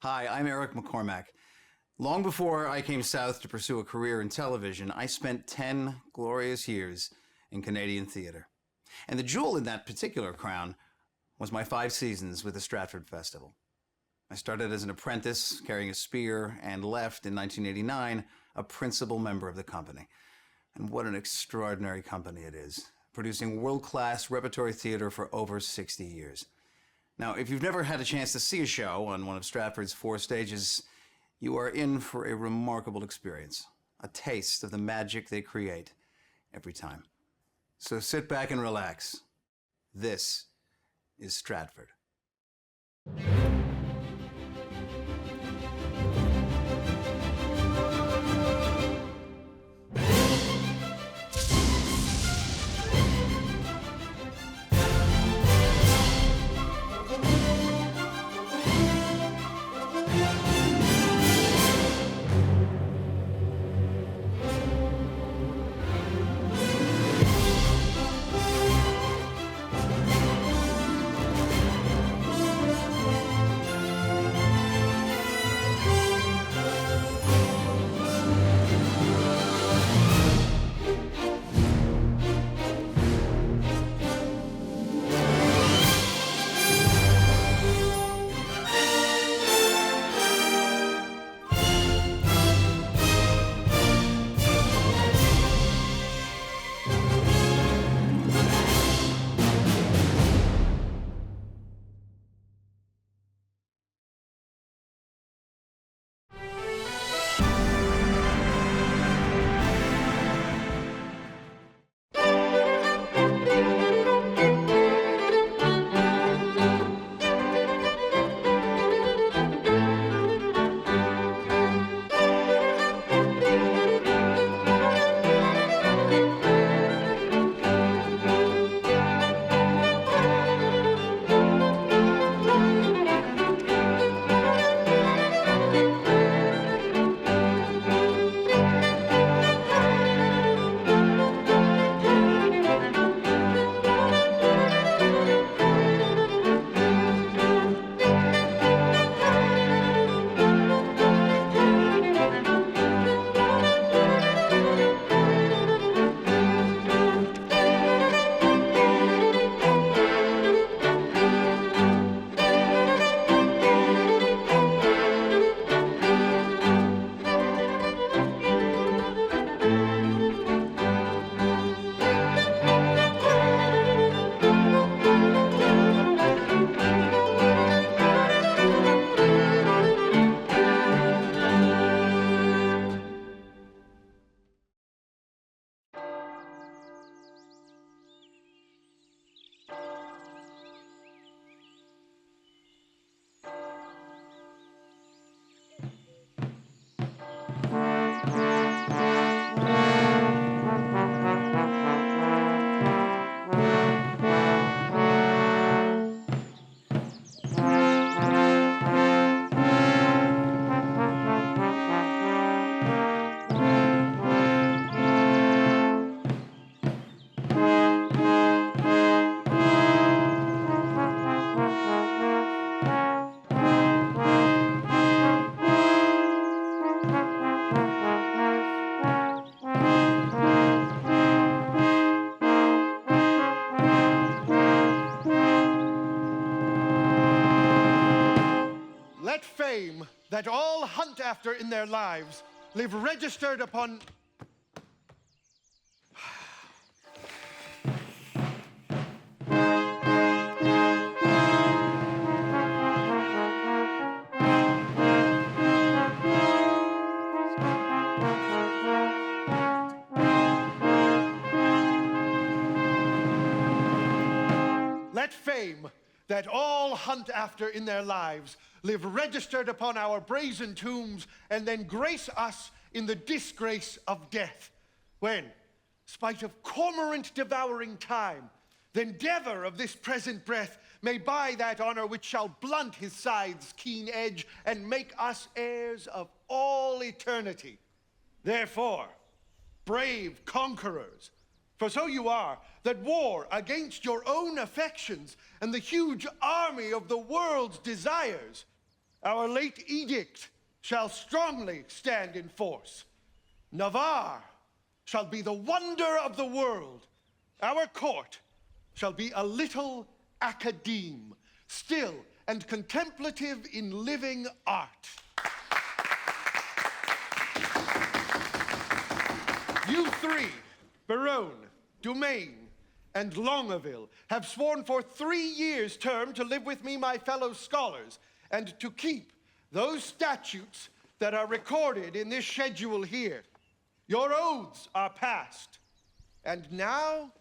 Hi, I'm Eric McCormack. Long before I came south to pursue a career in television, I spent 10 glorious years in Canadian theater. And the jewel in that particular crown was my 5 seasons with the Stratford Festival. I started as an apprentice, carrying a spear, and left in 1989 a principal member of the company. And what an extraordinary company it is, producing world-class repertory theater for over 60 years. Now, if you've never had a chance to see a show on one of Stratford's 4 stages, you are in for a remarkable experience, a taste of the magic they create every time. So sit back and relax. This is Stratford. Let fame that all hunt after in their lives live registered upon... Let fame that all hunt after in their lives live registered upon our brazen tombs, and then grace us in the disgrace of death, when, spite of cormorant devouring time, the endeavor of this present breath may buy that honor which shall blunt his scythe's keen edge and make us heirs of all eternity. Therefore, brave conquerors, for so you are, that war against your own affections and the huge army of the world's desires, Our late edict shall strongly stand in force. Navarre shall be the wonder of the world. Our court shall be a little academe, still and contemplative in living art. You three, Baron, Dumaine, and Longueville, have sworn for 3 years' term to live with me, my fellow scholars, and to keep those statutes that are recorded in this schedule here. Your oaths are passed, and now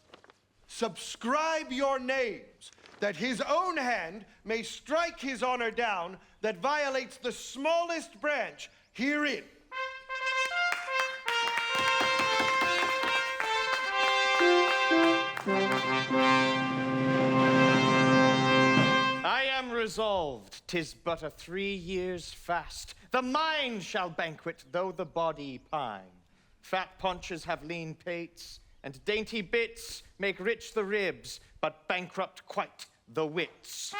subscribe your names, that his own hand may strike his honor down that violates the smallest branch herein. I am resolved, 'tis but a 3 years' fast. The mind shall banquet, though the body pine. Fat paunches have lean pates, and dainty bits make rich the ribs, but bankrupt quite the wits.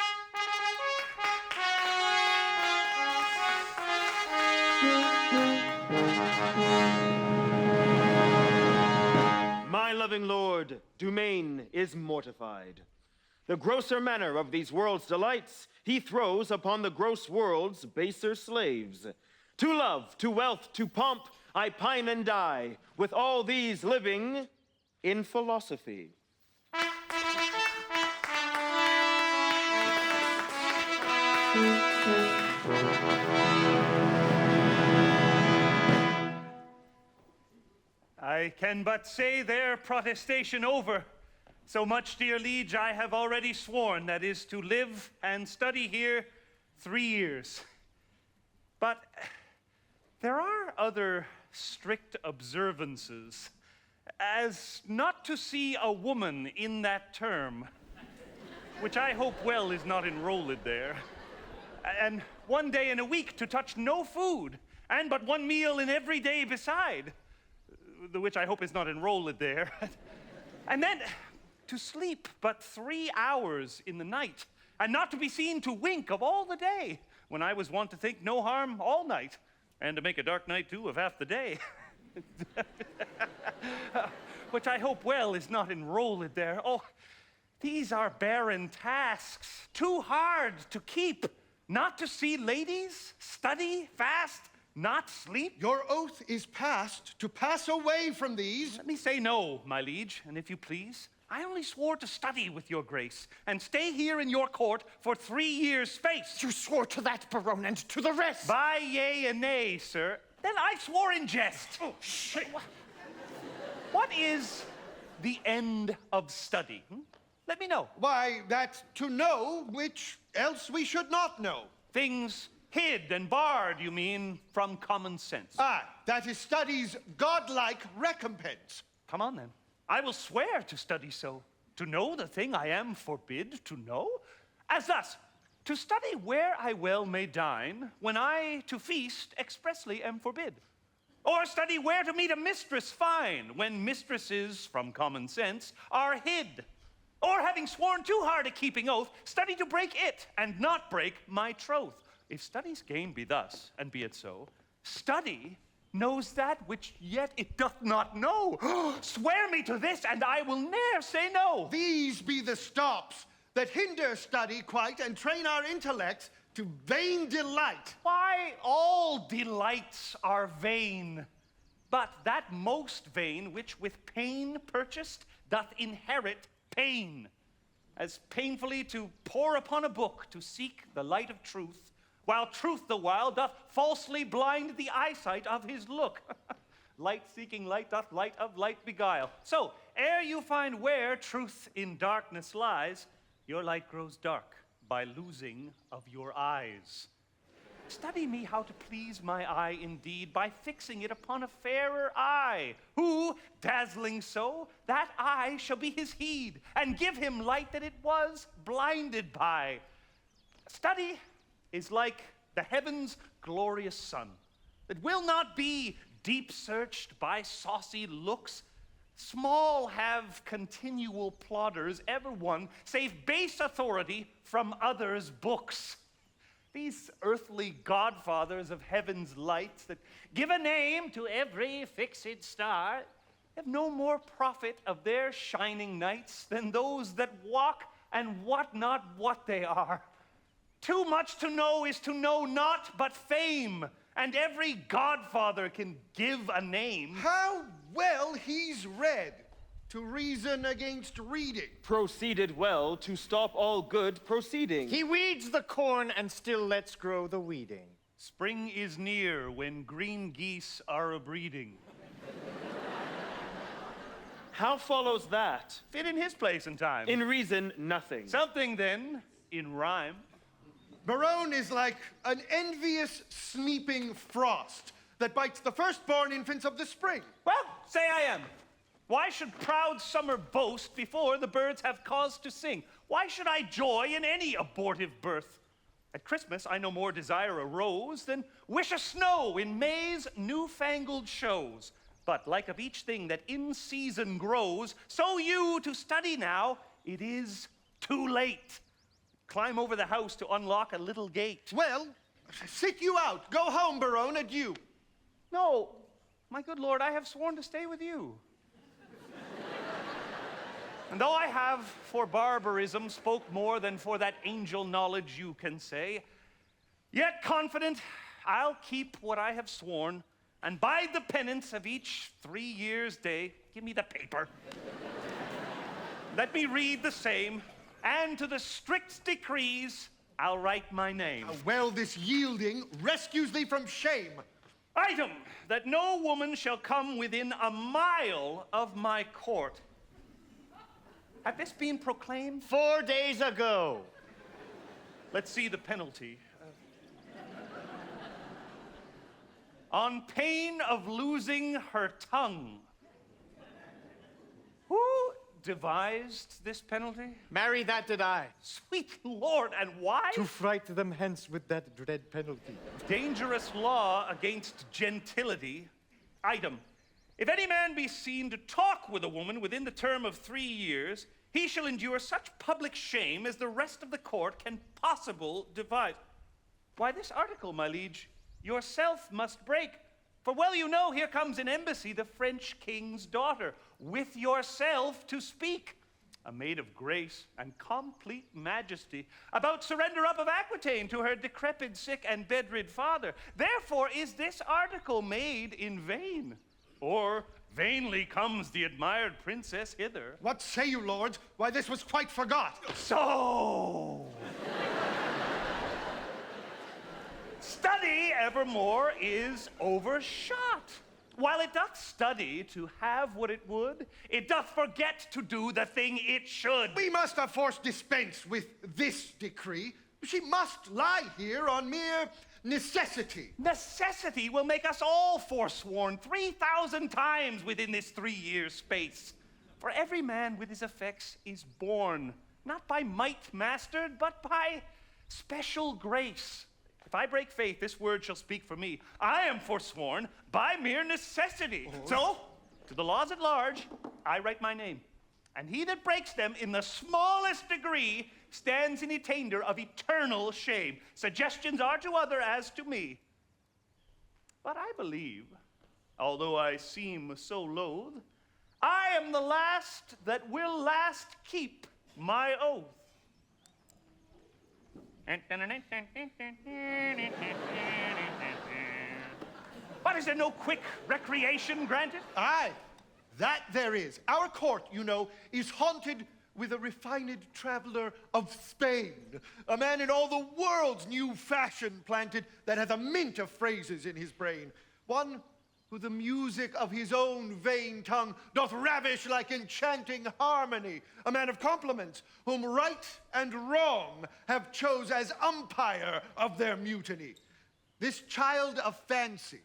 My loving lord, Dumaine, is mortified. The grosser manner of these world's delights he throws upon the gross world's baser slaves. To love, to wealth, to pomp, I pine and die, with all these living in philosophy. I can but say their protestation over. So much, dear liege, I have already sworn, that is to live and study here 3 years. But there are other strict observances, as not to see a woman in that term, which I hope well is not enrolled there, and 1 day in a week to touch no food, and but 1 meal in every day beside, the which I hope is not enrolled there, and then to sleep but 3 hours in the night, and not to be seen to wink of all the day, when I was wont to think no harm all night, and to make a dark night too of half the day. Which I hope well is not enrolled there. Oh, these are barren tasks, too hard to keep. Not to see ladies, study, fast, not sleep. Your oath is passed to pass away from these. Let me say no, my liege, and if you please, I only swore to study with your grace, and stay here in your court for 3 years' space. You swore to that, Baron, and to the rest. By yea and nay, sir. Then I swore in jest. Oh, shit. What is the end of study? Let me know. Why, that's to know which else we should not know. Things hid and barred, you mean, from common sense. Ah, that is study's godlike recompense. Come on, then. I will swear to study so, to know the thing I am forbid to know, as thus, to study where I well may dine, when I to feast expressly am forbid. Or study where to meet a mistress fine, when mistresses, from common sense, are hid. Or having sworn too hard a keeping oath, study to break it, and not break my troth. If study's gain be thus, and be it so, study knows that which yet it doth not know. Swear me to this, and I will ne'er say no. These be the stops that hinder study quite and train our intellects to vain delight. Why, all delights are vain, but that most vain which with pain purchased doth inherit pain, as painfully to pore upon a book to seek the light of truth, while truth the while doth falsely blind the eyesight of his look. Light seeking light doth light of light beguile. So, ere you find where truth in darkness lies, your light grows dark by losing of your eyes. Study me how to please my eye indeed, by fixing it upon a fairer eye, who, dazzling so, that eye shall be his heed, and give him light that it was blinded by. Study is like the heaven's glorious sun, that will not be deep searched by saucy looks. Small have continual plodders ever won, save base authority from others' books. These earthly godfathers of heaven's light that give a name to every fixed star have no more profit of their shining nights than those that walk and wot not what they are. Too much to know is to know naught but fame, and every godfather can give a name. How well he's read to reason against reading. Proceeded well to stop all good proceeding. He weeds the corn and still lets grow the weeding. Spring is near when green geese are a-breeding. How follows that? Fit in his place and time. In reason, nothing. Something, then, in rhyme. Barone is like an envious, sleeping frost that bites the firstborn infants of the spring. Well, say I am. Why should proud summer boast before the birds have cause to sing? Why should I joy in any abortive birth? At Christmas, I no more desire a rose than wish a snow in May's newfangled shows. But like of each thing that in season grows, so you to study now, it is too late. Climb over the house to unlock a little gate. Well, sit you out. Go home, Barone, adieu. No, my good lord, I have sworn to stay with you. And though I have for barbarism spoke more than for that angel knowledge you can say, yet confident I'll keep what I have sworn and bide the penance of each 3 years' day. Give me the paper. Let me read the same, and to the strict decrees I'll write my name. How well this yielding rescues thee from shame. Item, that no woman shall come within a mile of my court. Had this been proclaimed? 4 days ago. Let's see the penalty. On pain of losing her tongue. Who devised this penalty? Marry, that did I. Sweet Lord, and why? To fright them hence with that dread penalty. Dangerous law against gentility. Item, if any man be seen to talk with a woman within the term of 3 years, he shall endure such public shame as the rest of the court can possible devise. Why, this article, my liege, yourself must break. For well you know, here comes in embassy the French king's daughter, with yourself to speak, a maid of grace and complete majesty, about surrender up of Aquitaine to her decrepit, sick, and bedrid father. Therefore is this article made in vain, or vainly comes the admired princess hither. What say you, lords? Why, this was quite forgot. So, study evermore is overshot. While it doth study to have what it would, it doth forget to do the thing it should. We must of force dispense with this decree. She must lie here on mere necessity. Necessity will make us all forsworn 3,000 times within this 3 years' space. For every man with his effects is born, not by might mastered, but by special grace. If I break faith, this word shall speak for me. I am forsworn by mere necessity. So, to the laws at large, I write my name. And he that breaks them in the smallest degree stands in attainder of eternal shame. Suggestions are to other as to me. But I believe, although I seem so loath, I am the last that will last keep my oath. But is there no quick recreation granted? Aye, that there is. Our court, you know, is haunted with a refined traveler of Spain, a man in all the world's new fashion planted that hath a mint of phrases in his brain, one who the music of his own vain tongue doth ravish like enchanting harmony, a man of compliments, whom right and wrong have chose as umpire of their mutiny. This child of fancy,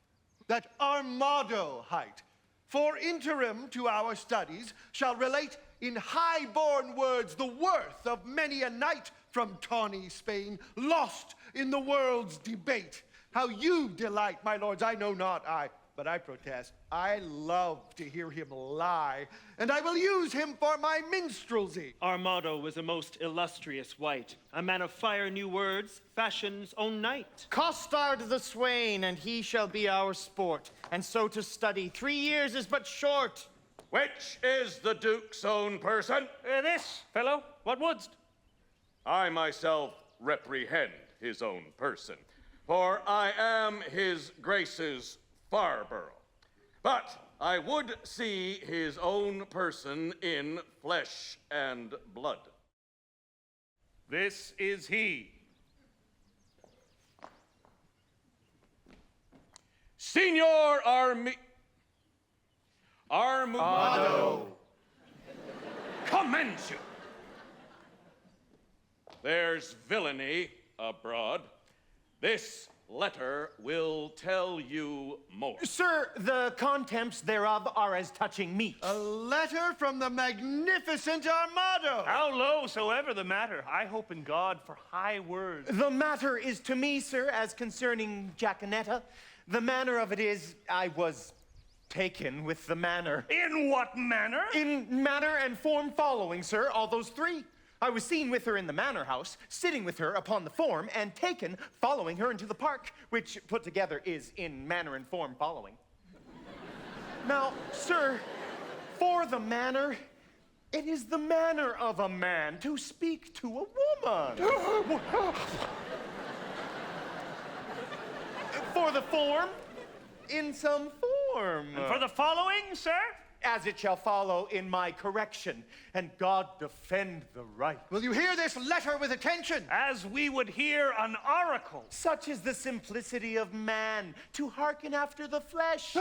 that armado height, for interim to our studies, shall relate in high-born words the worth of many a knight from tawny Spain, lost in the world's debate. How you delight, my lords, I know not, but I protest. I love to hear him lie, and I will use him for my minstrelsy. Our motto was a most illustrious wight. A man of fire, new words, fashion's own knight. Costard the swain, and he shall be our sport. And so to study 3 years is but short. Which is the Duke's own person? This, fellow, what wouldst? I myself reprehend his own person, for I am his Grace's Farborough. But I would see his own person in flesh and blood. This is he. Signor Armado commends you. There's villainy abroad. This letter will tell you more. Sir, the contempts thereof are as touching meat. A letter from the magnificent Armado. How low soever the matter, I hope in God for high words. The matter is to me, sir, as concerning Jacanetta. The manner of it is, I was taken with the manner. In what manner? In manner and form following, sir, all those three. I was seen with her in the manor house, sitting with her upon the form, and taken, following her into the park, which put together is in manner and form following. Now, sir, for the manner, it is the manner of a man to speak to a woman. For the form, in some form. And for the following, sir? As it shall follow in my correction, and God defend the right. Will you hear this letter with attention? As we would hear an oracle. Such is the simplicity of man, to hearken after the flesh.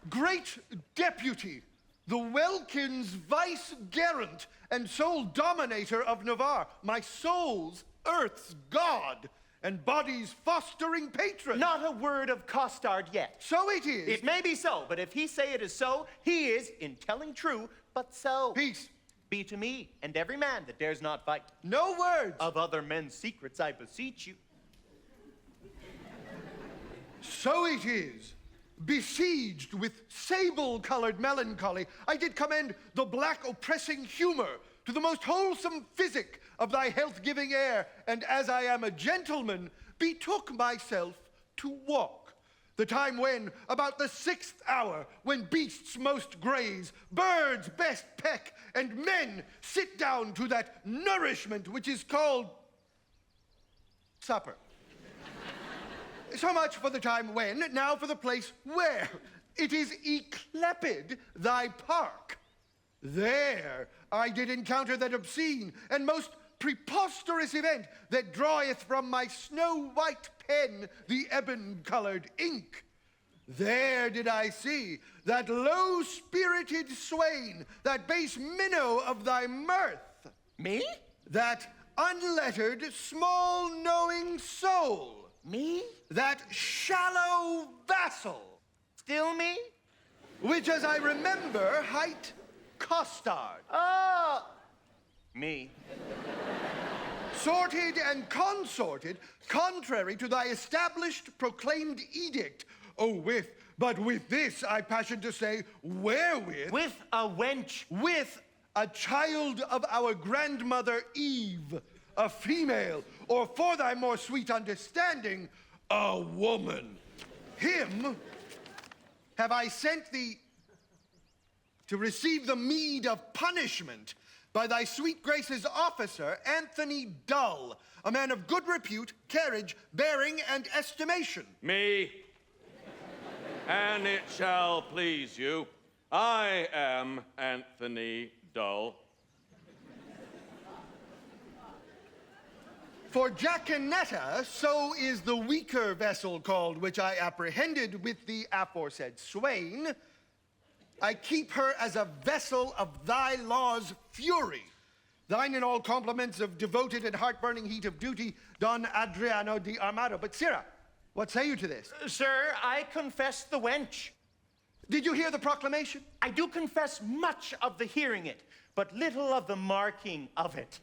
Great deputy, the Welkin's vice-gerent and sole dominator of Navarre, my soul's, earth's god, and body's fostering patron. Not a word of Costard yet. So it is. It may be so, but if he say it is so, he is, in telling true, but so. Peace. Be to me, and every man that dares not fight. No words. Of other men's secrets, I beseech you. So it is. Besieged with sable-colored melancholy, I did commend the black oppressing humor to the most wholesome physic of thy health-giving air, and as I am a gentleman, betook myself to walk. The time when, about the 6th hour, when beasts most graze, birds best peck, and men sit down to that nourishment which is called supper. So much for the time when, now for the place where. It is ycleped thy park. There I did encounter that obscene and most preposterous event that draweth from my snow-white pen the ebon-colored ink. There did I see that low-spirited swain, that base minnow of thy mirth. Me? That unlettered, small-knowing soul. Me? That shallow vassal. Still me? Which, as I remember, hight Costard. Oh, me. Sorted and consorted, contrary to thy established proclaimed edict. Oh, but with this I passion to say, wherewith? With a wench. With a child of our grandmother Eve, a female, or for thy more sweet understanding, a woman. Him have I sent thee to receive the meed of punishment by thy sweet grace's officer, Anthony Dull, a man of good repute, carriage, bearing, and estimation. Me, and it shall please you, I am Anthony Dull. For Jacanetta, so is the weaker vessel called, which I apprehended with the aforesaid swain. I keep her as a vessel of thy law's fury. Thine in all compliments of devoted and heart-burning heat of duty, Don Adriano di Armado. But Sirrah, what say you to this? Sir, I confess the wench. Did you hear the proclamation? I do confess much of the hearing it, but little of the marking of it.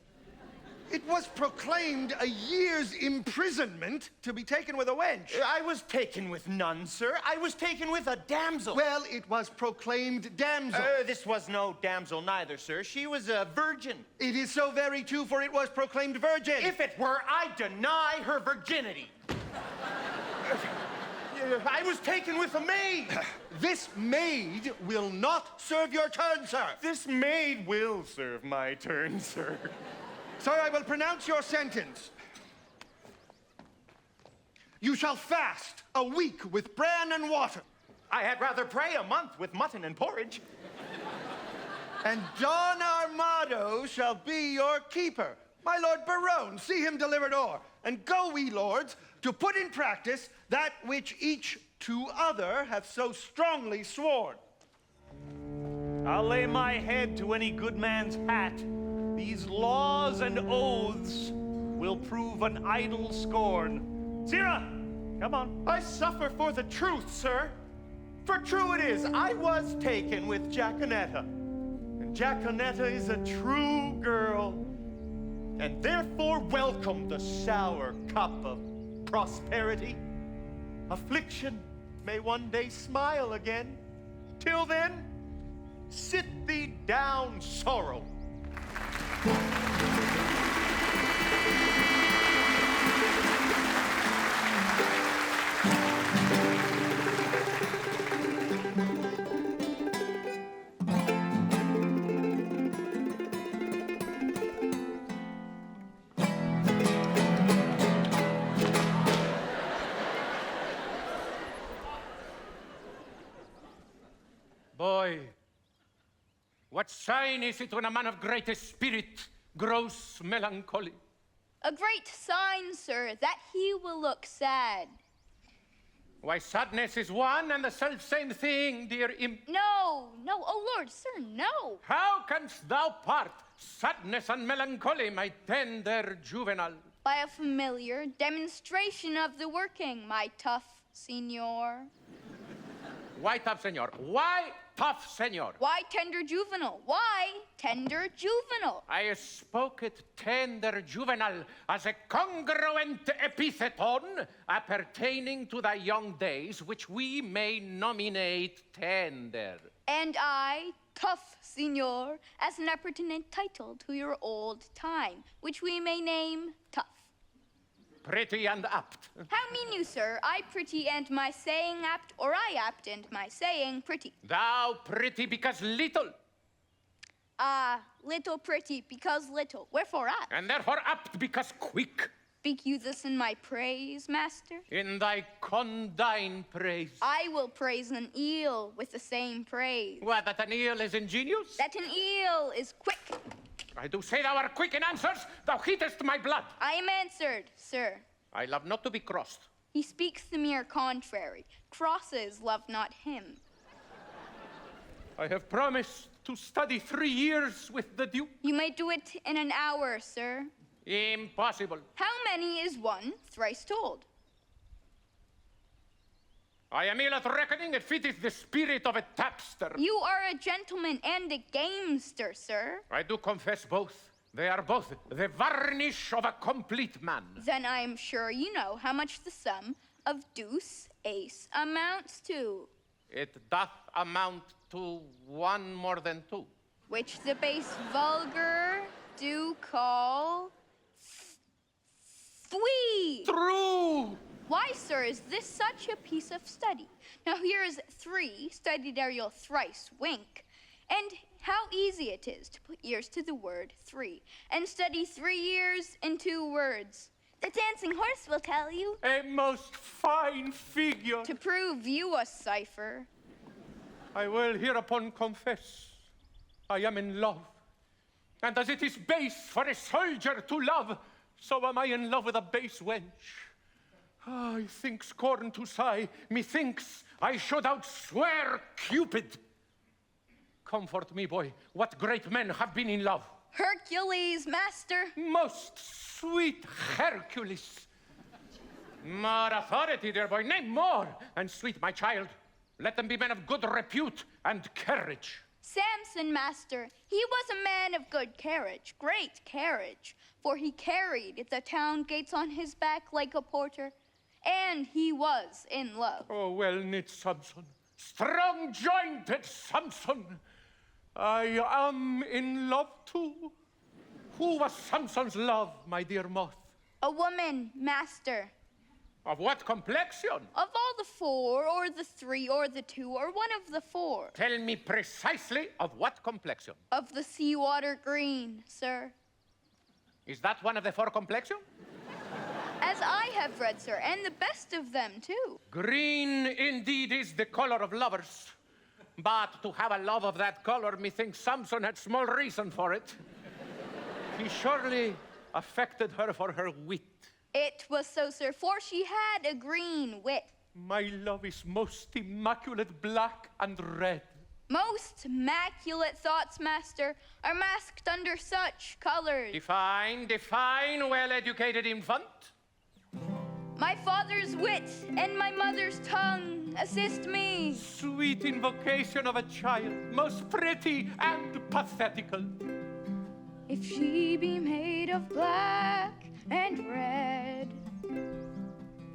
It was proclaimed a year's imprisonment to be taken with a wench. I was taken with none, sir. I was taken with a damsel. Well, it was proclaimed damsel. This was no damsel neither, sir. She was a virgin. It is so very true, for it was proclaimed virgin. If it were, I deny her virginity. I was taken with a maid. This maid will not serve your turn, sir. This maid will serve my turn, sir. Sir, I will pronounce your sentence. You shall fast a week with bran and water. I had rather pray a month with mutton and porridge. And Don Armado shall be your keeper. My Lord Barone, see him delivered o'er. And go, we lords, to put in practice that which each to other hath so strongly sworn. I'll lay my head to any good man's hat. These laws and oaths will prove an idle scorn. Sirrah, come on. I suffer for the truth, sir. For true it is, I was taken with Jaconetta. And Jaconetta is a true girl. And therefore welcome the sour cup of prosperity. Affliction may one day smile again. Till then, sit thee down, sorrow. Boy, what sign is it when a man of great spirit grows melancholy? A great sign, sir, that he will look sad. Why, sadness is one and the self-same thing, dear imp. No, oh Lord, sir, no. How canst thou part sadness and melancholy, my tender juvenile? By a familiar demonstration of the working, my tough signor. Why tough, senor? Why tough, senor? Why tender juvenile? Why tender juvenile? I spoke it tender juvenile as a congruent epitheton appertaining to thy young days, which we may nominate tender. And I, tough signor, as an appurtenant title to your old time, which we may name tough. Pretty and apt. How mean you, sir? I pretty and my saying apt, or I apt and my saying pretty? Thou pretty because little. Little pretty because little. Wherefore apt? And therefore apt because quick. Speak you this in my praise, master? In thy condign praise. I will praise an eel with the same praise. What, that an eel is ingenious? That an eel is quick. I do say thou art quick in answers. Thou heatest my blood. I am answered, sir. I love not to be crossed. He speaks the mere contrary. Crosses love not him. I have promised to study 3 years with the Duke. You may do it in an hour, sir. Impossible. How many is one thrice told? I am ill at reckoning. It fitteth the spirit of a tapster. You are a gentleman and a gamester, sir. I do confess both. They are both the varnish of a complete man. Then I am sure you know how much the sum of deuce, ace amounts to. It doth amount to 1 more than 2. Which the base vulgar do call three. True! Why, sir, is this such a piece of study? Now here is 3, studied ere you'll thrice wink. And how easy it is to put ears to the word 3, and study 3 years in 2 words. The dancing horse will tell you. A most fine figure. To prove you a cipher. I will hereupon confess I am in love. And as it is base for a soldier to love, so am I in love with a base wench. I think scorn to sigh, methinks I should outswear Cupid. Comfort me, boy, what great men have been in love? Hercules, master. Most sweet Hercules. More authority, dear boy, nay, more. And sweet, my child, let them be men of good repute and courage. Samson, master, he was a man of good carriage, great carriage, for he carried the town gates on his back like a porter, and he was in love. Oh, well-knit Samson, strong-jointed Samson, I am in love too. Who was Samson's love, my dear moth? A woman, master. Of what complexion? Of all the four, or the three, or the two, or one of the four. Tell me precisely of what complexion. Of the seawater green, sir. Is that one of the four complexion? As I have read, sir, and the best of them, too. Green indeed is the color of lovers. But to have a love of that color, methinks Samson had small reason for it. He surely affected her for her wit. It was so, sir, for she had a green wit. My love is most immaculate black and red. Most immaculate thoughts, master, are masked under such colors. Define, well-educated infant. My father's wit and my mother's tongue assist me. Sweet invocation of a child, most pretty and pathetical. If she be made of black and red,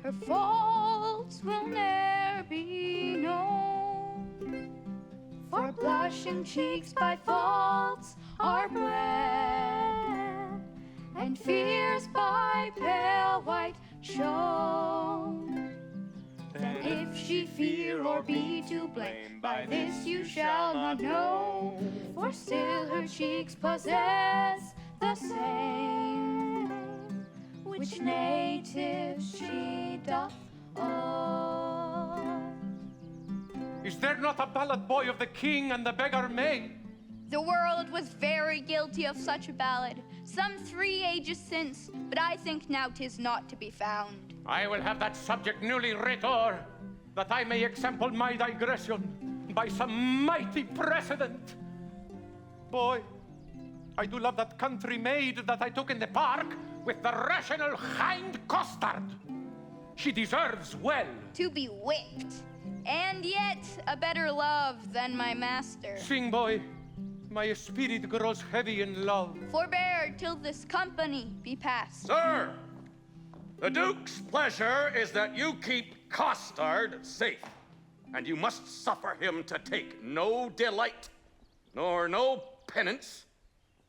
her faults will ne'er be known. For blushing cheeks by faults are bred, and fears by pale white shown. Then if she fear or be to blame, by this you shall not know. For still her cheeks possess the same which natives she doth own. Is there not a ballad boy of the king and the beggar maid? The world was very guilty of such a ballad, some 3 ages since, but I think now 'tis not to be found. I will have that subject newly writ o'er, that I may example my digression by some mighty precedent. Boy, I do love that country maid that I took in the park with the rational hind costard. She deserves well. To be whipped, and yet a better love than my master. Sing, boy, my spirit grows heavy in love. Forbear till this company be past. Sir, the Duke's pleasure is that you keep Costard safe, and you must suffer him to take no delight, nor no penance,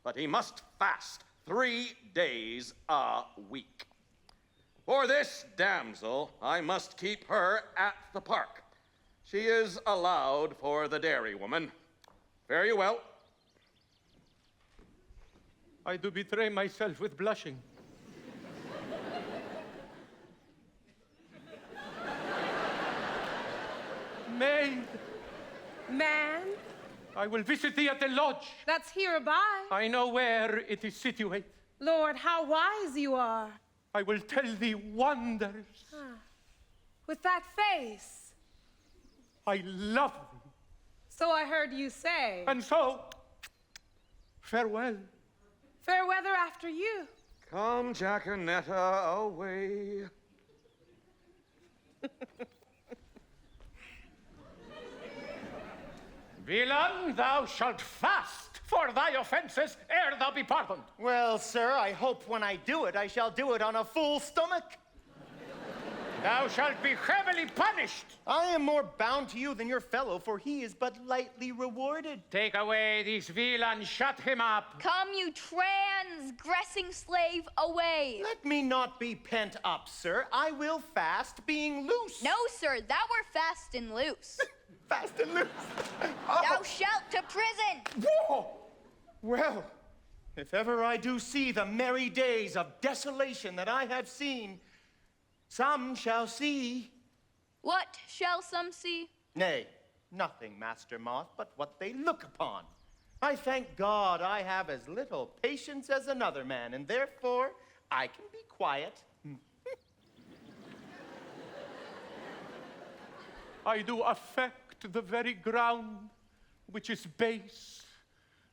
but he must fast 3 days a week. For this damsel, I must keep her at the park. She is allowed for the dairy woman. Fare you well. I do betray myself with blushing. Maid, Man, I will visit thee at the lodge. that's hereby. I know where it is situate. Lord, how wise you are. I will tell thee wonders. With that face, I love thee. so I heard you say. And so, farewell. Fair weather after you. Come, Jackanetta, away. Villain, thou shalt fast for thy offenses ere thou be pardoned. Well, sir, I hope when I do it, I shall do it on a full stomach. Thou shalt be heavily punished. I am more bound to you than your fellow, for he is but lightly rewarded. Take away this villain, shut him up. Come, you transgressing slave, away. Let me not be pent up, sir. I will fast being loose. No, sir, thou were fast and loose. Fast and loose. Thou shalt to prison. Whoa! Well, if ever I do see the merry days of desolation that I have seen, some shall see. What shall some see? Nay, nothing, Master Moth, but what they look upon. I thank God I have as little patience as another man, and therefore I can be quiet. I do affect the very ground which is base,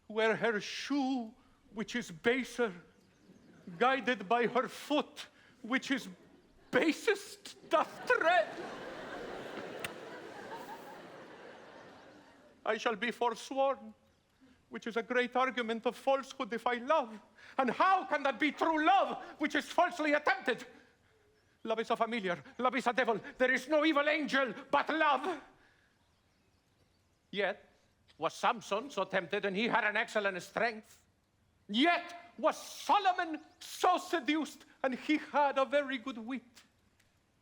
where her shoe, which is baser, guided by her foot, which is basest, doth tread. I shall be forsworn, which is a great argument of falsehood if I love? And how can that be true love, which is falsely attempted? Love is a familiar, love is a devil. There is no evil angel but love. Yet was Samson so tempted, and he had an excellent strength. Yet was Solomon so seduced, and he had a very good wit.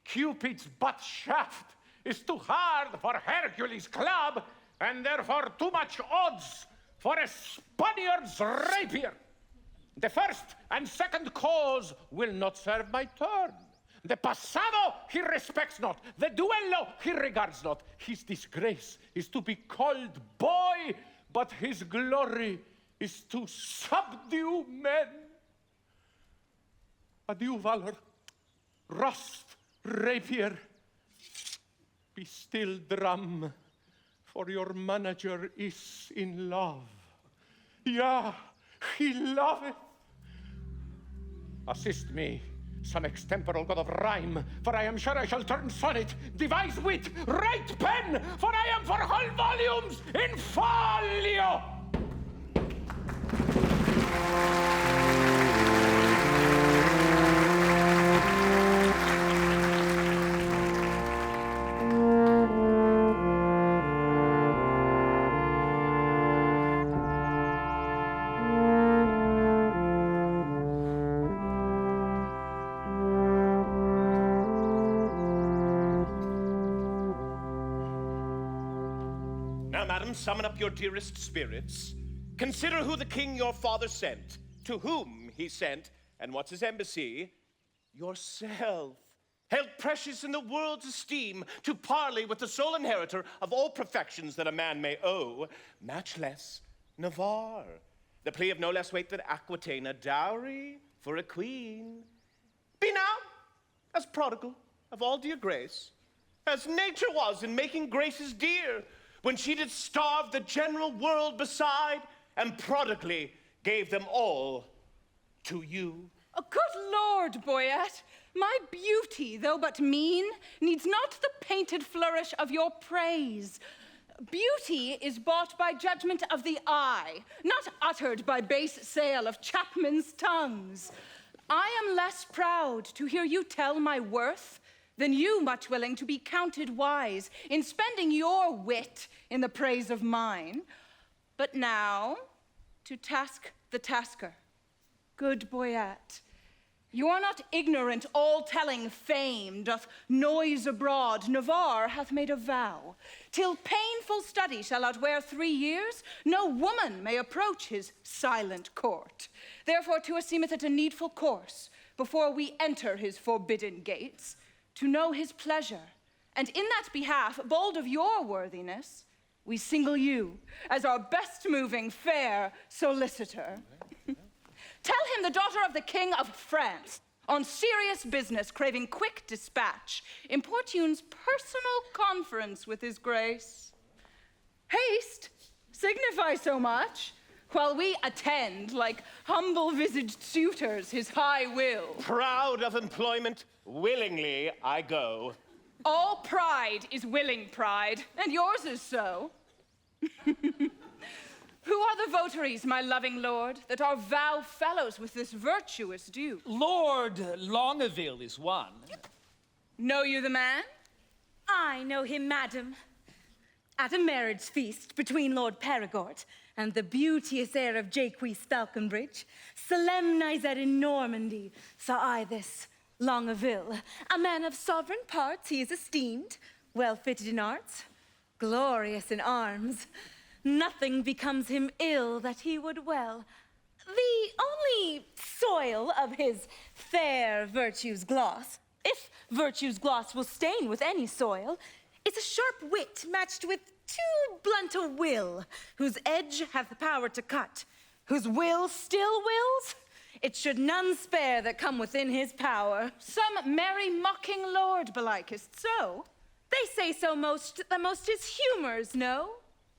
Cupid's butt shaft is too hard for Hercules' club, and therefore too much odds for a Spaniard's rapier. The first and second cause will not serve my turn. The passado he respects not. The duello he regards not. His disgrace is to be called boy, but his glory is to subdue men. Adieu, valor. Rust, rapier. Be still, drum, for your manager is in love. Yeah, he loveth. Assist me, some extemporal god of rhyme, for I am sure I shall turn sonnet, devise wit, write pen, for I am for whole volumes in folio. Now, madam, summon up your dearest spirits. Consider who the king your father sent, to whom he sent, and what's his embassy? Yourself. Held precious in the world's esteem, to parley with the sole inheritor of all perfections that a man may owe, matchless Navarre. The plea of no less weight than Aquitaine, a dowry for a queen. Be now as prodigal of all dear grace, as nature was in making graces dear, when she did starve the general world beside, and prodigally gave them all to you. Oh, good Lord, Boyette, my beauty, though but mean, needs not the painted flourish of your praise. Beauty is bought by judgment of the eye, not uttered by base sale of chapmen's tongues. I am less proud to hear you tell my worth than you much willing to be counted wise in spending your wit in the praise of mine. But now, to task the tasker. Good Boyette, you are not ignorant, all-telling fame doth noise abroad. Navarre hath made a vow. Till painful study shall outwear 3 years, no woman may approach his silent court. Therefore, to us seemeth it a needful course, before we enter his forbidden gates, to know his pleasure. And in that behalf, bold of your worthiness, we single you as our best-moving fair solicitor. Tell him the daughter of the King of France, on serious business, craving quick dispatch, importunes personal conference with his grace. Haste, signify so much, while we attend, like humble-visaged suitors, his high will. Proud of employment, willingly I go. All pride is willing pride, and yours is so. Who are the votaries, my loving lord, that are vow fellows with this virtuous Duke? Lord Longaville is one. Know you the man? I know him, madam. At a marriage feast between Lord Perigord and the beauteous heir of Jaques Falconbridge, solemnized in Normandy, saw I this Longaville. A man of sovereign parts, he is esteemed, well fitted in arts, glorious in arms. Nothing becomes him ill that he would well. The only soil of his fair virtue's gloss, if virtue's gloss will stain with any soil, is a sharp wit matched with too blunt a will, whose edge hath the power to cut, whose will still wills. It should none spare that come within his power. Some merry mocking lord, belikest so? They say so most, the most his humors know.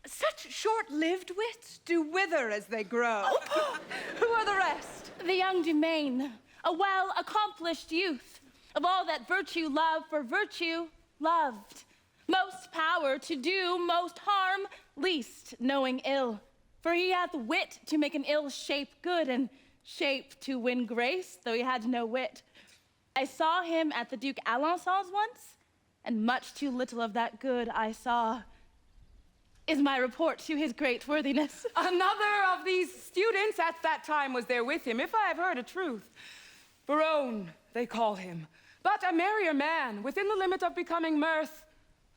Such short-lived wits do wither as they grow. Who are the rest? The young Dumaine, a well-accomplished youth, of all that virtue loved for virtue loved. Most power to do most harm, least knowing ill. For he hath wit to make an ill shape good, and shape to win grace, though he had no wit. I saw him at the Duke Alençon's once, and much too little of that good I saw is my report to his great worthiness. Another of these students at that time was there with him, if I have heard a truth. Barone, they call him, but a merrier man, within the limit of becoming mirth.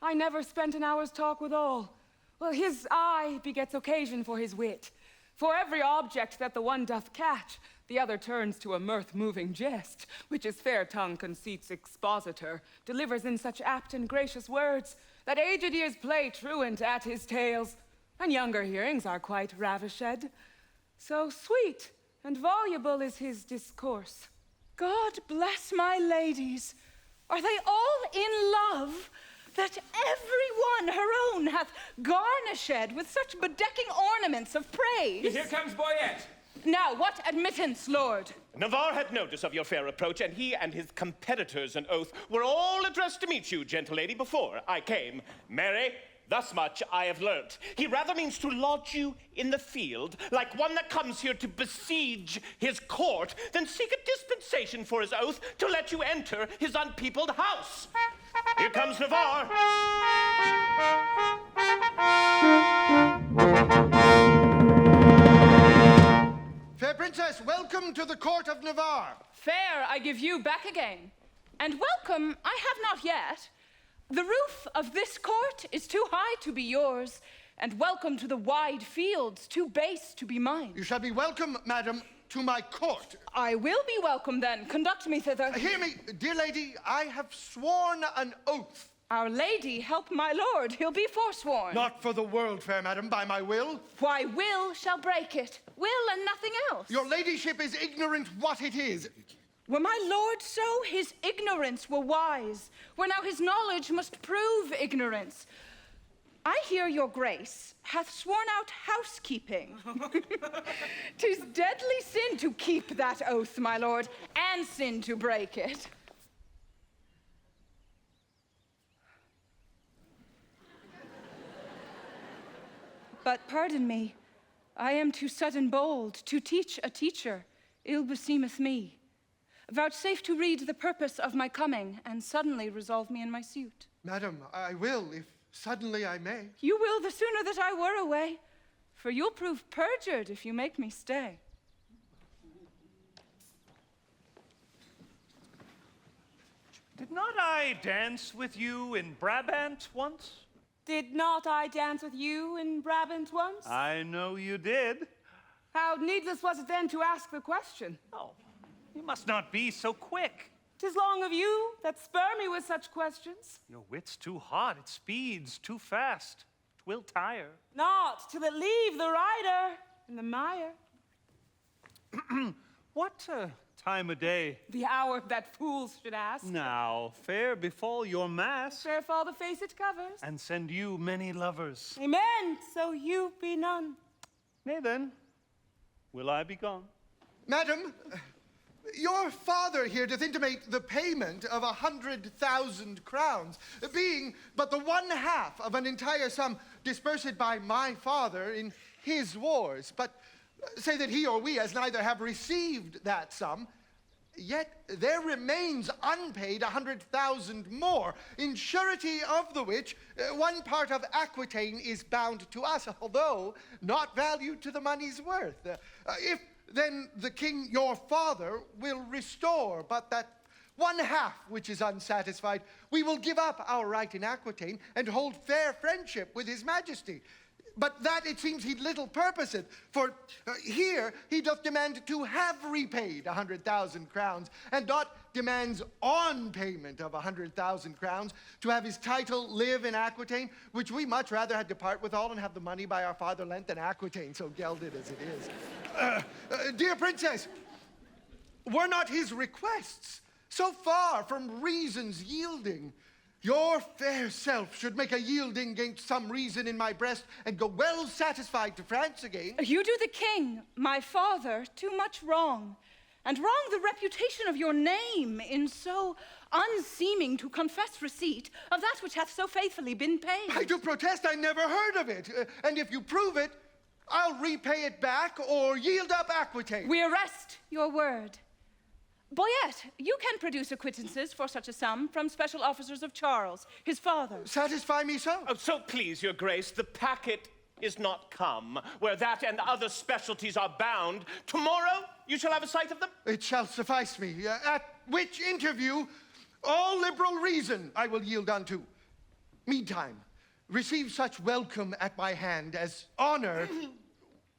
I never spent an hour's talk with all. Well, his eye begets occasion for his wit. For every object that the one doth catch, the other turns to a mirth-moving jest, which his fair tongue conceits expositor, delivers in such apt and gracious words, that aged ears play truant at his tales, and younger hearings are quite ravished. So sweet and voluble is his discourse. God bless my ladies. Are they all in love, that every one her own hath garnished with such bedecking ornaments of praise? Here comes Boyette. Now, what admittance, lord? Navarre had notice of your fair approach, and he and his competitors an oath were all addressed to meet you, gentle lady, before I came. Mary, thus much I have learnt. He rather means to lodge you in the field, like one that comes here to besiege his court, than seek a dispensation for his oath to let you enter his unpeopled house. Here comes Navarre. Fair princess, welcome to the court of Navarre. Fair, I give you back again. And welcome, I have not yet. The roof of this court is too high to be yours, and welcome to the wide fields, too base to be mine. You shall be welcome, madam, to my court. I will be welcome then. Conduct me thither. Hear me, dear lady, I have sworn an oath. Our lady, help my lord, he'll be forsworn. Not for the world, fair madam, by my will. Why, will shall break it. Will and nothing else. Your ladyship is ignorant what it is. Were my lord so, his ignorance were wise, where now his knowledge must prove ignorance. I hear your grace hath sworn out housekeeping. 'Tis deadly sin to keep that oath, my lord, and sin to break it. But pardon me, I am too sudden bold to teach a teacher, ill beseemeth me. Vouchsafe to read the purpose of my coming, and suddenly resolve me in my suit. Madam, I will, if suddenly I may. You will the sooner that I were away, for you'll prove perjured if you make me stay. Did not I dance with you in Brabant once? Did not I dance with you in Brabant once? I know you did. How needless was it then to ask the question? Oh, you must not be so quick. 'Tis long of you that spur me with such questions. Your wit's too hot, it speeds too fast. 'Twill tire. Not till it leave the rider in the mire. What time of day? The hour that fools should ask. Now, fair befall your mask, Fair fall the face it covers. and send you many lovers. Amen, so you be none. Nay then, will I be gone? Madam, your father here doth intimate the payment of 100,000 crowns, being but the 1/2 of an entire sum dispersed by my father in his wars. But say that he or we as neither have received that sum, yet there remains unpaid 100,000 more, in surety of the which one part of Aquitaine is bound to us, although not valued to the money's worth. If then the king your father will restore but that 1/2 which is unsatisfied, we will give up our right in Aquitaine and hold fair friendship with his majesty. But that it seems he little purposeth, for here he doth demand to have repaid 100,000 crowns, and not demands on payment of 100,000 crowns to have his title live in Aquitaine, which we much rather had depart withal and have the money by our father lent than Aquitaine, so gelded as it is. Dear princess, were not his requests so far from reason's yielding, your fair self should make a yielding gainst some reason in my breast and go well satisfied to France again. You do the king, my father, too much wrong, and wrong the reputation of your name in so unseeming to confess receipt of that which hath so faithfully been paid. I do protest I never heard of it, and if you prove it, I'll repay it back or yield up Aquitaine. We arrest your word. Boyette, you can produce acquittances for such a sum from special officers of Charles, his father. Satisfy me so. Oh, so please, your grace, the packet is not come, where that and other specialties are bound. Tomorrow you shall have a sight of them. It shall suffice me, at which interview all liberal reason I will yield unto. Meantime, receive such welcome at my hand as honor,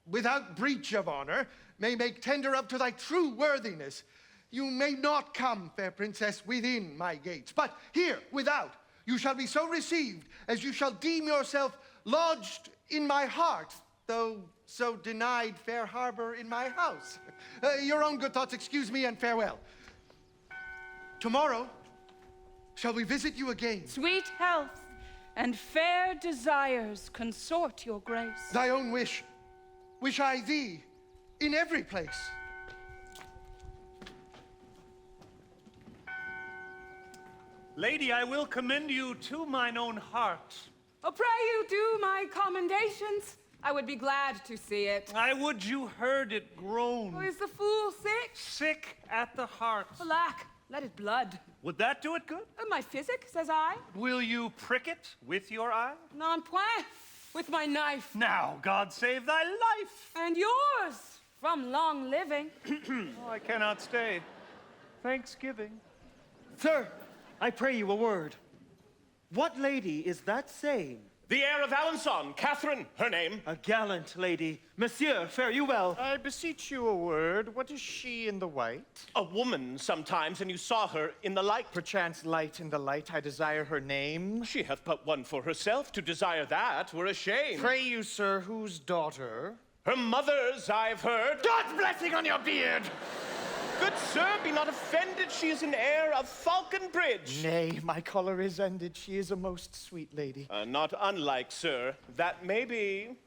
without breach of honor, may make tender up to thy true worthiness. You may not come, fair princess, within my gates, but here, without, you shall be so received as you shall deem yourself lodged in my heart, though so denied fair harbor in my house. Your own good thoughts excuse me, and farewell. Tomorrow, shall we visit you again? Sweet health and fair desires consort your grace. Thy own wish, wish I thee in every place. Lady, I will commend you to mine own heart. Oh, pray you do my commendations. I would be glad to see it. I would you heard it groan. Oh, is the fool sick? Sick at the heart. Alack, let it blood. Would that do it good? My physic, says I. Will you prick it with your eye? Non point, with my knife. Now, God save thy life. And yours, from long living. Oh, I cannot stay. Thanksgiving. Sir, I pray you a word. What lady is that same? The heir of Alençon, Catherine, her name. A gallant lady. Monsieur, fare you well. I beseech you a word. What is she in the white? A woman sometimes, and you saw her in the light. Perchance light in the light, I desire her name. She hath but one for herself. To desire that were a shame. Pray you, sir, whose daughter? Her mother's, I've heard. God's blessing on your beard! Good sir, be not offended. She is an heir of Falconbridge. Nay, my color is ended. She is a most sweet lady. Not unlike, sir. That may be.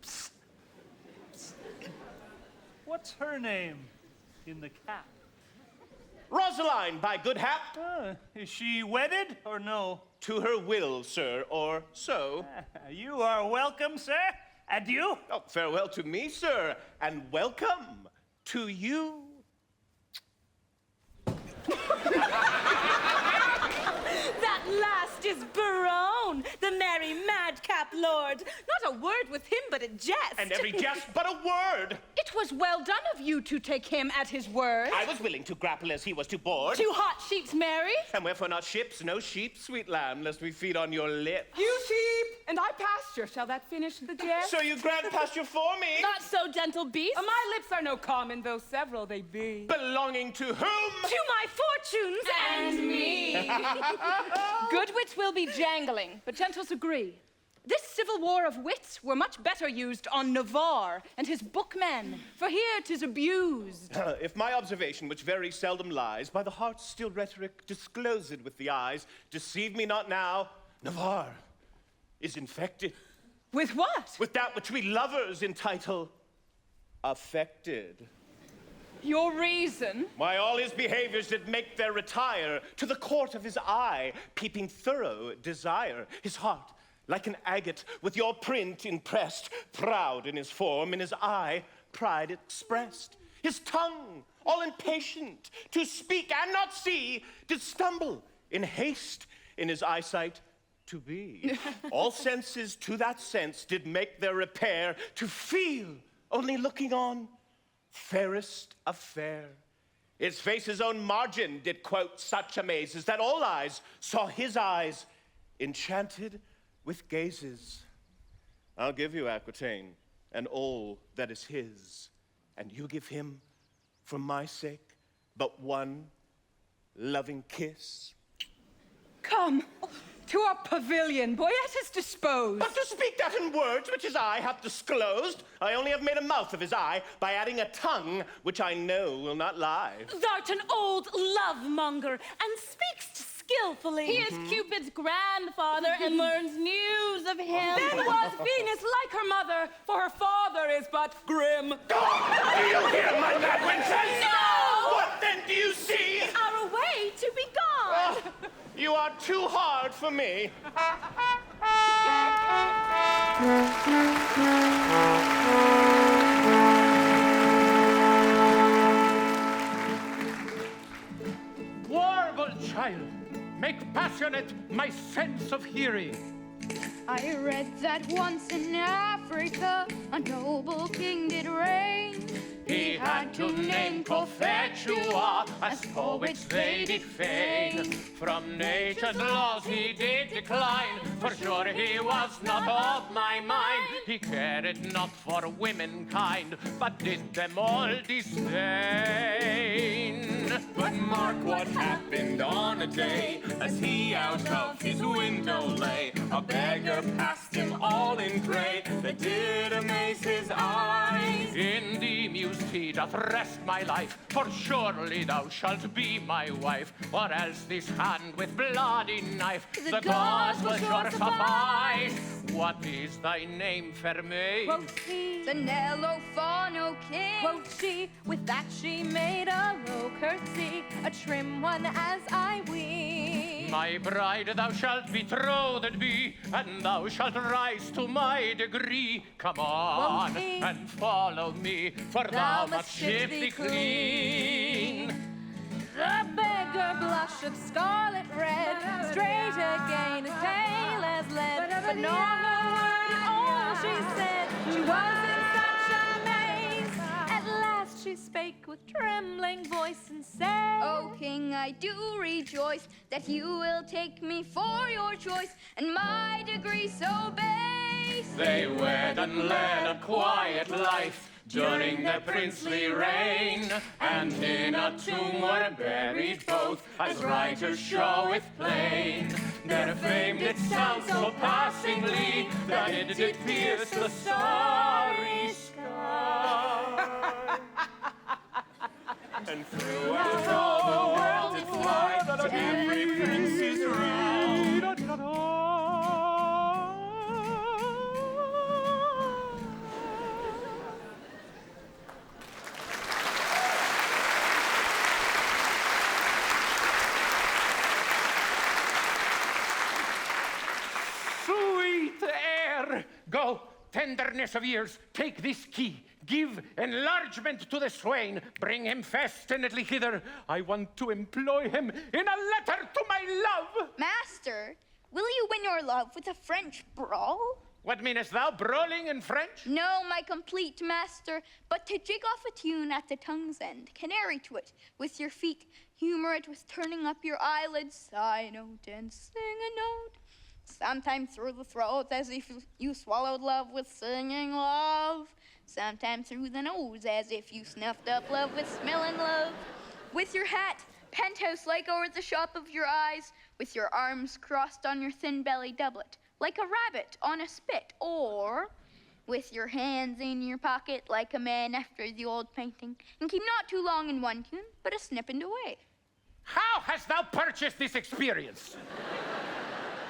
Psst. Psst. What's her name in the cap? Rosaline, by good hap. Is she wedded or no? To her will, sir, or so. You are welcome, sir. Adieu. Oh, farewell to me, sir, and welcome to you. That last is Baron, the merry madcap lord. Not a word with him, but a jest. And every jest but a word. It was well done of you to take him at his word. I was willing to grapple as he was to board. 2 hot sheets, Mary. And wherefore not ships, no sheep, sweet lamb, lest we feed on your lip. You sheep, and I pasture. Shall that finish the jest? So you grant pasture for me? Not so, gentle beast. My lips are no common, though several they be. Belonging to whom? To my fortunes and me. Good wits will be jangling, but gentles agree. This civil war of wits were much better used on Navarre and his bookmen, for here 'tis abused. If my observation, which very seldom lies, by the heart's still rhetoric disclosed with the eyes, deceive me not now, Navarre is infected. With what? With that which we lovers entitle affected. Your reason? Why, all his behaviors did make their retire to the court of his eye, peeping thorough desire. His heart, like an agate, with your print impressed, proud in his form, in his eye, pride expressed. His tongue, all impatient to speak and not see, did stumble in haste in his eyesight to be. All senses to that sense did make their repair, to feel, only looking on, fairest of fair. His face's own margin did quote such amazes that all eyes saw his eyes enchanted with gazes. I'll give you Aquitaine and all that is his, and you give him, for my sake, but one loving kiss. Come to our pavilion. Boyette is disposed. But to speak that in words which his eye hath disclosed, I only have made a mouth of his eye by adding a tongue which I know will not lie. Thou'rt an old love-monger and speak'st skillfully. He is Cupid's grandfather and learns news of him. Then was Venus like her mother, for her father is but grim. Do you hear my mad wenches? No! What then do you see? Our way to be gone. You are too hard for me. Warble, child, make passionate my sense of hearing. I read that once in Africa a noble king did reign. He had to name Cophetua, as poets they did feign. From nature's laws he did decline, for sure he was not of my mind. He cared not for womankind, but did them all disdain. But mark what happened on a day, as he out of his window lay. A beggar passed him all in grey, that did amaze his eyes. In thee mused he doth rest my life, for surely thou shalt be my wife, or else this hand with bloody knife the gods will sure suffice. What is thy name, fair maid? Quoth he, the Nelofano king. Quoth she, with that she made a low curtsy, a trim one as I ween. My bride, thou shalt betrothed be, and thou shalt rise to my degree. Come on and follow me, for thou must ship thee clean. The beggar blushed scarlet red, straight again as pale as lead, but not a word at all she said. She was in such amaze. At last she spake with trembling voice and said, O king, I do rejoice that you will take me for your choice, and my degree so base. They wed and led a quiet life during their princely reign, and in a tomb were buried both, as writers show it plain. Their fame did sound so passingly that it did pierce the starry sky. And throughout all the world it fly, to every prince's realm. Sweet air! Go, tenderness of years, take this key. Give enlargement to the swain. Bring him festinately hither. I want to employ him in a letter to my love. Master, will you win your love with a French brawl? What meanest thou, brawling in French? No, my complete master, but to jig off a tune at the tongue's end, canary to it with your feet, humor it with turning up your eyelids, sigh note and sing a note. Sometimes through the throat as if you swallowed love with singing love. Sometimes through the nose as if you snuffed up love with smelling love. With your hat, penthouse-like over the shop of your eyes, with your arms crossed on your thin belly doublet, like a rabbit on a spit, or with your hands in your pocket like a man after the old painting, and keep not too long in one tune, but a snip and away. How hast thou purchased this experience?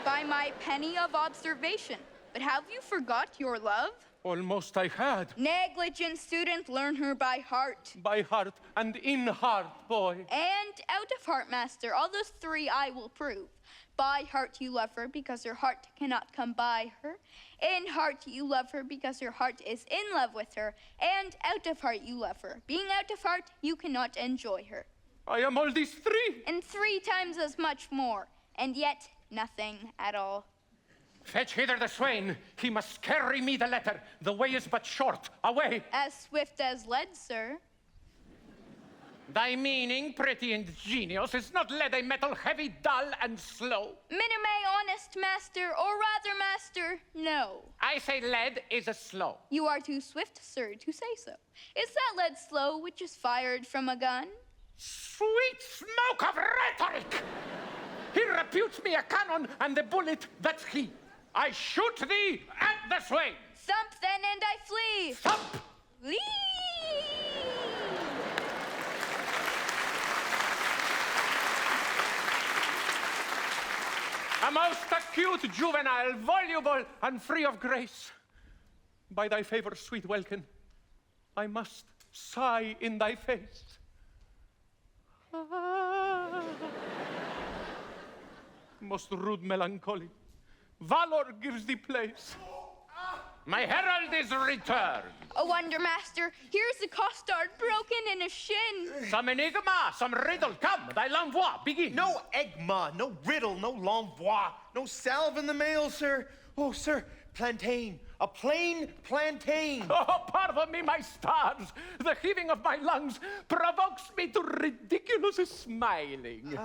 By my penny of observation. But have you forgot your love? Almost I had. Negligent student, learn her by heart. By heart and in heart, boy. And out of heart, master. All those three I will prove. By heart you love her because your heart cannot come by her. In heart you love her because your heart is in love with her. And out of heart you love her. Being out of heart, you cannot enjoy her. I am all these three. And 3 times as much more. And yet nothing at all. Fetch hither the swain. He must carry me the letter. The way is but short. Away. As swift as lead, sir. Thy meaning, pretty ingenious, is not lead a metal heavy, dull, and slow. Minime, honest master, or rather, master, no. I say lead is a slow. You are too swift, sir, to say so. Is that lead slow which is fired from a gun? Sweet smoke of rhetoric! He reputes me a cannon, and the bullet, that's he. I shoot thee at the swain. Thump then, and I flee. Thump! Flee! A most acute juvenile, voluble, and free of grace. By thy favor, sweet welkin, I must sigh in thy face. Most rude melancholy, Valor gives thee place. My herald is returned. A wonder, master. Here's the costard broken in a shin. Some enigma, some riddle. Come, thy l'envoi, begin. No egma, no riddle, no l'envoi, no salve in the mail, sir. Oh, sir, plantain, a plain plantain. Oh, pardon me, my stars. The heaving of my lungs provokes me to ridiculous smiling.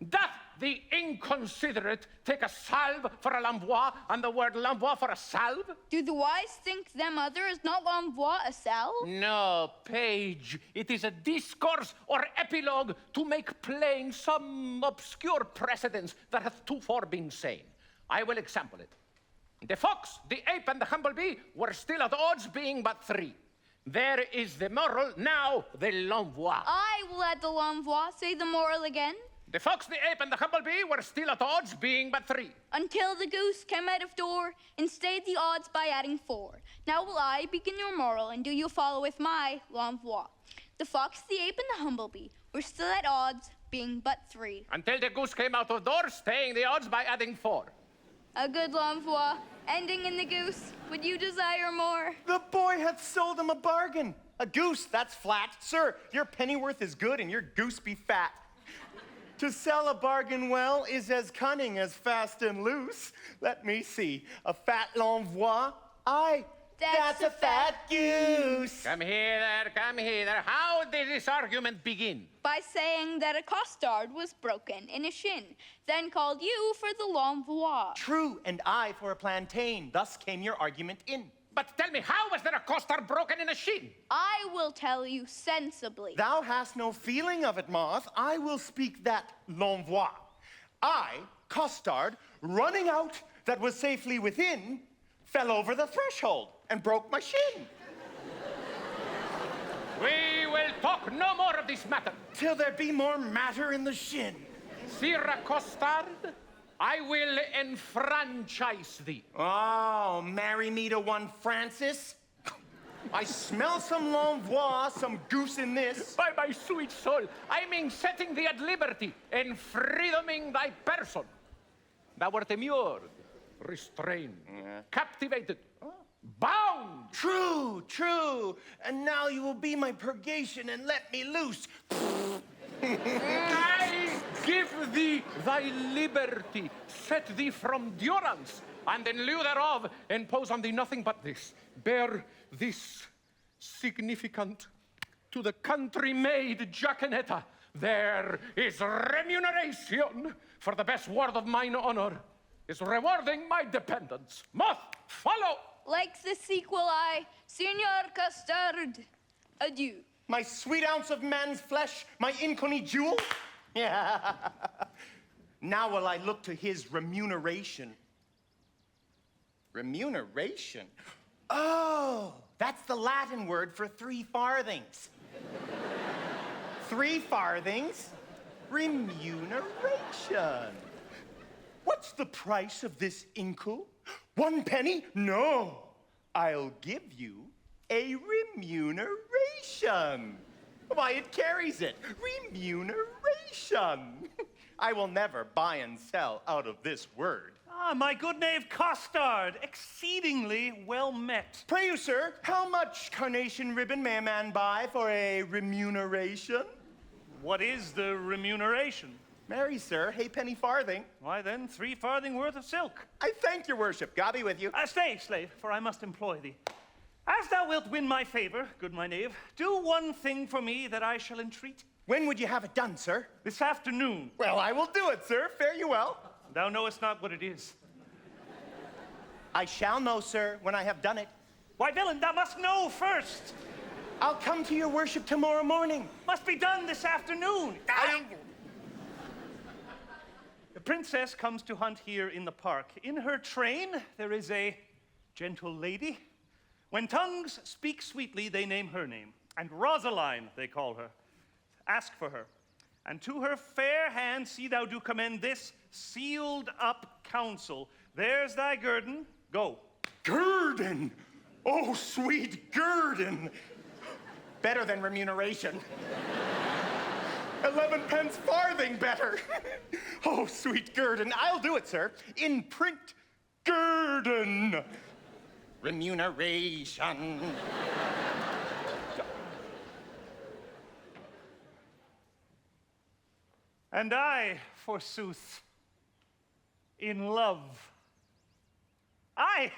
Doth the inconsiderate take a salve for a l'envoi and the word l'envoi for a salve? Do the wise think them other is not l'envoi a salve? No, page. It is a discourse or epilogue to make plain some obscure precedence that hath tofore been seen. I will example it. The fox, the ape, and the humblebee were still at odds, being but three. There is the moral, now the l'envoi. I will add the l'envoi. Say the moral again. The fox, the ape, and the humblebee were still at odds, being but three. Until the goose came out of door and stayed the odds by adding 4. Now will I begin your moral, and do you follow with my l'envoi. The fox, the ape, and the humblebee were still at odds, being but 3. Until the goose came out of door, staying the odds by adding 4. A good l'envoi, ending in the goose. Would you desire more? The boy hath sold him a bargain. A goose, that's flat. Sir, your pennyworth is good and your goose be fat. To sell a bargain well is as cunning as fast and loose. Let me see. A fat l'envoi? Aye, that's a fat goose. Come hither, come hither. How did this argument begin? By saying that a costard was broken in a shin, then called you for the l'envoi. True, and I for a plantain. Thus came your argument in. But tell me, how was there a costard broken in a shin? I will tell you sensibly. Thou hast no feeling of it, moth. I will speak that l'envoi. I, costard, running out that was safely within, fell over the threshold and broke my shin. We will talk no more of this matter. Till there be more matter in the shin. Sirrah Costard, I will enfranchise thee. Oh, marry me to one Francis? I smell some l'envoi, some goose in this. By my sweet soul, I mean setting thee at liberty and freedoming thy person. Thou wert immured, restrained, captivated, bound. True, true. And now you will be my purgation and let me loose. I give thee thy liberty, set thee from durance, and in lieu thereof impose on thee nothing but this. Bear this significant to the country-made Jacanetta. There is remuneration for the best word of mine honor, is rewarding my dependents. Moth, follow. Like the sequel, I, Signor Custard, adieu. My sweet ounce of man's flesh, my inconny jewel? Yeah. Now will I look to his remuneration. Remuneration? Oh, that's the Latin word for 3 farthings. 3 farthings? Remuneration. What's the price of this inku? 1 penny? No. I'll give you a remuneration. Why, it carries it. Remuneration. I will never buy and sell out of this word. Ah, my good knave Costard, exceedingly well met. Pray you, sir, how much carnation ribbon may a man buy for a remuneration? What is the remuneration? Marry, sir, halfpenny farthing. Why then, 3 farthing worth of silk. I thank your worship. God be with you. Stay, slave, for I must employ thee. As thou wilt win my favor, good my knave, do one thing for me that I shall entreat. When would you have it done, sir? This afternoon. Well, I will do it, sir. Fare you well. Thou knowest not what it is. I shall know, sir, when I have done it. Why, villain, thou must know first. I'll come to your worship tomorrow morning. Must be done this afternoon. The princess comes to hunt here in the park. In her train, there is a gentle lady. When tongues speak sweetly, they name her name. And Rosaline, they call her. Ask for her. And to her fair hand see thou do commend this sealed up counsel. There's thy guerdon. Go. Guerdon! Oh, sweet guerdon! Better than remuneration. 11 pence farthing better. Oh, sweet guerdon. I'll do it, sir. In print, guerdon. Remuneration. And I, forsooth, in love. I,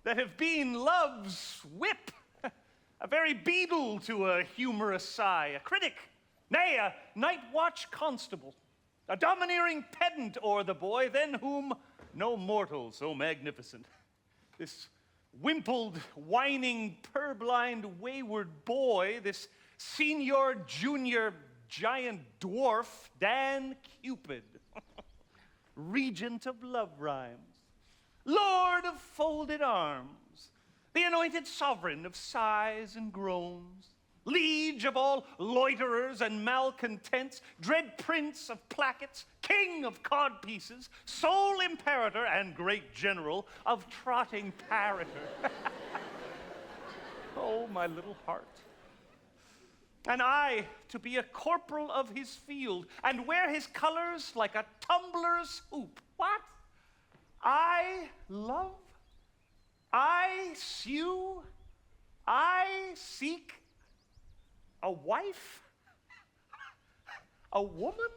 that have been love's whip, a very beadle to a humorous sigh, a critic, nay, a night watch constable, a domineering pedant o'er the boy, than whom no mortal so magnificent. This wimpled, whining, purblind, wayward boy, this senior, junior, giant dwarf, Dan Cupid, regent of love rhymes, lord of folded arms, the anointed sovereign of sighs and groans, liege of all loiterers and malcontents, dread prince of plackets, king of codpieces, sole imperator and great general of trotting parator. Oh, my little heart. And I, to be a corporal of his field, and wear his colors like a tumbler's hoop. What? I love, I sue, I seek a wife? A woman?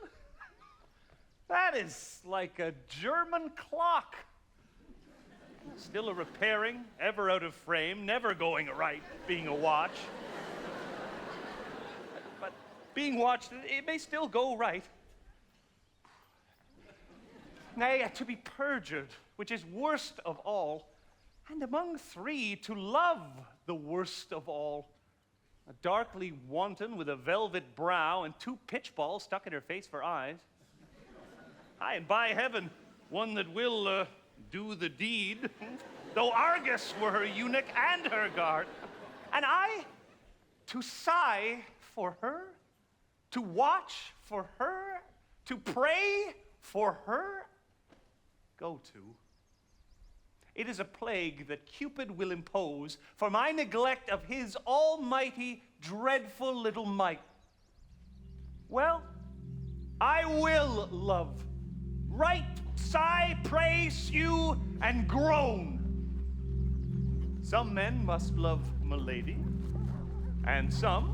That is like a German clock. Still a repairing, ever out of frame, never going right, being a watch. But being watched, it may still go right. Nay, to be perjured, which is worst of all, and among three, to love the worst of all. A darkly wanton with a velvet brow and two pitchballs stuck in her face for eyes. Aye, and by heaven, one that will do the deed, though Argus were her eunuch and her guard. And I, to sigh for her, to watch for her, to pray for her, go to. It is a plague that Cupid will impose for my neglect of his almighty, dreadful little might. Well, I will love. Right, sigh, pray, sue, and groan. Some men must love Milady, and some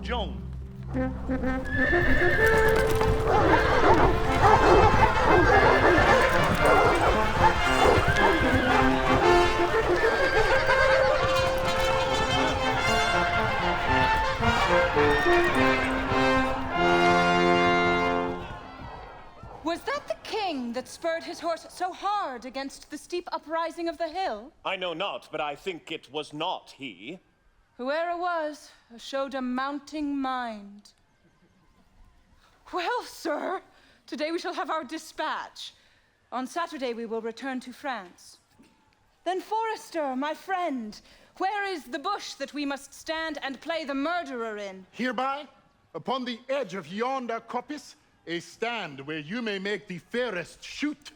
Joan. Was that the king that spurred his horse so hard against the steep uprising of the hill? I know not, but I think it was not he. Whoe'er was, showed a mounting mind. Well, sir, today we shall have our dispatch. On Saturday we will return to France. Then, Forrester, my friend, where is the bush that we must stand and play the murderer in? Hereby, upon the edge of yonder coppice, a stand where you may make the fairest shoot.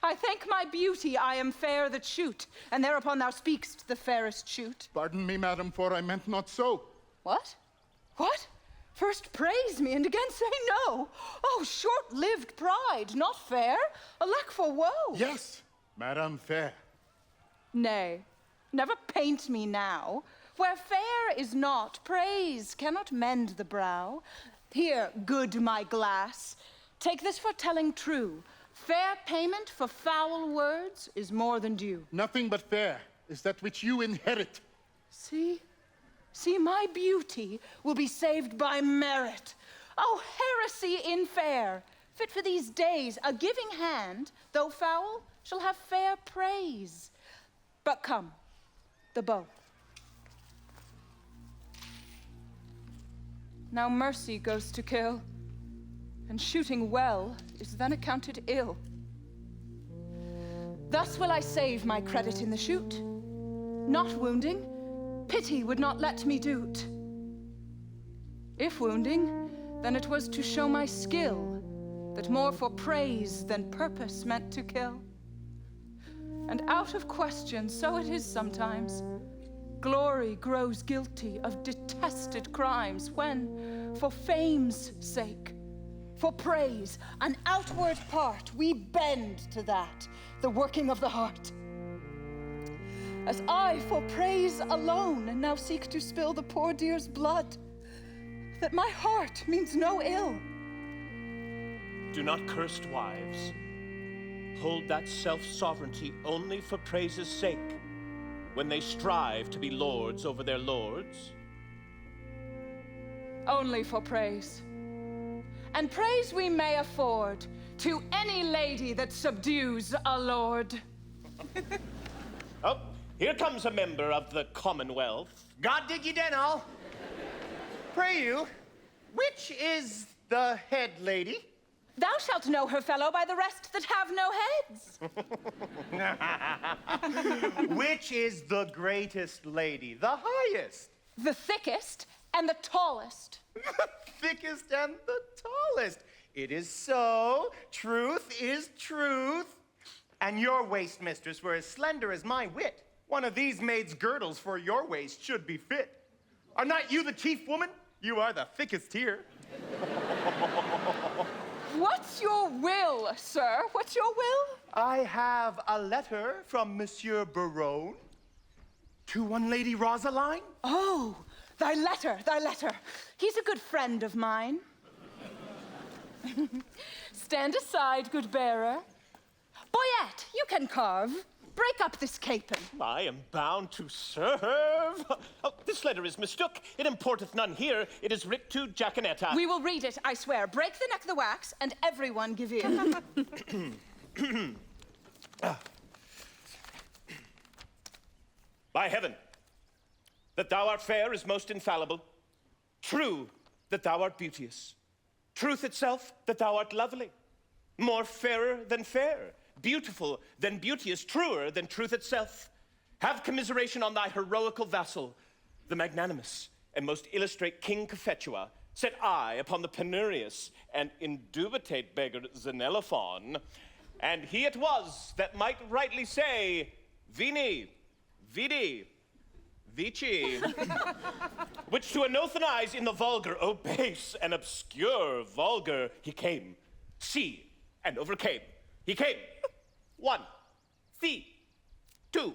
I thank my beauty I am fair that shoot, and thereupon thou speakst the fairest shoot. Pardon me, madam, for I meant not so. What? What? First praise me, and again say no. Oh, short-lived pride, not fair. Alack for woe. Yes, madam, fair. Nay, never paint me now. Where fair is not, praise cannot mend the brow. Here, good my glass, take this for telling true. Fair payment for foul words is more than due. Nothing but fair is that which you inherit. See, my beauty will be saved by merit. Oh, heresy in fair, fit for these days, a giving hand, though foul, shall have fair praise. But come, the bow. Now mercy goes to kill, and shooting well is then accounted ill. Thus will I save my credit in the shoot. Not wounding, pity would not let me do't. If wounding, then it was to show my skill, that more for praise than purpose meant to kill. And out of question, so it is sometimes, glory grows guilty of detested crimes when, for fame's sake, for praise, an outward part, we bend to that, the working of the heart. As I for praise alone now seek to spill the poor dear's blood, that my heart means no ill. Do not cursed wives hold that self-sovereignty only for praise's sake, when they strive to be lords over their lords? Only for praise. And praise we may afford to any lady that subdues a lord. Oh, here comes a member of the Commonwealth. God dig you den all. Pray you, which is the head lady? Thou shalt know her, fellow, by the rest that have no heads. Which is the greatest lady, the highest? The thickest and the tallest. The thickest and the tallest. It is so. Truth is truth. And your waist, mistress, were as slender as my wit. One of these maids' girdles for your waist should be fit. Are not you the chief woman? You are the thickest here. What's your will, sir? What's your will? I have a letter from Monsieur Baron to one Lady Rosaline. Oh, thy letter, thy letter. He's a good friend of mine. Stand aside, good bearer. Boyette, you can carve. Break up this capon. I am bound to serve. Oh, this letter is mistook. It importeth none here. It is writ to Jacanetta. We will read it, I swear. Break the neck the wax, and everyone give in. By heaven, that thou art fair is most infallible. True, that thou art beauteous. Truth itself, that thou art lovely. More fairer than fair. Beautiful than beauteous, truer than truth itself. Have commiseration on thy heroical vassal, the magnanimous and most illustrate King Cophetua. Set eye upon the penurious and indubitate beggar Xenophon, and he it was that might rightly say, Vini, Vidi, Vici, which to anothanize in the vulgar, oh base and obscure vulgar, he came, see, and overcame. He came. 1, see, 2,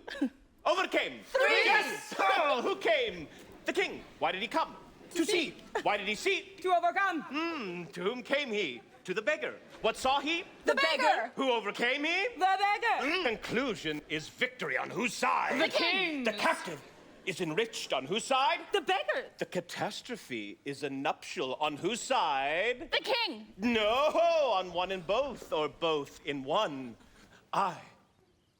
overcame. 3. Yes! Oh, who came? The king. Why did he come? To see. Why did he see? To overcome. To whom came he? To the beggar. What saw he? The beggar. Who overcame he? The beggar. Conclusion is victory on whose side? The king. The captive is enriched on whose side? The beggar. The catastrophe is a nuptial on whose side? The king. No, on one in both, or both in one. I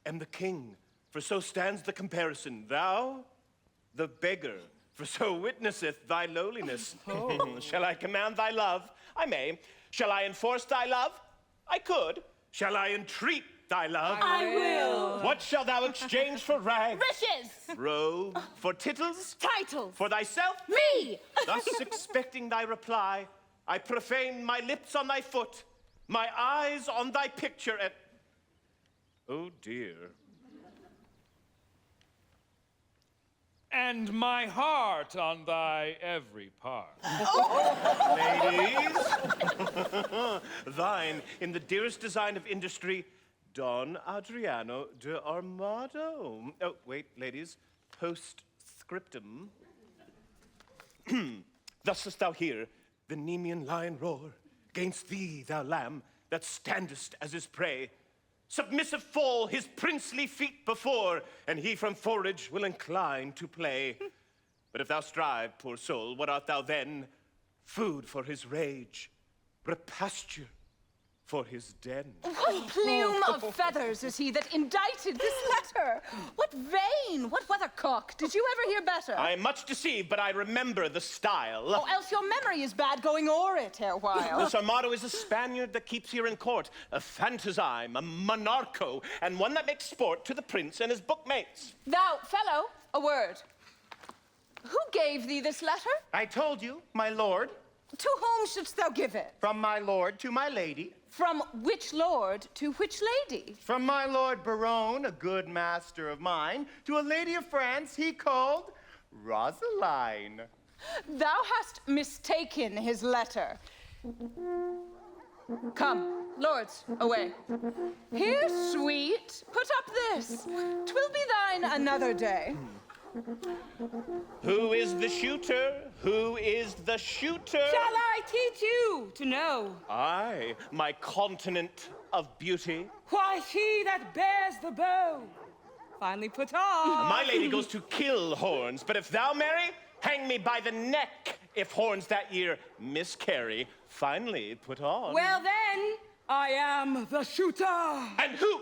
am the king, for so stands the comparison. Thou, the beggar, for so witnesseth thy lowliness. Shall I command thy love? I may. Shall I enforce thy love? I could. Shall I entreat thy love? I will. What shalt thou exchange for rags? Riches. Robe for tittles? Titles. For thyself? Me. Thus expecting thy reply, I profane my lips on thy foot, my eyes on thy picture, and... Oh, dear. And my heart on thy every part. Ladies, thine, in the dearest design of industry, Don Adriano de Armado. Oh, wait, ladies, postscriptum. Thus dost thou hear the Nemean lion roar. Gainst thee, thou lamb, that standest as his prey. Submissive fall his princely feet before, and he from forage will incline to play. But if thou strive, poor soul, what art thou then? Food for his rage, repasture for his den. What plume of feathers is he that indited this letter? What vein, what weathercock? Did you ever hear better? I am much deceived, but I remember the style. Oh, else your memory is bad going o'er it erewhile. This Armado is a Spaniard that keeps here in court, a phantazime, a monarcho, and one that makes sport to the prince and his bookmates. Thou, fellow, a word. Who gave thee this letter? I told you, my lord. To whom shouldst thou give it? From my lord to my lady. From which lord to which lady? From my lord Baron, a good master of mine, to a lady of France he called Rosaline. Thou hast mistaken his letter. Come, lords, away. Here, sweet, put up this. 'Twill be thine another day. Who is the shooter? Who is the shooter? Shall I teach you to know? I, my continent of beauty. Why, he that bears the bow, finally put on. My lady goes to kill horns, but if thou, Mary, hang me by the neck if horns that year miscarry, finally put on. Well then, I am the shooter. And who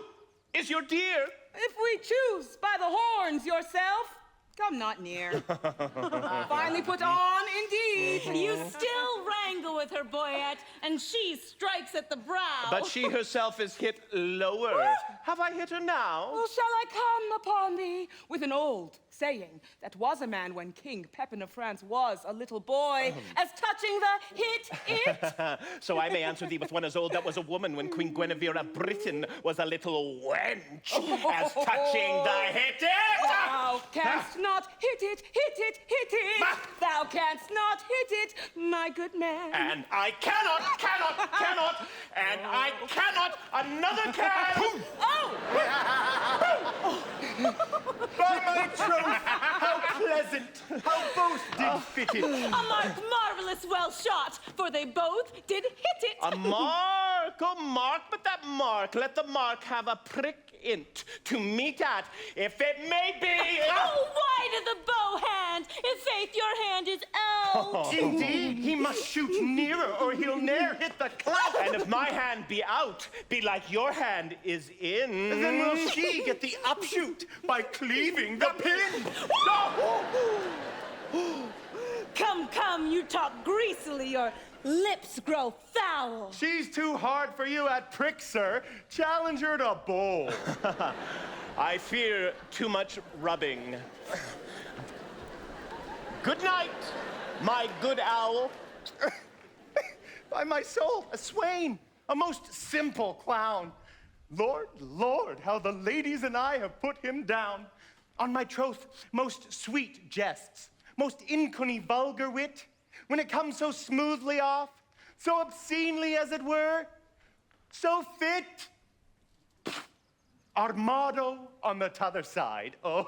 is your dear? If we choose by the horns yourself, come not near. Finally put on, indeed. You still wrangle with her, Boyette, and she strikes at the brow. But she herself is hit lower. Have I hit her now? Oh, shall I come upon thee with an old saying that was a man when King Pepin of France was a little boy, as touching the hit it? So I may answer thee with one as old that was a woman when Queen Guinevere of Britain was a little wench, as touching the hit it. Thou canst not hit it, hit it, hit it. Thou canst not hit it, my good man. And I cannot, and I cannot, another can. By my troth, how pleasant, how both did fit it. A mark marvelous well shot, for they both did hit it. A mark, but that mark, let the mark have a prick int to meet at, if it may be. Oh, wide of the bow hand, if faith your hand is out. Indeed, he must shoot nearer, or he'll ne'er hit the clout. And if my hand be out, be like your hand is in. Then will she get the upshoot by cleaving the pin. Come, come, you talk greasily, your lips grow foul. She's too hard for you at prick, sir. Challenge her to bowl. I fear too much rubbing. Good night, my good owl. By my soul, a swain, a most simple clown. Lord, Lord, how the ladies and I have put him down. On my troth, most sweet jests, most inconny vulgar wit, when it comes so smoothly off, so obscenely as it were, so fit. Armado on the t'other side, oh,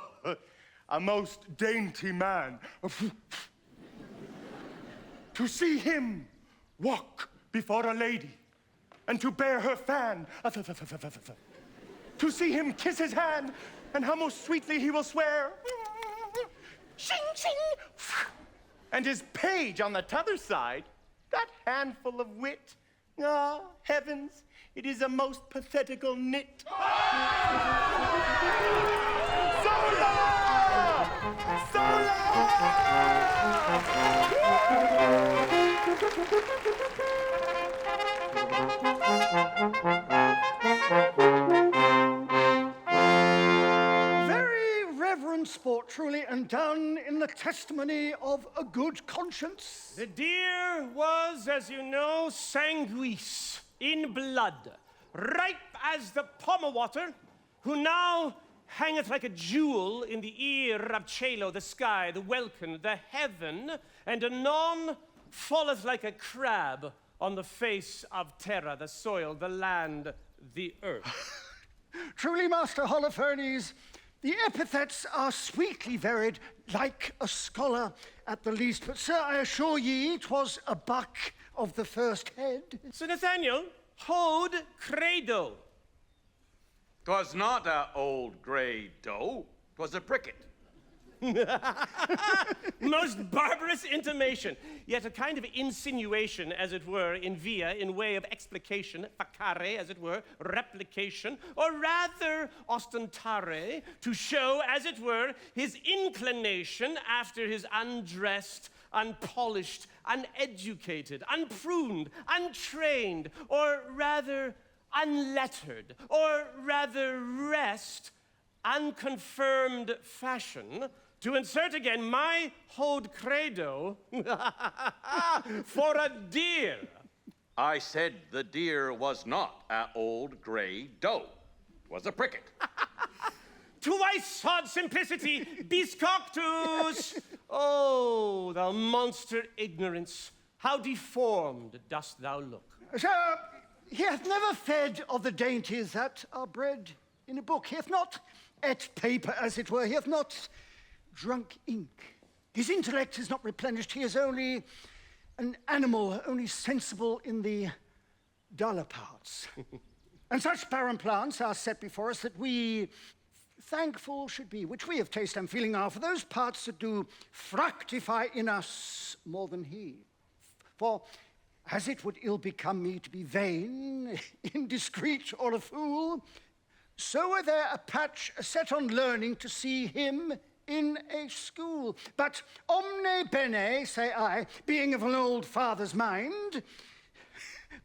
a most dainty man. To see him walk before a lady, and to bear her fan, to see him kiss his hand, and how most sweetly he will swear, shing, shing, and his page on the t'other side, that handful of wit, ah, heavens, it is a most pathetical knit. Very reverend sport, truly, and done in the testimony of a good conscience. The deer was, as you know, sanguis, in blood, ripe as the pommer water, who now hangeth like a jewel in the ear of Chelo, the sky, the welkin, the heaven, and anon falleth like a crab on the face of Terra, the soil, the land, the earth. Truly, Master Holofernes, the epithets are sweetly varied, like a scholar at the least. But, sir, I assure ye, 'twas a buck of the first head. Sir Nathaniel, hold credo. 'Twas not a old grey doe, 'twas a pricket. Most barbarous intimation, yet a kind of insinuation, as it were, in via, in way of explication, facare, as it were, replication, or rather ostentare, to show, as it were, his inclination after his undressed, unpolished, uneducated, unpruned, untrained, or rather unlettered, or rather rest, unconfirmed fashion, to insert again my hold credo for a deer. I said the deer was not a old grey doe. 'Twas a pricket. Twice sod simplicity, biscoctus! Oh, thou monster ignorance, how deformed dost thou look. Sir, He hath never fed of the dainties that are bred in a book. He hath not ate paper, as it were. He hath not drunk ink. His intellect is not replenished. He is only an animal, only sensible in the duller parts. And such barren plants are set before us that we thankful should be, which we of taste and feeling are, for those parts that do fructify in us more than he. For as it would ill become me to be vain, indiscreet, or a fool, so were there a patch set on learning to see him in a school. But omne bene, say I, being of an old father's mind,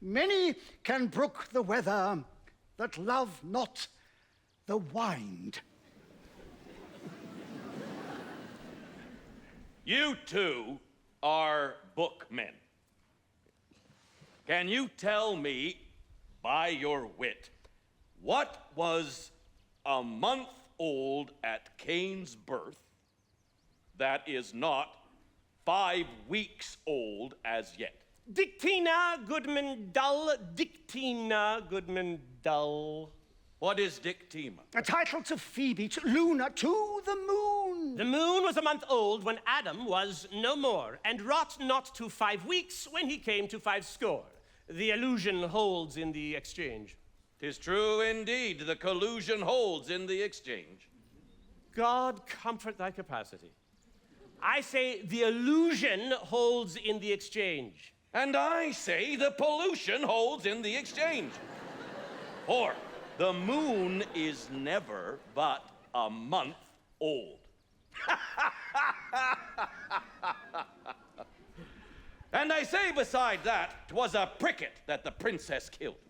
many can brook the weather that love not the wind. You two are bookmen. Can you tell me, by your wit, what was a month old at Cain's birth that is not 5 weeks old as yet? Dictina Goodman Dull, Dictina Goodman Dull. What is Dictima? A title to Phoebe, to Luna, to the moon. The moon was a month old when Adam was no more, and wrought not to 5 weeks when he came to 50. The illusion holds in the exchange. 'Tis true indeed, the collusion holds in the exchange. God comfort thy capacity. I say the illusion holds in the exchange. And I say the pollution holds in the exchange. For the moon is never but a month old. And I say beside that, 'twas a pricket that the princess killed.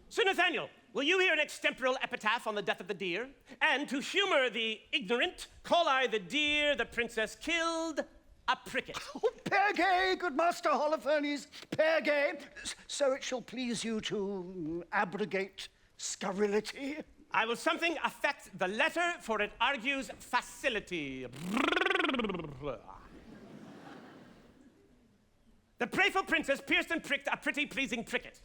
Sir Nathaniel, will you hear an extemporal epitaph on the death of the deer? And to humor the ignorant, call I the deer the princess killed a pricket. Oh, Pergay, good Master Holofernes, Pergay, so it shall please you to abrogate scurrility. I will something affect the letter, for it argues facility. The prayful princess pierced and pricked a pretty pleasing pricket.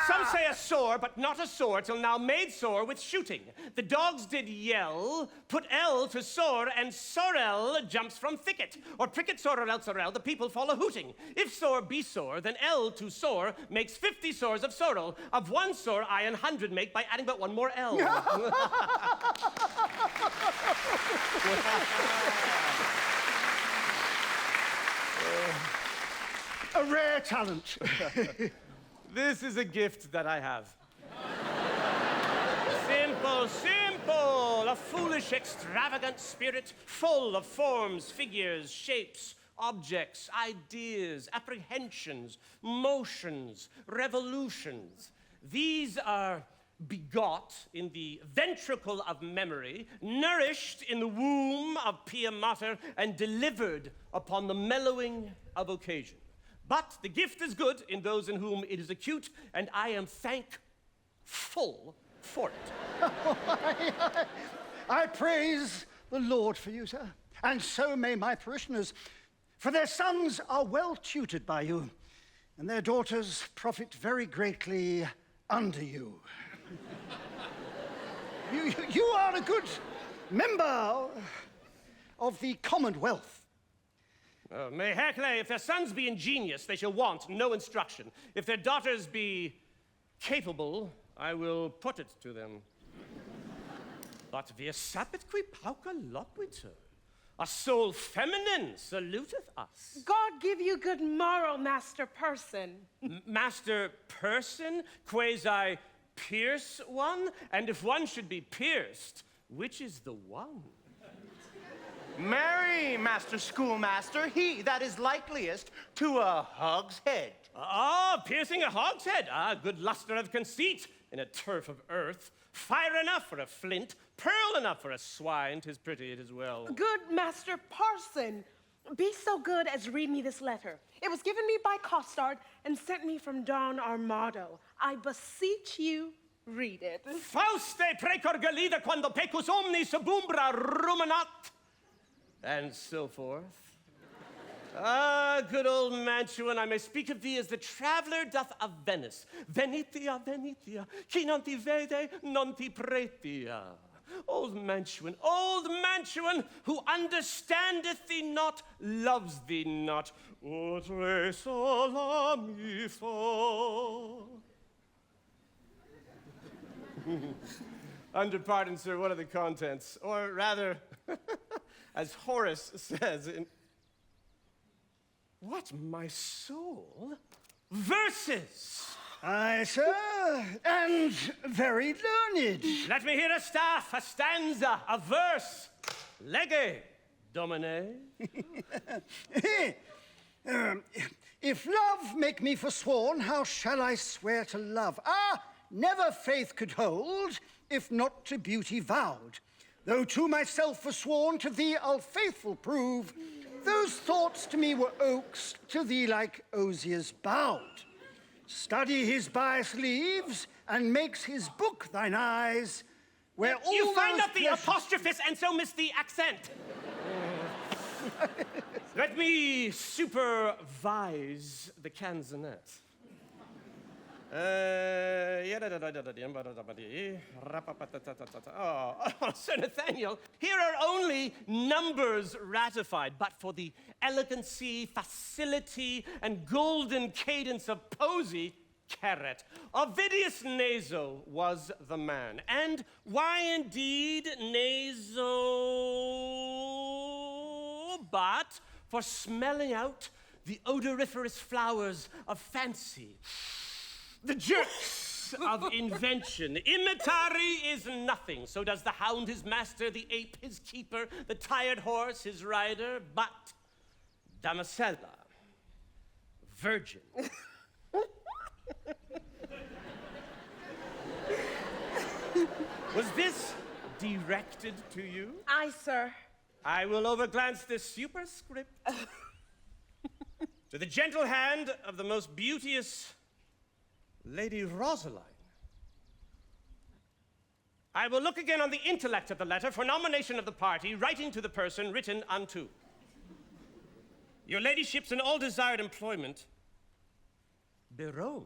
Some say a sore, but not a sore, till now made sore with shooting. The dogs did yell, put L to sore, and sorrel jumps from thicket. Or pricket, sorrel, sorrel, the people fall a hooting. If sore be sore, then L to sore makes 50 sores of sorrel. Of one sore I 100 make by adding but one more L. A rare talent. This is a gift that I have. Simple, simple! A foolish, extravagant spirit full of forms, figures, shapes, objects, ideas, apprehensions, motions, revolutions. These are begot in the ventricle of memory, nourished in the womb of Pia Mater, and delivered upon the mellowing of occasion. But the gift is good in those in whom it is acute, and I am thankful for it. I praise the Lord for you, sir, and so may my parishioners, for their sons are well tutored by you, and their daughters profit very greatly under you. You are a good member of the Commonwealth. May Hercle, if their sons be ingenious, they shall want no instruction. If their daughters be capable, I will put it to them. But wir sapit qui pauca loquitur. A soul feminine saluteth us. God give you good moral, Master Person. Master Person, quasi pierce one? And if one should be pierced, which is the one? Marry, Master Schoolmaster, he that is likeliest to a hogshead. Ah, piercing a hogshead. Ah, good luster of conceit in a turf of earth. Fire enough for a flint, pearl enough for a swine. 'Tis pretty, it is well. Good Master Parson, be so good as read me this letter. It was given me by Costard and sent me from Don Armado. I beseech you, read it. Fauste precor galida quando pecus omni subumbra ruminat. And so forth. Ah, good old Mantuan, I may speak of thee as the traveler doth of Venice. Venetia, Venetia, qui non ti vede, non ti pretia. Old Mantuan, who understandeth thee not, loves thee not. Outre solemn fo. Under pardon, sir, what are the contents? Or rather, as Horace says in... What, my soul? Verses! Aye, sir, and very learned. Let me hear a staff, a stanza, a verse. Lege, Domine. If love make me forsworn, how shall I swear to love? Ah, never faith could hold, if not to beauty vowed. Though to myself forsworn, to thee I'll faithful prove. Those thoughts to me were oaks, to thee like osiers bowed. Study his bias leaves, and makes his book thine eyes, where all you find those not the apostrophes, and so miss the accent. Let me supervise the canzonet. Sir Nathaniel, here are only numbers ratified, but for the elegancy, facility, and golden cadence of poesy, carrot. Ovidius Naso was the man. And why indeed Naso? But for smelling out the odoriferous flowers of fancy. The jerks of invention. Imitari is nothing. So does the hound his master, the ape his keeper, the tired horse his rider. But Damasella, virgin. Was this directed to you? Aye, sir. I will overglance this superscript. To the gentle hand of the most beauteous Lady Rosaline. I will look again on the intellect of the letter for nomination of the party, writing to the person written unto. Your ladyship's in all desired employment. Baron.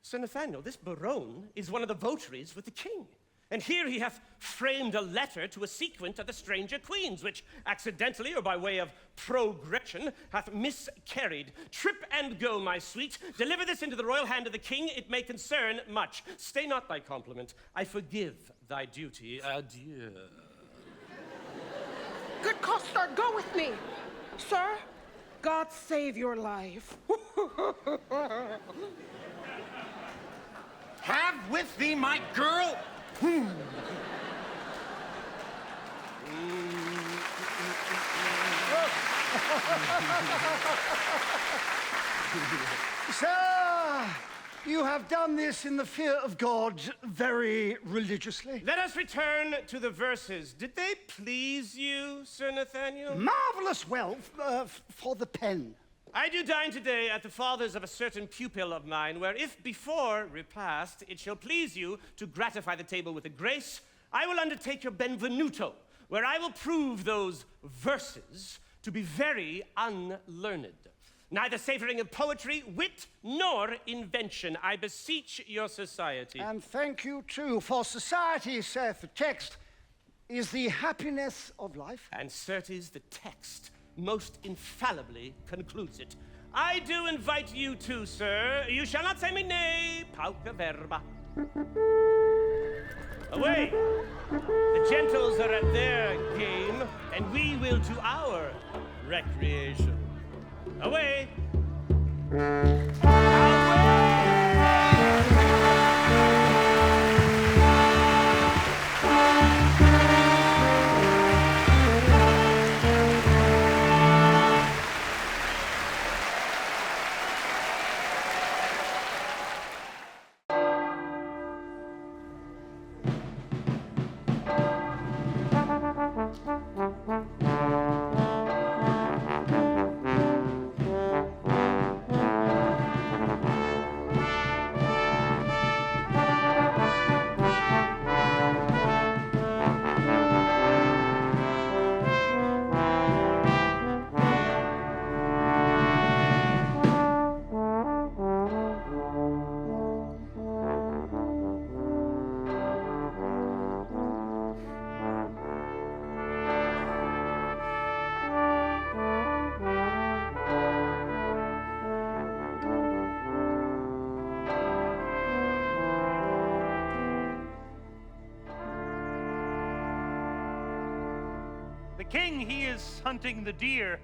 Sir Nathaniel, this Baron is one of the votaries with the king. And here he hath framed a letter to a sequent of the stranger queens, which accidentally, or by way of progression, hath miscarried. Trip and go, my sweet. Deliver this into the royal hand of the king. It may concern much. Stay not thy compliment. I forgive thy duty. Adieu. Good Coster, go with me. Sir, God save your life. Have with thee my girl. Sir, you have done this in the fear of God very religiously. Let us return to the verses. Did they please you, Sir Nathaniel? Marvelous well for the pen. I do dine today at the father's of a certain pupil of mine, where if before repast it shall please you to gratify the table with a grace, I will undertake your benvenuto, where I will prove those verses to be very unlearned, neither savoring of poetry, wit, nor invention. I beseech your society. And thank you too, for society, saith the text, is the happiness of life. And certes the text most infallibly concludes it. I do invite you too, sir. You shall not say me nay, pauca verba. Away! The gentles are at their game, and we will to our recreation. Away! king, he is hunting the deer.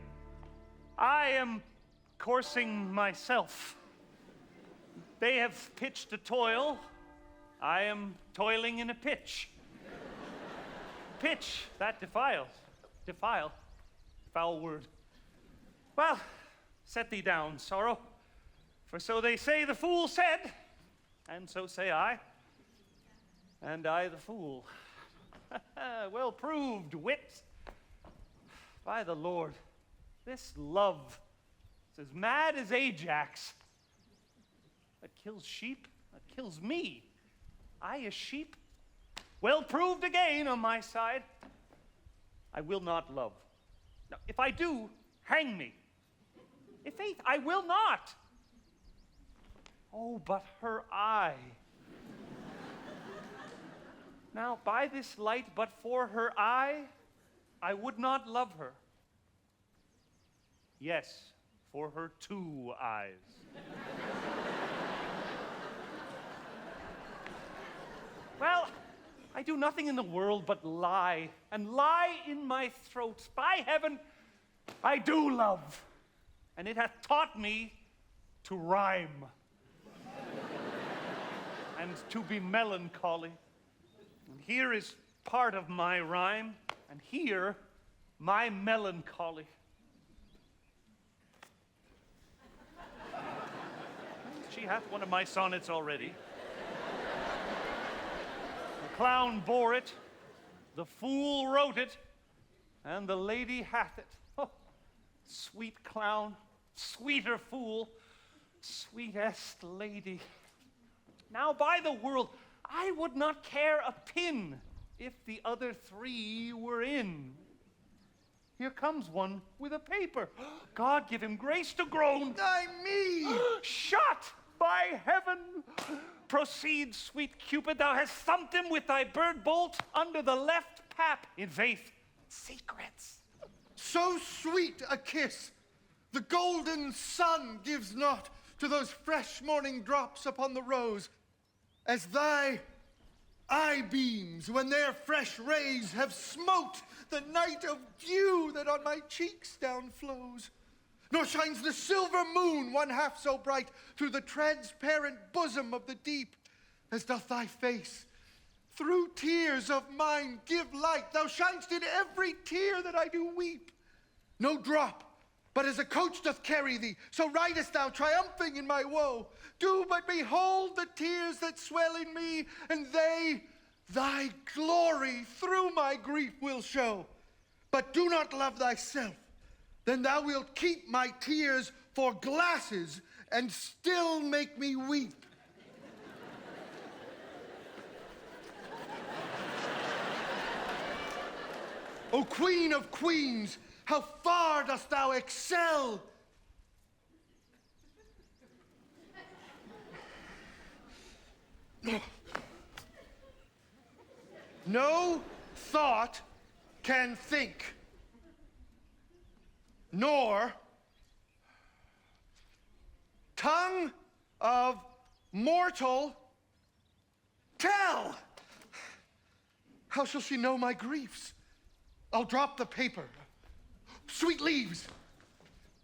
I am coursing myself. They have pitched a toil. I am toiling in a pitch. Pitch, that defiles. Defile. Foul word. Well, set thee down, sorrow. For so they say the fool said, and so say I, and I the fool. Well proved, wit. By the Lord, this love is as mad as Ajax. That kills sheep, that kills me. I a sheep? Well proved again on my side. I will not love. Now, if I do, hang me. I' faith, I will not. Oh, but her eye. Now, by this light, but for her eye, I would not love her. Yes, for her 2 eyes. Well, I do nothing in the world but lie, and lie in my throat. By heaven, I do love, and it hath taught me to rhyme and to be melancholy. And here is part of my rhyme, and here my melancholy. She hath one of my sonnets already. The clown bore it, the fool wrote it, and the lady hath it. Oh, sweet clown, sweeter fool, sweetest lady. Now, by the world, I would not care a pin if the other 3 were in. Here comes one with a paper. God give him grace to groan. Ay me! Shot! By heaven! Proceed, sweet Cupid, thou hast thumped him with thy bird bolt under the left pap. In faith, secrets. So sweet a kiss, the golden sun gives not to those fresh morning drops upon the rose, as thy eye beams, when their fresh rays have smote the night of dew that on my cheeks down flows. Nor shines the silver moon one half so bright through the transparent bosom of the deep, as doth thy face. Through tears of mine give light. Thou shinest in every tear that I do weep. No drop, but as a coach doth carry thee, so ridest thou triumphing in my woe. Do but behold the tears that swell in me, and they thy glory through my grief will show. But do not love thyself, then thou wilt keep my tears for glasses and still make me weep. O Queen of Queens, how far dost thou excel? No thought can think, nor tongue of mortal tell. How shall she know my griefs? I'll drop the paper. Sweet leaves,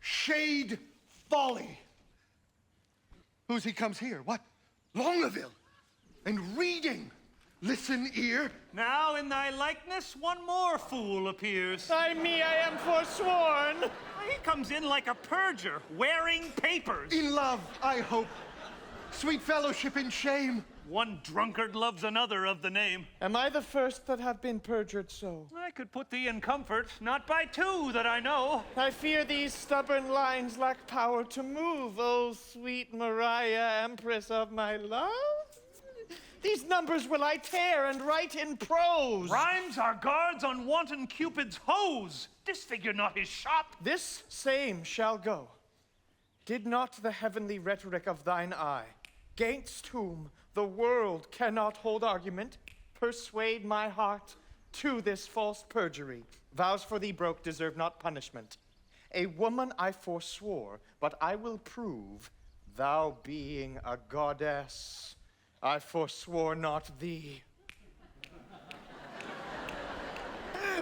shade folly. Who's he comes here? What? Longaville. And reading. Listen, ear. Now in thy likeness one more fool appears. By me I am forsworn. He comes in like a purger, wearing papers. In love, I hope. Sweet fellowship in shame. One drunkard loves another of the name. Am I the first that have been perjured so? I could put thee in comfort, not by 2 that I know. I fear these stubborn lines lack power to move, O sweet Maria, empress of my love. These numbers will I tear and write in prose. Rhymes are guards on wanton Cupid's hose. Disfigure not his shop. This same shall go. Did not the heavenly rhetoric of thine eye, 'gainst whom the world cannot hold argument, persuade my heart to this false perjury? Vows for thee broke deserve not punishment. A woman I forswore, but I will prove, thou being a goddess, I forswore not thee.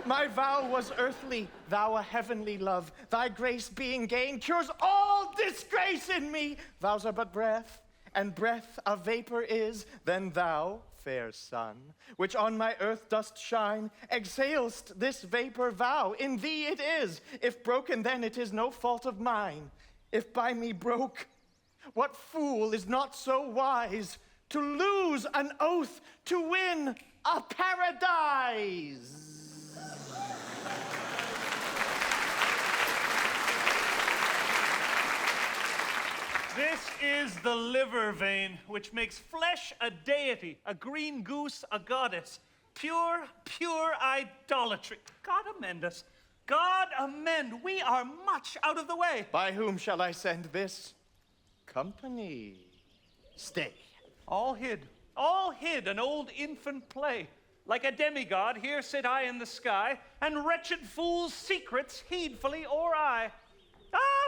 My vow was earthly, thou a heavenly love. Thy grace being gained cures all disgrace in me. Vows are but breath, and breath a vapor is. Then thou, fair sun, which on my earth dost shine, exhalest this vapor vow. In thee it is. If broken, then it is no fault of mine. If by me broke, what fool is not so wise to lose an oath to win a paradise? This is the liver vein, which makes flesh a deity, a green goose a goddess. Pure, pure idolatry. God amend us. God amend. We are much out of the way. By whom shall I send this company? Stay. All hid, an old infant play. Like a demigod, here sit I in the sky, and wretched fools' secrets heedfully o'er I.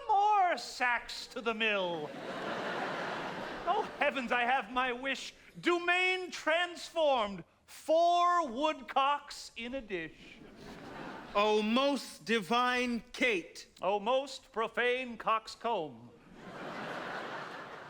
More sacks to the mill. Oh, heavens, I have my wish. Domain transformed, 4 woodcocks in a dish. O most divine Kate. O most profane coxcomb.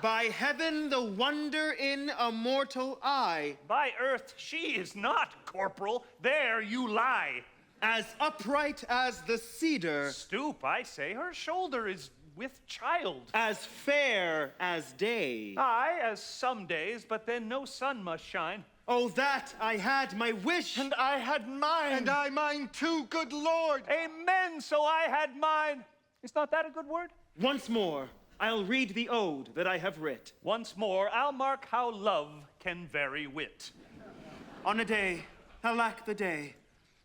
By heaven, the wonder in a mortal eye. By earth, she is not corporal. There you lie. As upright as the cedar. Stoop, I say, her shoulder is with child. As fair as day. Aye, as some days, but then no sun must shine. Oh, that I had my wish. And I had mine. And I mine too, good Lord. Amen, so I had mine. Is not that a good word? Once more, I'll read the ode that I have writ. Once more, I'll mark how love can vary wit. On a day, alack the day,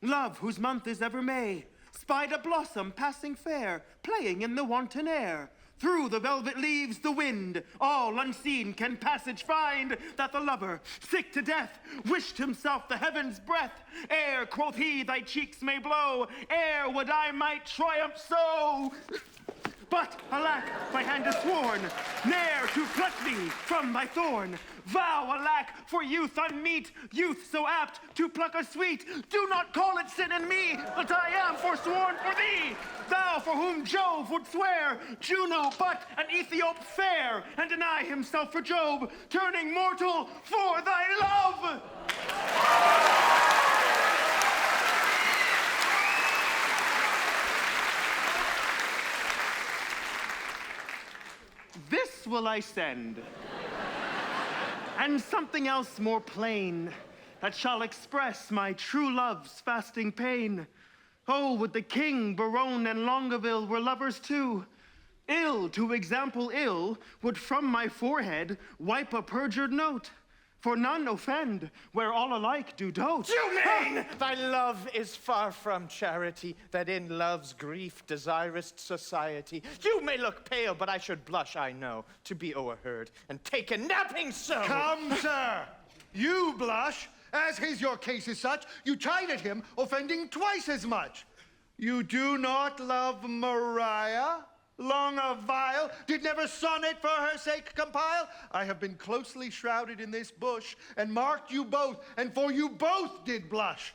love, whose month is ever May, spied a blossom passing fair, playing in the wanton air. Through the velvet leaves the wind, all unseen, can passage find, that the lover, sick to death, wished himself the heaven's breath. Ere, quoth he, thy cheeks may blow, ere would I might triumph so. But, alack, thy hand is sworn, ne'er to pluck thee from thy thorn. Vow, alack, for youth unmeet, youth so apt to pluck a sweet. Do not call it sin in me, that I am forsworn for thee. Thou for whom Jove would swear, Juno but an Ethiop fair, and deny himself for Job, turning mortal for thy love. This will I send, and something else more plain, that shall express my true love's fasting pain. Oh, would the king, Barone, and Longueville were lovers too. Ill, to example ill, would from my forehead wipe a perjured note. For none offend, where all alike do dote. You mean thy love is far from charity, that in love's grief desirest society. You may look pale, but I should blush, I know, to be o'erheard and taken napping so. Come, sir, you blush, as his your case is such, you chide at him, offending twice as much. You do not love Maria? Long a vial, did never sonnet for her sake compile? I have been closely shrouded in this bush, and marked you both, and for you both did blush.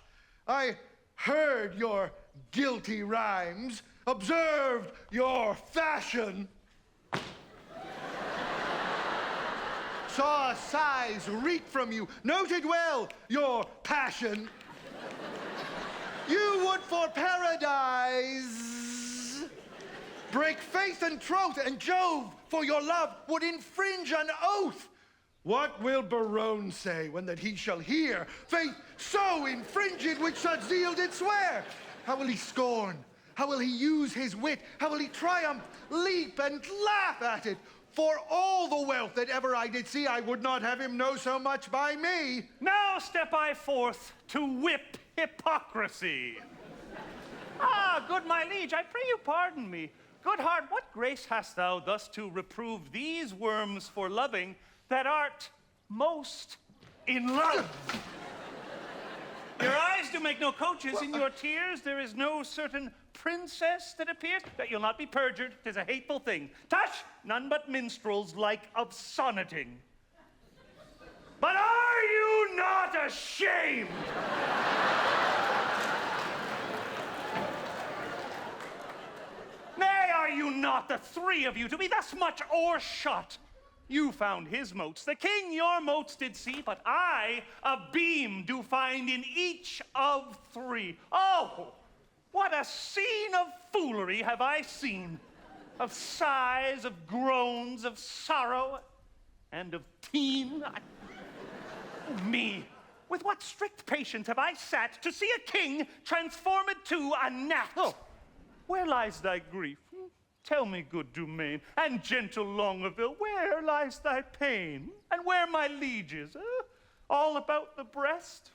I heard your guilty rhymes, observed your fashion, saw sighs reek from you, noted well your passion. You would for paradise break faith and troth, and Jove, for your love, would infringe an oath. What will Barone say when that he shall hear faith so infringed which such zeal did swear? How will he scorn? How will he use his wit? How will he triumph, leap, and laugh at it? For all the wealth that ever I did see, I would not have him know so much by me. Now step I forth to whip hypocrisy. Ah, good my liege, I pray you pardon me. Good heart, what grace hast thou thus to reprove these worms for loving that art most in love? Your eyes do make no coaches, in your tears there is no certain princess that appears. That you'll not be perjured, 'tis a hateful thing. Tush, none but minstrels like of sonneting. But are you not ashamed? not the three of you to be thus much o'ershot. You found his motes, the king your motes did see, but I a beam do find in each of three. Oh, what a scene of foolery have I seen, of sighs, of groans, of sorrow, and of teen. Me, with what strict patience have I sat to see a king transformed to a gnat? Oh, where lies thy grief? Tell me, good Dumaine, and gentle Longaville, where lies thy pain? And where my lieges? All about the breast?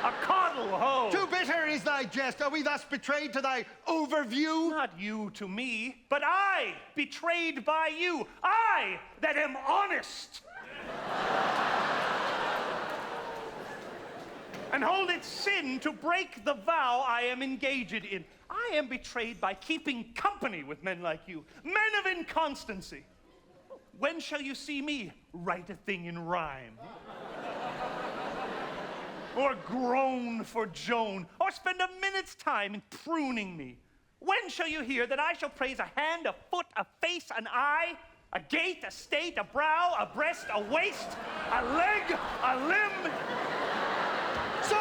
A coddle, ho! Too bitter is thy jest. Are we thus betrayed to thy overview? Not you to me, but I betrayed by you. I that am honest. And hold it sin to break the vow I am engaged in. I am betrayed by keeping company with men like you, men of inconstancy. When shall you see me write a thing in rhyme? Or groan for Joan, or spend a minute's time in pruning me? When shall you hear that I shall praise a hand, a foot, a face, an eye, a gait, a state, a brow, a breast, a waist, a leg, a limb? So,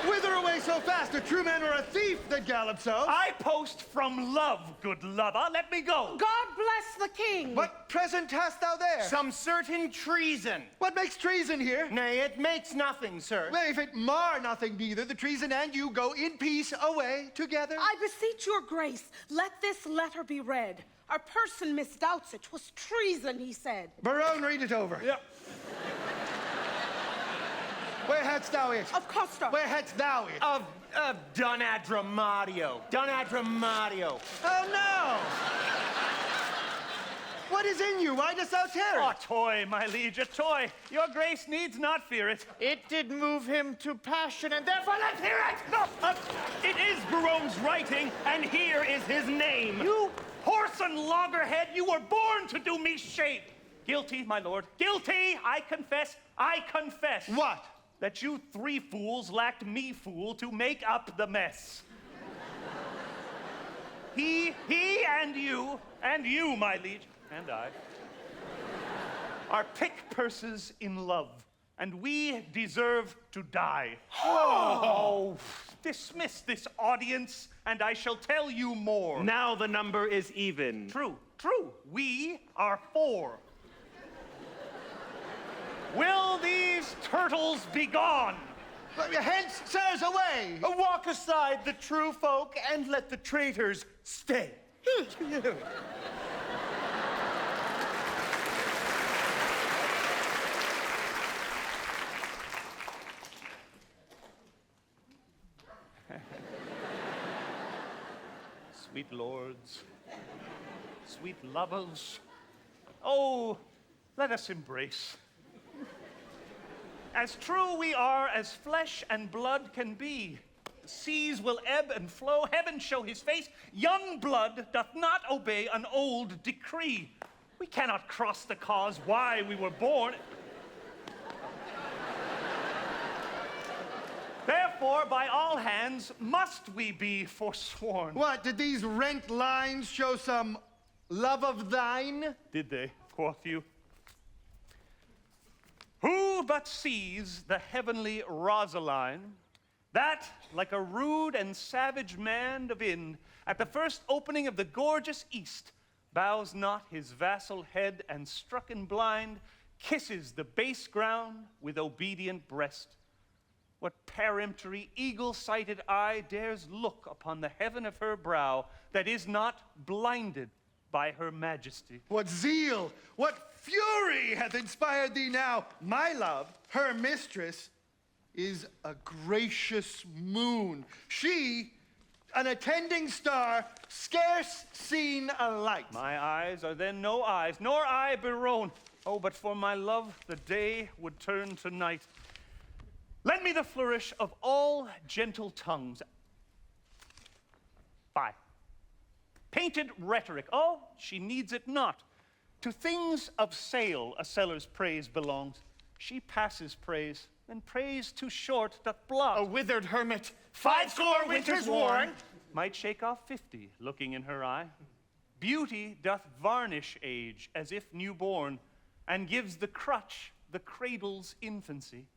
whither away so fast? A true man or a thief that gallops so? I post from love, good lover. Let me go. God bless the king. What present hast thou there? Some certain treason. What makes treason here? Nay, it makes nothing, sir. Well, if it mar nothing neither, the treason and you go in peace away together. I beseech your grace, let this letter be read. Our person misdoubts it. 'Twas treason, he said. Barone, read it over. Yep. Where hadst thou it? Of Costa. Where hadst thou it? Of Donadramatio. Donadramatio. Oh, no! What is in you? Why dost thou tear it? A toy, my liege, a toy. Your grace needs not fear it. It did move him to passion, and therefore let's hear it! No, it is Barone's writing, and here is his name. You horse and loggerhead, you were born to do me shape. Guilty, my lord, guilty, I confess. What? That you three fools lacked me fool to make up the mess. He and you, my liege, and I, are pick purses in love, and we deserve to die. Oh, dismiss this audience, and I shall tell you more. Now the number is even. True. We are 4. Will these turtles be gone? Hence, sirs, away! Walk aside the true folk and let the traitors stay. Sweet lords, sweet lovers, oh, let us embrace. As true we are as flesh and blood can be. The seas will ebb and flow, heaven show his face. Young blood doth not obey an old decree. We cannot cross the cause why we were born. Therefore, by all hands, must we be forsworn. What, did these rent lines show some love of thine? Did they, quoth you? Who but sees the heavenly Rosaline, that, like a rude and savage man of Ind, at the first opening of the gorgeous east, bows not his vassal head and, strucken blind, kisses the base ground with obedient breast? What peremptory, eagle-sighted eye dares look upon the heaven of her brow that is not blinded by her majesty? What zeal, what fury hath inspired thee now? My love, her mistress, is a gracious moon. She, an attending star, scarce seen a light. My eyes are then no eyes, nor I Baron. Oh, but for my love, the day would turn to night. Lend me the flourish of all gentle tongues. 5. Painted rhetoric. Oh, she needs it not. To things of sale a seller's praise belongs. She passes praise. than praise too short doth blot. A withered hermit, 50 winters worn, might shake off 50, looking in her eye. Beauty doth varnish age as if newborn, and gives the crutch the cradle's infancy.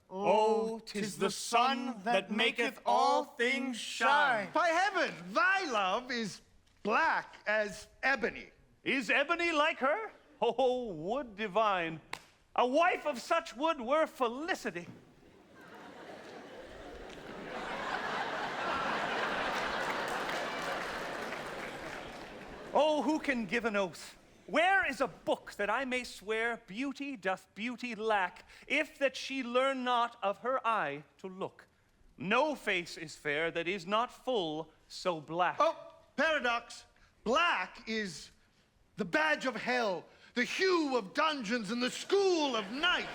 Oh, 'tis the sun that maketh all things shine. By heaven, thy love is black as ebony. Is ebony like her? Oh, wood divine. A wife of such wood were felicity. Oh, who can give an oath? Where is a book that I may swear beauty doth beauty lack, if that she learn not of her eye to look? No face is fair that is not full so black. Oh, paradox. Black is the badge of hell, the hue of dungeons, and the school of night.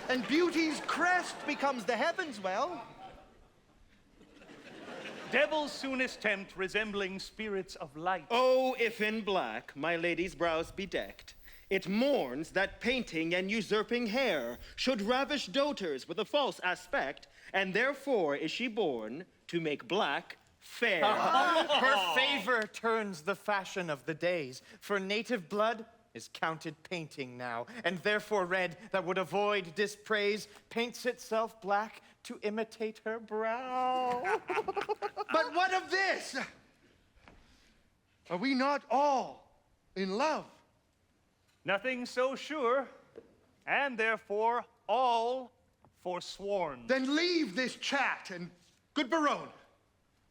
And beauty's crest becomes the heavens, well. Devils soonest tempt, resembling spirits of light. Oh, if in black my lady's brows be decked, it mourns that painting and usurping hair should ravish doters with a false aspect, and therefore is she born to make black fair. Her favor turns the fashion of the days, for native blood is counted painting now, and therefore red that would avoid dispraise paints itself black to imitate her brow. But what of this? Are we not all in love? Nothing so sure, and therefore all forsworn. Then leave this chat, and good Barone,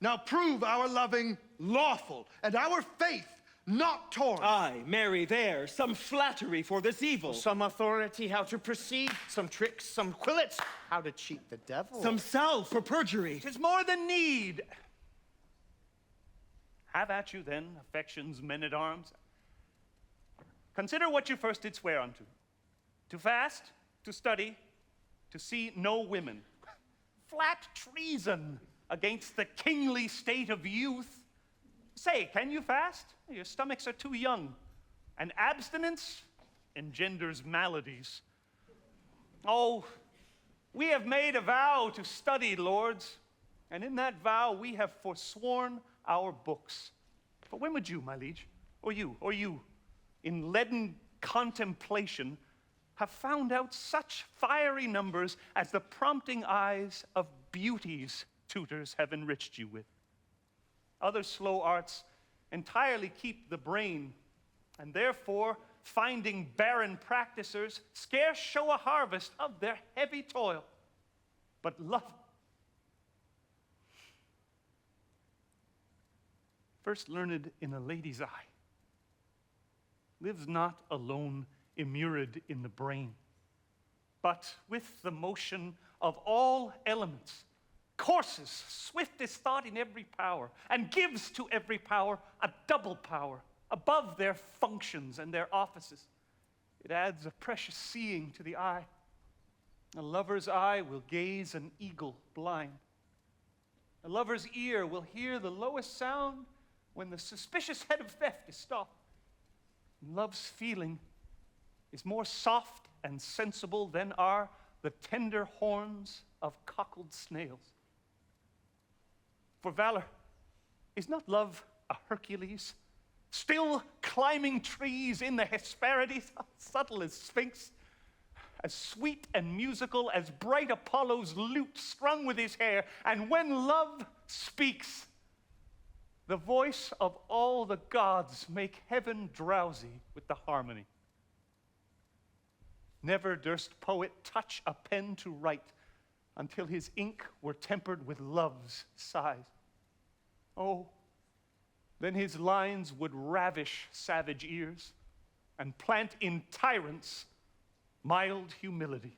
now prove our loving lawful, and our faith not torn. Aye, marry there, some flattery for this evil. Some authority how to proceed, some tricks, some quillets, how to cheat the devil. Some salve for perjury. 'Tis more than need. Have at you then, affection's men-at-arms. Consider what you first did swear unto. To fast, to study, to see no women. Flat treason against the kingly state of youth. Say, can you fast? Your stomachs are too young, and abstinence engenders maladies. Oh, we have made a vow to study, lords, and in that vow we have forsworn our books. But when would you, my liege, or you, in leaden contemplation, have found out such fiery numbers as the prompting eyes of beauty's tutors have enriched you with? Other slow arts entirely keep the brain, and therefore, finding barren practicers, scarce show a harvest of their heavy toil. But love, first learned in a lady's eye, lives not alone immured in the brain, but with the motion of all elements, courses swiftest thought in every power, and gives to every power a double power above their functions and their offices. It adds a precious seeing to the eye. A lover's eye will gaze an eagle blind. A lover's ear will hear the lowest sound when the suspicious head of theft is stopped. Love's feeling is more soft and sensible than are the tender horns of cockled snails. For valor, is not love a Hercules, still climbing trees in the Hesperides, subtle as Sphinx, as sweet and musical as bright Apollo's lute strung with his hair, and when love speaks, the voice of all the gods make heaven drowsy with the harmony. Never durst poet touch a pen to write until his ink were tempered with love's sighs. Oh, then his lines would ravish savage ears and plant in tyrants mild humility.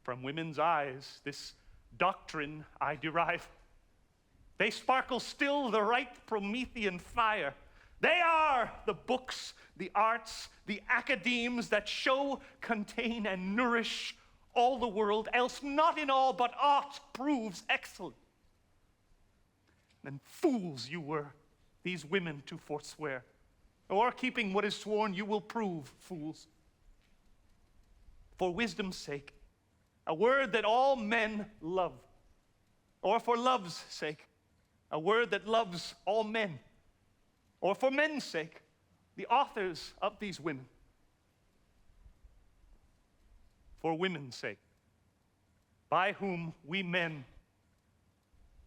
From women's eyes, this doctrine I derive. They sparkle still the right Promethean fire. They are the books, the arts, the academes that show, contain, and nourish all the world, else not in all, but aught proves excellent. And fools you were, these women to forswear. Or keeping what is sworn, you will prove fools. For wisdom's sake, a word that all men love. Or for love's sake, a word that loves all men. Or for men's sake, the authors of these women. For women's sake, by whom we men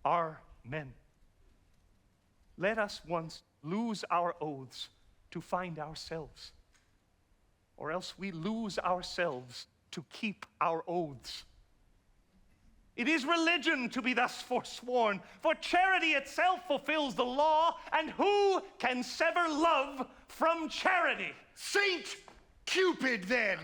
are men. Let us once lose our oaths to find ourselves, or else we lose ourselves to keep our oaths. It is religion to be thus forsworn, for charity itself fulfills the law, and who can sever love from charity? Saint Cupid, then!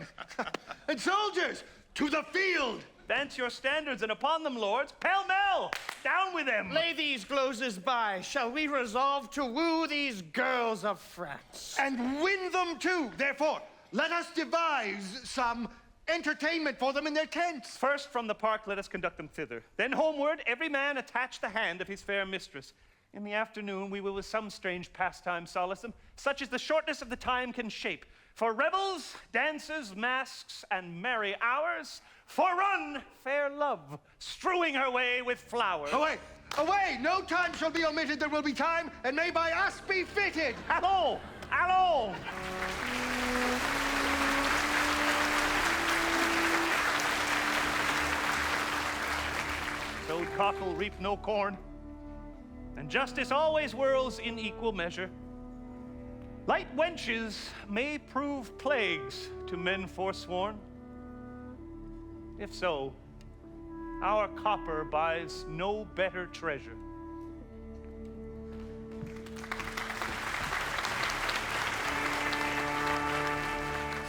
And soldiers, to the field! Advance your standards, and upon them, lords, pell-mell! Down with them! Lay these glozes by. Shall we resolve to woo these girls of France? And win them too. Therefore, let us devise some entertainment for them in their tents. First from the park let us conduct them thither. Then homeward, every man attach the hand of his fair mistress. In the afternoon we will with some strange pastime solace them, such as the shortness of the time can shape. For revels, dances, masks, and merry hours, for run, fair love, strewing her way with flowers. Away, away! No time shall be omitted, there will be time, and may by us be fitted. Allons, allons! Sowed cockle reap no corn, and justice always whirls in equal measure. Light wenches may prove plagues to men forsworn. If so, our copper buys no better treasure.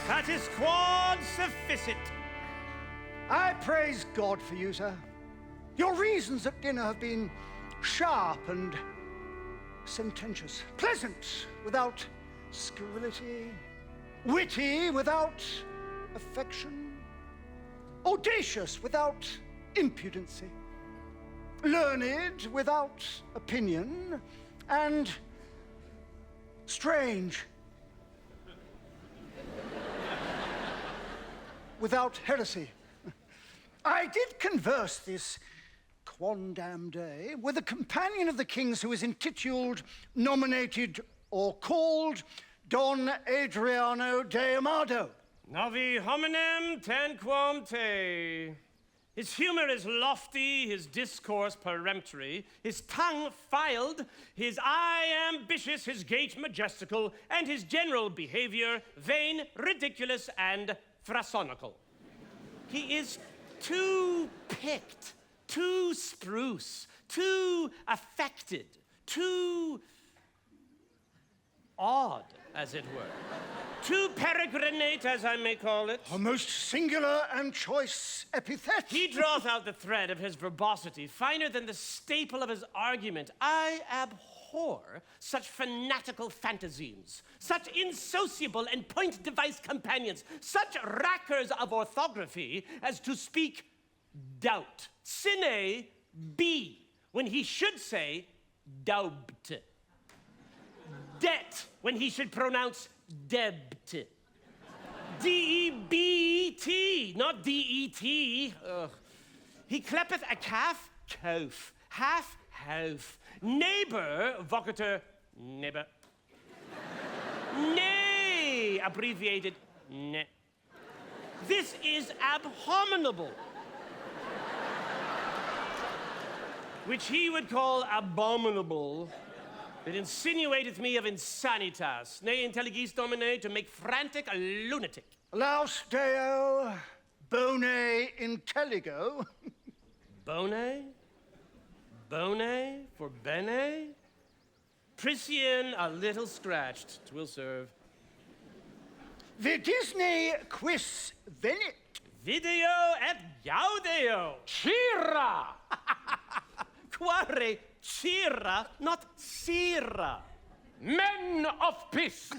Satisquad sufficit. I praise God for you, sir. Your reasons at dinner have been sharp and sententious, pleasant without scurrility, witty without affection, audacious without impudency, learned without opinion, and strange without heresy. I did converse this quondam day with a companion of the king's who is intituled, nominated, or called Don Adriano de Amado. Navi hominem tanquam te. His humor is lofty, his discourse peremptory, his tongue filed, his eye ambitious, his gait majestical, and his general behavior vain, ridiculous, and frasonical. He is too picked, too spruce, too affected, too odd, as it were. Too peregrinate, as I may call it. A most singular and choice epithet. He draweth out the thread of his verbosity, finer than the staple of his argument. I abhor such fanatical fantasines, such insociable and point-device companions, such rackers of orthography as to speak doubt, sine be, when he should say doubt. Det, when he should pronounce debt. D-E-B-T, not D-E-T. He clappeth a calf, calf, half, half. Neighbor, vocator, neighbor. Nay, abbreviated, ne. This is abominable. Which he would call abominable. It insinuateth me of insanitas, ne intelligis domine, to make frantic a lunatic. Laus Deo, bone intelligo. Bone? Bone for bene? Priscian a little scratched, 'twill serve. Vidisne quis venit. Video et gaudeo. Cira! Quare cira, not sira. Men of peace,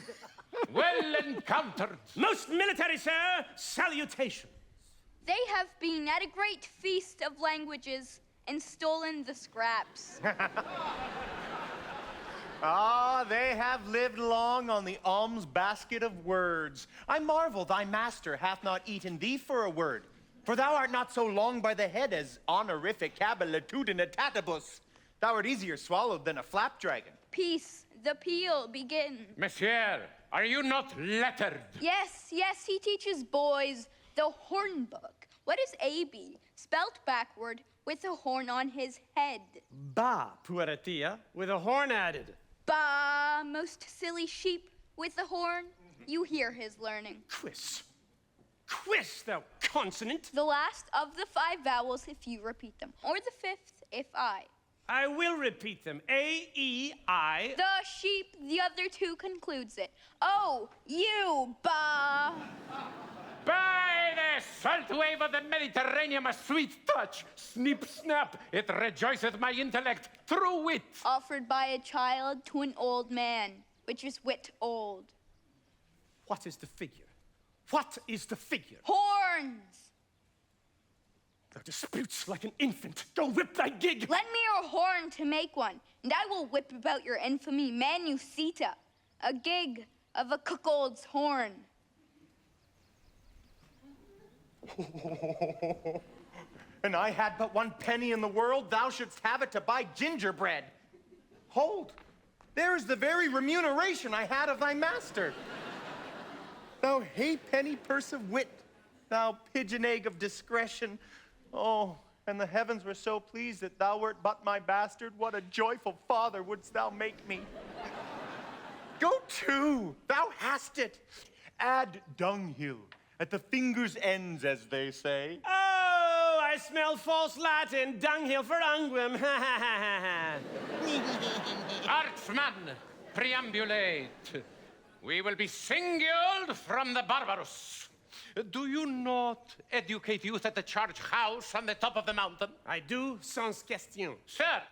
well encountered. Most military, sir, salutations. They have been at a great feast of languages, and stolen the scraps. Ah, they have lived long on the alms basket of words. I marvel thy master hath not eaten thee for a word. For thou art not so long by the head as honorific cabalatudinetatibus. Thou art easier swallowed than a flapdragon. Peace, the peal, begin. Monsieur, are you not lettered? Yes, yes, he teaches boys the horn book. What is AB? Spelt backward with a horn on his head. Ba, puertia, with a horn added. Bah, most silly sheep with a horn. You hear his learning. Quiz, thou consonant. The last of the 5 vowels if you repeat them, or the 5th if I. I will repeat them. A, E, I. The sheep, the other 2 concludes it. Oh, you, bah. By the salt wave of the Mediterranean, a sweet touch. Snip, snap, it rejoiceth my intellect, true wit. Offered by a child to an old man, which is wit old. What is the figure? What is the figure? Horns! Thou disputes like an infant. Go whip thy gig. Lend me your horn to make one, and I will whip about your infamy manusita, a gig of a cuckold's horn. And I had but 1 penny in the world, thou shouldst have it to buy gingerbread. Hold, there is the very remuneration I had of thy master. Thou halfpenny purse of wit, thou pigeon egg of discretion. Oh, and the heavens were so pleased that thou wert but my bastard. What a joyful father wouldst thou make me. Go to, thou hast it. Add dunghill at the fingers' ends, as they say. Oh, I smell false Latin. Dunghill for unguim. Artsman, preambulate. We will be singled from the barbarous. Do you not educate youth at the charge house on the top of the mountain? I do, sans question. Sir,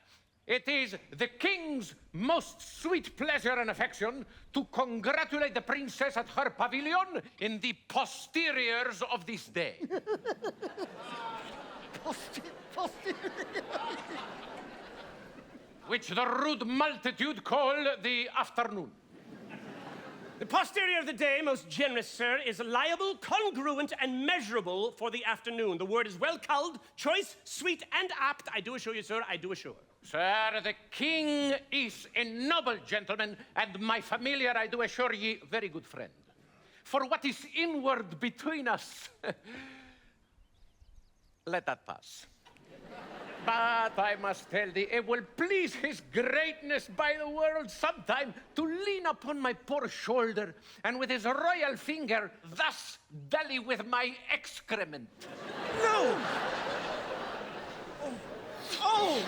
it is the king's most sweet pleasure and affection to congratulate the princess at her pavilion in the posteriors of this day. Which the rude multitude call the afternoon. The posterior of the day, most generous sir, is liable, congruent, and measurable for the afternoon. The word is well culled, choice, sweet, and apt. I do assure you, sir, I do assure. Sir, the king is a noble gentleman, and my familiar, I do assure ye, very good friend. For what is inward between us, let that pass. But I must tell thee, it will please his greatness by the world sometime to lean upon my poor shoulder and with his royal finger thus dally with my excrement. No! Oh!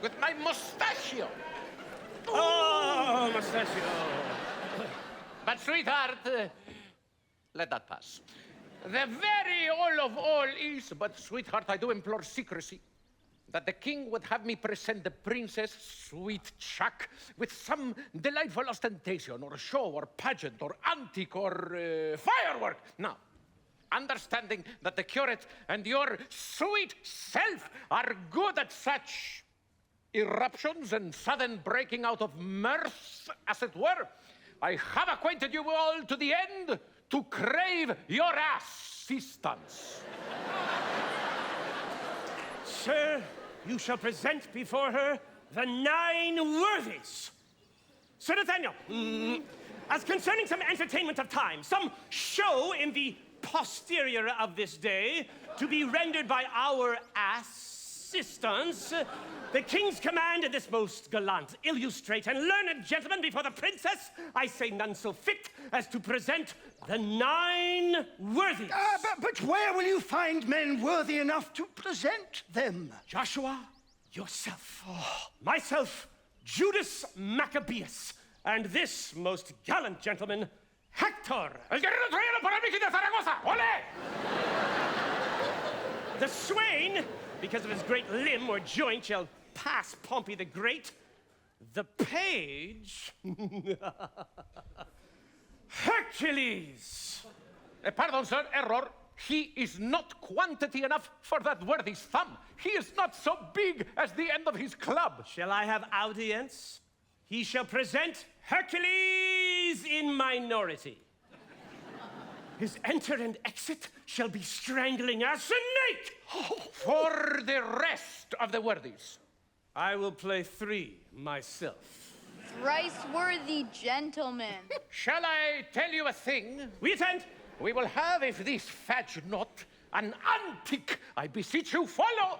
With my mustachio. Oh, mustachio. But sweetheart, let that pass. The very all of all is, but sweetheart, I do implore secrecy, that the king would have me present the princess, sweet chuck, with some delightful ostentation, or show, or pageant, or antique, or firework. Now, understanding that the curate and your sweet self are good at such eruptions and sudden breaking out of mirth, as it were, I have acquainted you all to the end to crave your assistance. Sir, you shall present before her the 9 worthies. Sir Nathaniel, as concerning some entertainment of time, some show in the posterior of this day, to be rendered by our assistants, the king's command and this most gallant, illustrate, and learned gentleman before the princess, I say none so fit as to present the 9 worthies. But where will you find men worthy enough to present them? Joshua, yourself. Myself, Judas Maccabeus, and this most gallant gentleman, Hector. The swain, because of his great limb or joint, shall pass Pompey the Great. The page... Hercules! Pardon, sir, error. He is not quantity enough for that worthy's thumb. He is not so big as the end of his club. Shall I have audience? He shall present Hercules in minority. His enter and exit shall be strangling a snake. For the rest of the worthies. I will play 3 myself. Thrice worthy gentlemen. Shall I tell you a thing? We attend. We will have, if this fadge not, an antique. I beseech you, follow.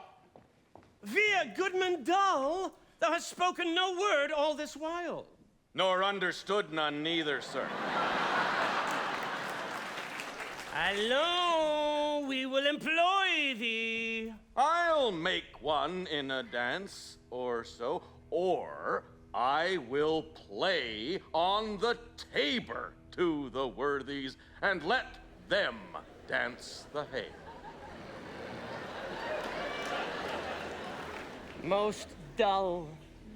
Via Goodman Dull, thou hast spoken no word all this while. Nor understood none neither, sir. Allons, we will employ thee. I'll make one in a dance or so, or I will play on the tabor to the worthies and let them dance the hay. Most dull,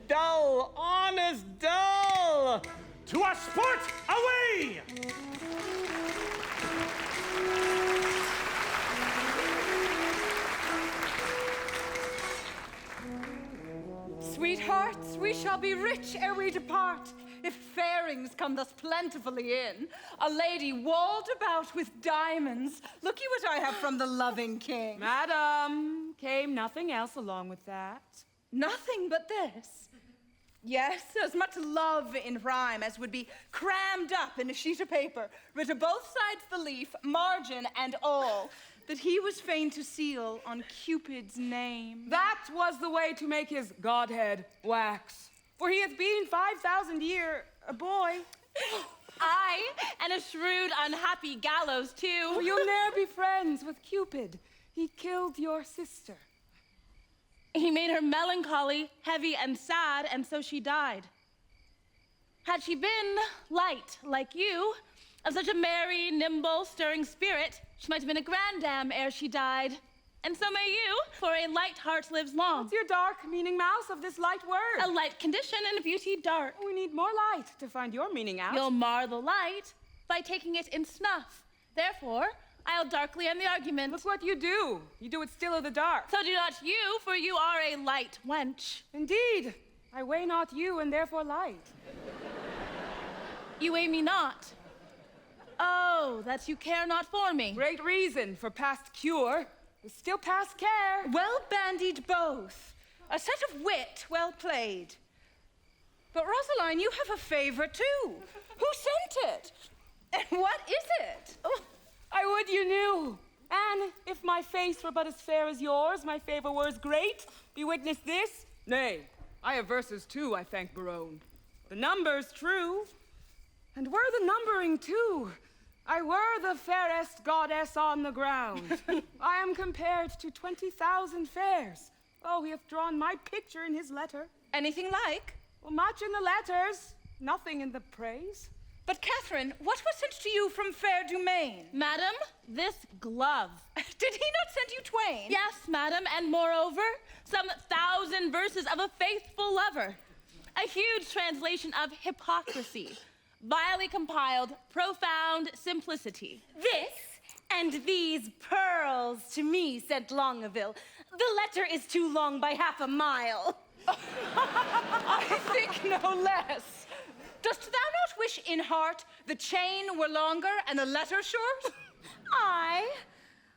dull, honest dull. To our sport, away! Sweethearts, we shall be rich ere we depart, if fairings come thus plentifully in. A lady walled about with diamonds. Look ye what I have from the loving king. Madam, came nothing else along with that? Nothing but this. Yes, as much love in rhyme as would be crammed up in a sheet of paper, written both sides the leaf, margin and all, that he was fain to seal on Cupid's name. That was the way to make his godhead wax. For he hath been 5,000 year a boy. Aye, and a shrewd, unhappy gallows, too. Oh, you'll ne'er be friends with Cupid. He killed your sister. He made her melancholy, heavy, and sad, and so she died. Had she been light like you, of such a merry, nimble, stirring spirit, she might have been a grandam ere she died. And so may you, for a light heart lives long. What's your dark meaning, mouse, of this light word? A light condition and a beauty dark. We need more light to find your meaning out. You'll mar the light by taking it in snuff. Therefore, I'll darkly end the argument. Look what you do. You do it still of the dark. So do not you, for you are a light wench. Indeed. I weigh not you, and therefore light. You weigh me not. Oh, that you care not for me. Great reason for past cure, but still past care. Well bandied both. A set of wit well played. But Rosaline, you have a favor too. Who sent it? And what is it? Oh, I would you knew. And if my face were but as fair as yours, my favor were as great. Be witness this. Nay, I have verses too, I thank Barone. The number's true. And were the numbering too, I were the fairest goddess on the ground. I am compared to 20,000 fairs. Oh, he hath drawn my picture in his letter. Anything like? Well, much in the letters, nothing in the praise. But Catherine, what was sent to you from fair Dumaine? Madam, this glove. Did he not send you twain? Yes, madam, and moreover, some 1,000 verses of a faithful lover. A huge translation of hypocrisy. Vilely compiled, profound simplicity. This and these pearls to me, sent Longaville. The letter is too long by half a mile. I think no less. Dost thou not wish in heart the chain were longer and the letter short? Aye,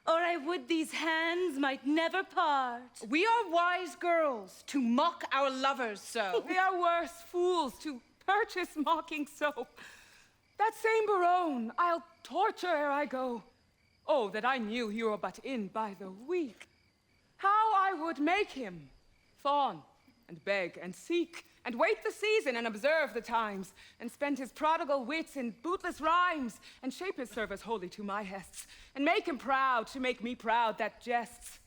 or I would these hands might never part. We are wise girls to mock our lovers so. We are worse fools to purchase mocking so. That same Barone I'll torture ere I go. Oh, that I knew he were but in by the week. How I would make him fawn and beg and seek and wait the season and observe the times and spend his prodigal wits in bootless rhymes and shape his service wholly to my hests and make him proud to make me proud that jests.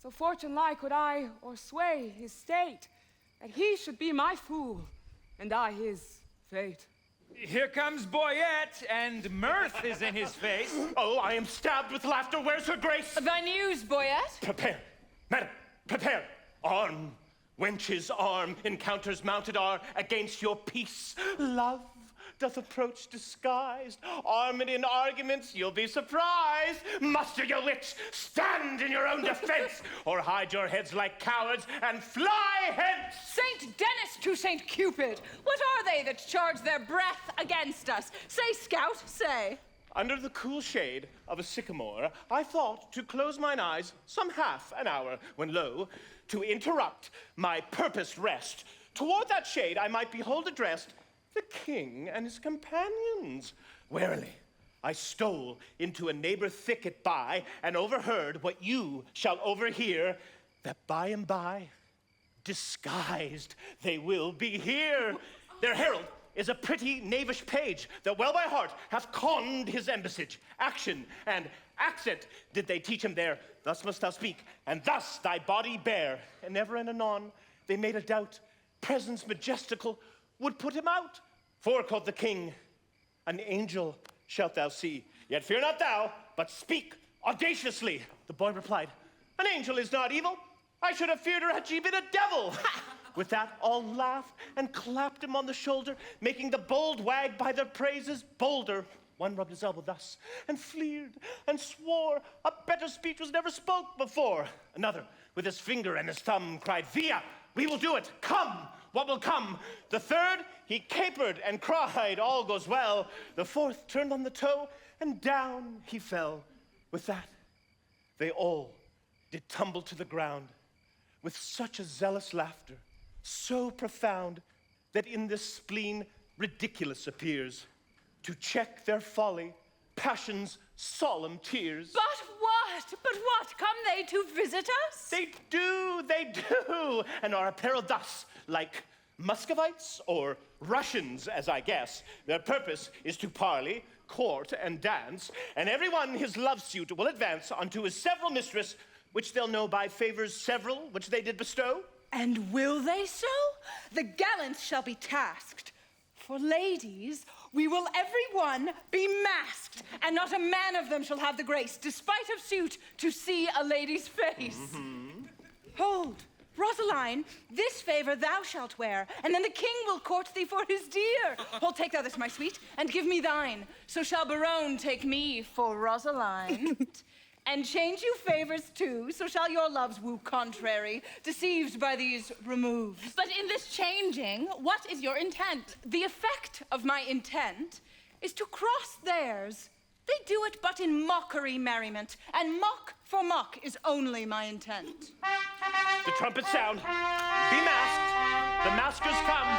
So fortune like would I o'ersway his state, that he should be my fool and I his fate. Here comes Boyette, and mirth is in his face. Oh, I am stabbed with laughter. Where's her grace? Thy news, Boyette? Prepare, madam, prepare. Arm, wench's arm, encounters mounted are against your peace. Love, doth approach disguised. Armed in arguments, you'll be surprised. Muster your wits, stand in your own defense, or hide your heads like cowards and fly hence. Saint Dennis to Saint Cupid, what are they that charge their breath against us? Say, Scout, say. Under the cool shade of a sycamore, I thought to close mine eyes some half an hour, when lo, to interrupt my purposed rest, toward that shade I might behold addressed the king and his companions. Warily, I stole into a neighbor thicket by, and overheard what you shall overhear, that by and by, disguised, they will be here. Their herald is a pretty knavish page, that well by heart hath conned his embassage. Action and accent did they teach him there. Thus must thou speak, and thus thy body bear. And ever and anon they made a doubt. Presence majestical would put him out. For, quoth the king, an angel shalt thou see. Yet fear not thou, but speak audaciously. The boy replied, an angel is not evil. I should have feared her had she been a devil. With that, all laughed and clapped him on the shoulder, making the bold wag by their praises bolder. One rubbed his elbow thus, and fleered, and swore a better speech was never spoke before. Another, with his finger and his thumb, cried, Via, we will do it, come, what will come? The third, he capered and cried, all goes well. The fourth turned on the toe, and down he fell. With that, they all did tumble to the ground, with such a zealous laughter, so profound, that in this spleen ridiculous appears, to check their folly, passion's solemn tears. But what, come they to visit us? They do, and are apparelled thus, like Muscovites or Russians, as I guess. Their purpose is to parley, court, and dance, and everyone his love suit will advance unto his several mistress, which they'll know by favors several, which they did bestow. And will they so? The gallants shall be tasked. For ladies, we will every one be masked, and not a man of them shall have the grace, despite of suit, to see a lady's face. Hold, Rosaline, this favor thou shalt wear, and then the king will court thee for his dear. Hold, take thou this, my sweet, and give me thine. So shall Barone take me for Rosaline. And change you favors too, so shall your loves woo contrary, deceived by these removes. But in this changing, what is your intent? The effect of my intent is to cross theirs. They do it but in mockery merriment, and mock for mock is only my intent. The trumpets sound. Be masked. The maskers come.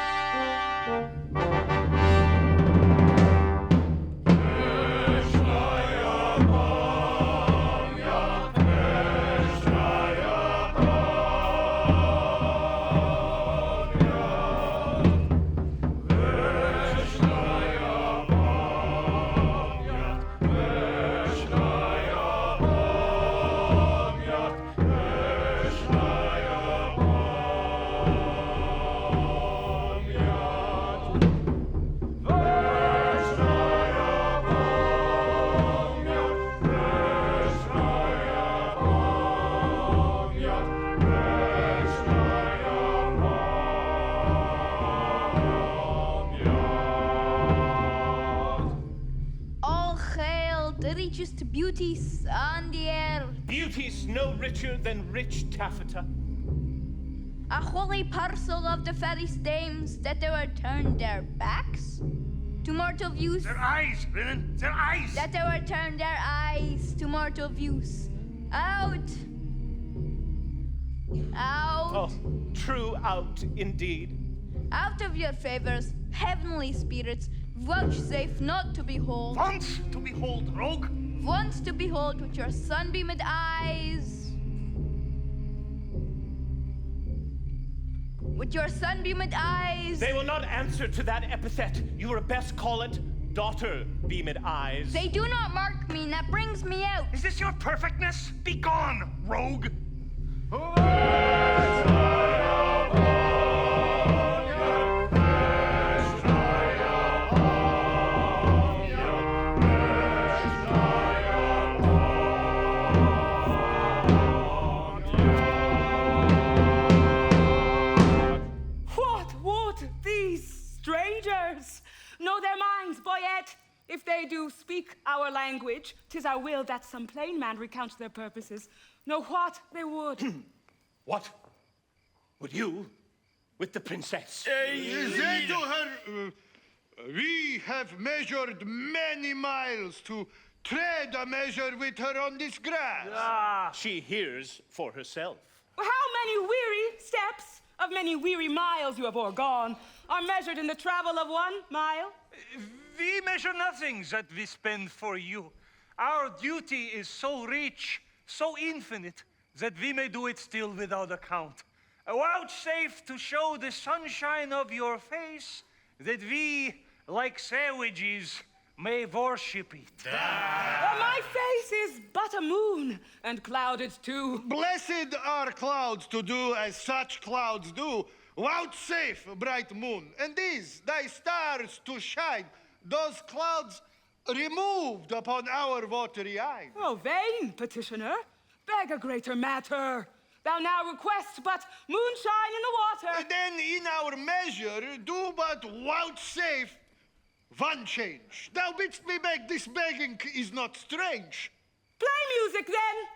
Richest beauties on the air. Beauties no richer than rich taffeta. A holy parcel of the fairest dames that ever turned their backs to mortal views. Their eyes, Rinnan, their eyes! That ever turned their eyes to mortal views. Out! Oh, true out indeed. Out of your favors, heavenly spirits, vouchsafe not to behold. Once to behold, rogue! Once to behold with your sunbeamed eyes. With your sunbeamed eyes. They will not answer to that epithet. You were best call it daughter-beamed eyes. They do not mark me, and that brings me out. Is this your perfectness? Be gone, rogue! What would these strangers? Know their our language, 'tis our will that some plain man recount their purposes. Know what they would. What? Would you? With the princess? Say to her, we have measured many miles to tread a measure with her on this grass. She hears for herself. How many weary steps of many weary miles you have o'ergone are measured in the travel of 1 mile? We measure nothing that we spend for you. Our duty is so rich, so infinite, that we may do it still without account. Vouchsafe to show the sunshine of your face, that we, like savages, may worship it. My face is but a moon, and clouded too. Blessed are clouds to do as such clouds do. Vouchsafe, bright moon, and these thy stars to shine, those clouds removed upon our watery eyes. Oh, vain petitioner, beg a greater matter. Thou now request but moonshine in the water. Then in our measure do but vouchsafe one change. Thou bidst me beg, this begging is not strange. Play music then.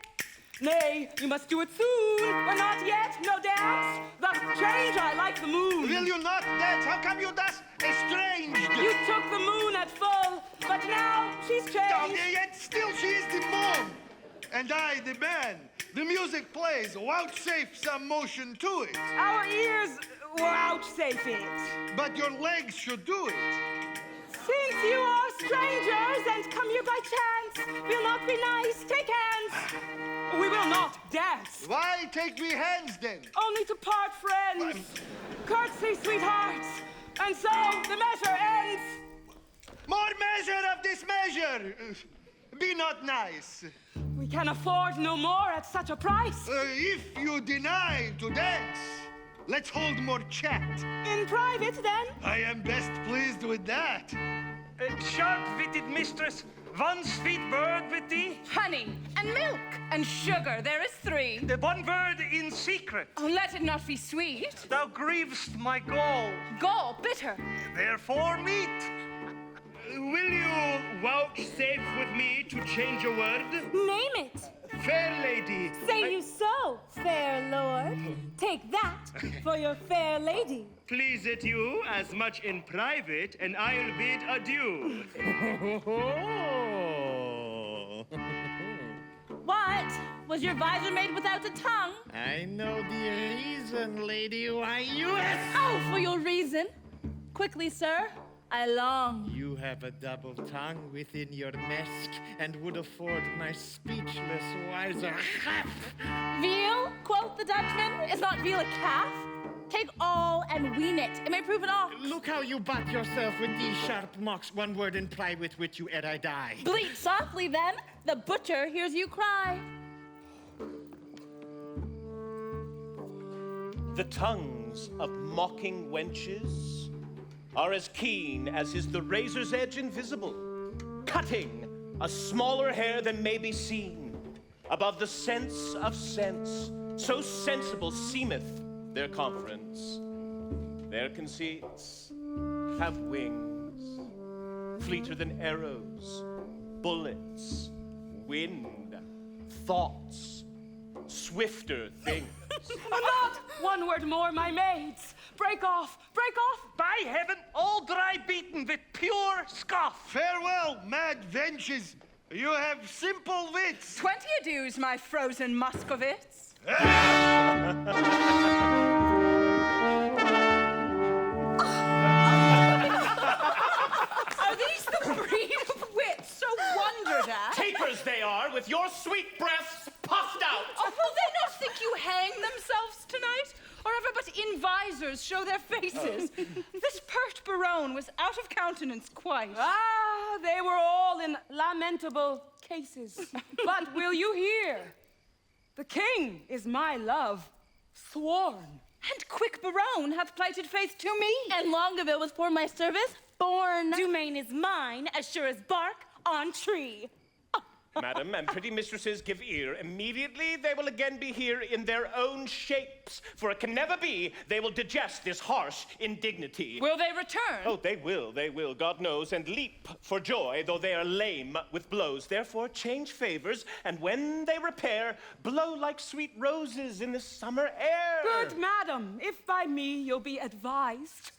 Nay, you must do it soon, or not yet, no dance. Thus change I like the moon. Will you not dance? How come you thus estranged? You took the moon at full, but now she's changed. Yet still she is the moon, and I the man. The music plays, vouchsafe some motion to it. Our ears vouchsafe it. But your legs should do it. Since you are strangers and come here by chance, we'll not be nice, take hands. We will not dance. Why take me hands then? Only to part friends. Curtsy, sweethearts. And so the measure ends. More measure of this measure. Be not nice. We can afford no more at such a price. If you deny to dance, let's hold more chat. In private, then? I am best pleased with that. Sharp-witted mistress, one sweet word with thee. Honey and milk and sugar, there is 3. The one word in secret. Oh, let it not be sweet. Thou grievest my gall. Gall, bitter. Therefore meat. Will you vouchsafe with me to change a word? Name it. Fair lady. Say you so, fair lord. Take that for your fair lady. Please it you as much in private, and I'll bid adieu. What? Was your visor made without a tongue? I know the reason, lady, why you ask. Oh, for your reason. Quickly, sir. I long. You have a double tongue within your mask, and would afford my speechless wiser half. Veal, quoth the Dutchman, is not veal a calf? Take all and wean it. It may prove an ox. Look how you butt yourself with these sharp mocks, one word in ply with which you ere I die. Bleat softly, then. The butcher hears you cry. The tongues of mocking wenches are as keen as is the razor's edge invisible, cutting a smaller hair than may be seen, above the sense of sense, so sensible seemeth their conference. Their conceits have wings, fleeter than arrows, bullets, wind, thoughts, swifter things. Not one word more, my maids. Break off, break off. By heaven, all dry beaten with pure scoff. Farewell, mad wenches. You have simple wits. 20 adieus, my frozen Muscovits. Are these the breed of wits so wondered at? Tapers they are, with your sweet breasts puffed out. Oh, will they not think you hang themselves tonight? Or ever but in visors show their faces? This pert Barone was out of countenance quite. Ah, they were all in lamentable cases. But will you hear? The king is my love, sworn. And quick Barone hath plighted faith to me. And Longaville was for my service born. Domain is mine, as sure as bark on tree. Madam, and pretty mistresses, give ear. Immediately they will again be here in their own shapes, for it can never be they will digest this harsh indignity. Will they return? Oh, they will, God knows, and leap for joy, though they are lame with blows. Therefore, change favors, and when they repair, blow like sweet roses in the summer air. Good madam, if by me you'll be advised,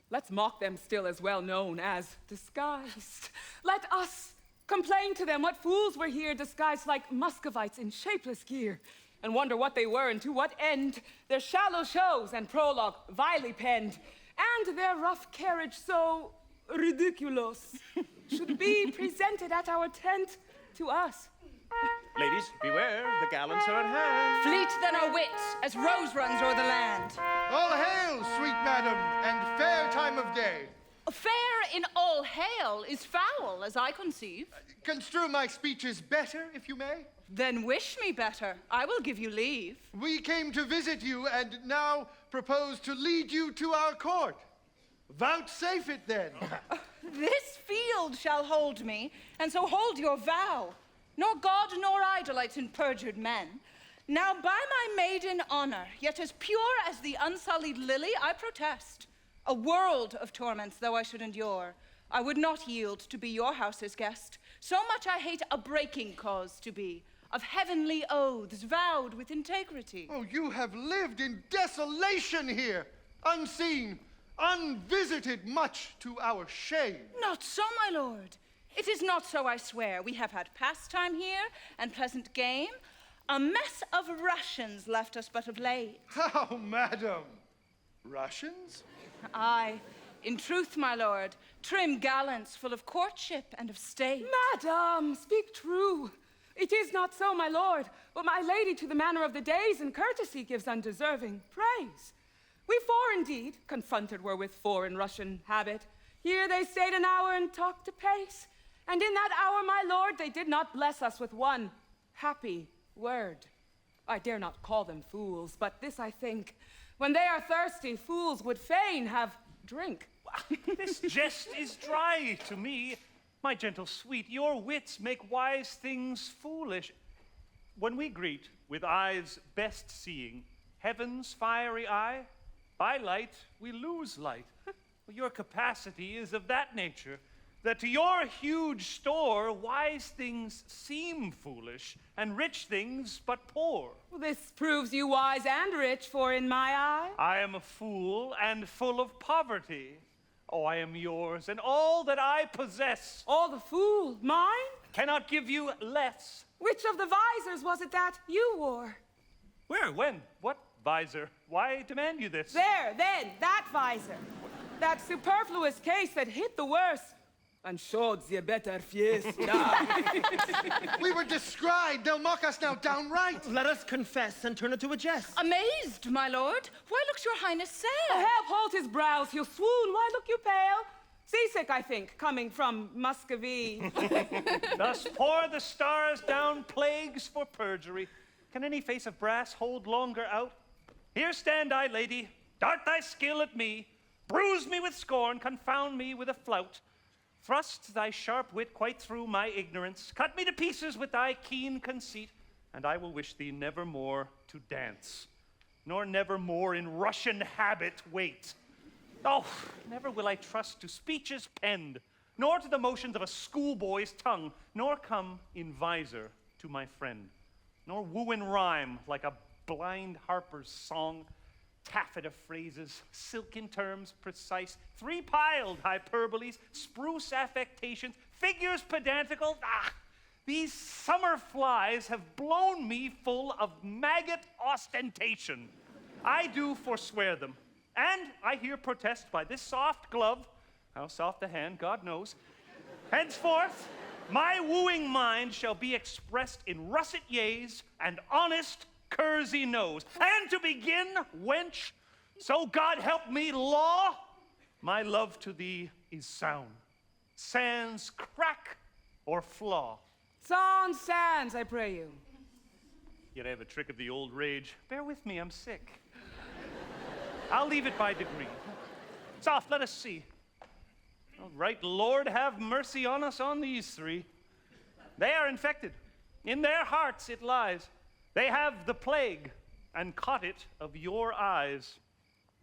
let's mock them still as well known as disguised. Let us complain to them what fools were here disguised like Muscovites in shapeless gear, and wonder what they were and to what end their shallow shows and prologue vilely penned, and their rough carriage so ridiculous should be presented at our tent to us. Ladies, beware, the gallants are at hand. Fleet than our wits, as rose runs o'er the land. All hail, sweet madam, and fair time of day. Fair in all hail is foul, as I conceive. Construe my speeches better, if you may. Then wish me better. I will give you leave. We came to visit you, and now propose to lead you to our court. Vouchsafe it, then. This field shall hold me, and so hold your vow. Nor God nor I delights in perjured men. Now by my maiden honor, yet as pure as the unsullied lily, I protest. A world of torments though I should endure, I would not yield to be your house's guest. So much I hate a breaking cause to be, of heavenly oaths vowed with integrity. Oh, you have lived in desolation here, unseen, unvisited, much to our shame. Not so, my lord. It is not so, I swear. We have had pastime here and pleasant game. A mess of Russians left us but of late. How, madam? Russians? Aye, in truth, my lord, trim gallants full of courtship and of state. Madam, speak true. It is not so, my lord, but my lady to the manner of the days and courtesy gives undeserving praise. We four indeed confronted were with foreign Russian habit. Here they stayed an hour and talked apace, and in that hour, my lord, they did not bless us with one happy word. I dare not call them fools, but this I think, when they are thirsty, fools would fain have drink. This jest is dry to me. My gentle sweet, your wits make wise things foolish. When we greet with eyes best seeing, heaven's fiery eye, by light we lose light. Your capacity is of that nature, that to your huge store wise things seem foolish, and rich things but poor. Well, this proves you wise and rich, for in my eye, I am a fool and full of poverty. Oh, I am yours, and all that I possess. All the fool, mine? Cannot give you less. Which of the visors was it that you wore? Where, when, what visor? Why demand you this? There, then, that visor. That superfluous case that hit the worst and showed the better fiesta. We were descried. They'll mock us now downright. Let us confess and turn it to a jest. Amazed, my lord. Why looks your highness sad? Oh, help hold his brows, he'll swoon. Why look you pale? Seasick, I think, coming from Muscovy. Thus pour the stars down plagues for perjury. Can any face of brass hold longer out? Here stand I, lady. Dart thy skill at me. Bruise me with scorn. Confound me with a flout. Thrust thy sharp wit quite through my ignorance. Cut me to pieces with thy keen conceit, and I will wish thee never more to dance, nor never more in Russian habit wait. Oh, never will I trust to speeches penned, nor to the motions of a schoolboy's tongue, nor come in visor to my friend, nor woo in rhyme like a blind harper's song. Taffeta phrases, silken terms precise, three-piled hyperboles, spruce affectations, figures pedantical. These summer flies have blown me full of maggot ostentation. I do forswear them, and I here protest by this soft glove, how soft the hand, God knows, henceforth, my wooing mind shall be expressed in russet yeas and honest Kersey nose. And to begin, wench, so God help me, law, my love to thee is sound. Sans crack or flaw. Sans, I pray you. Yet I have a trick of the old rage. Bear with me, I'm sick. I'll leave it by degree. Soft, let us see. All right, Lord, have mercy on us on these three. they are infected. In their hearts it lies. They have the plague, and caught it of your eyes.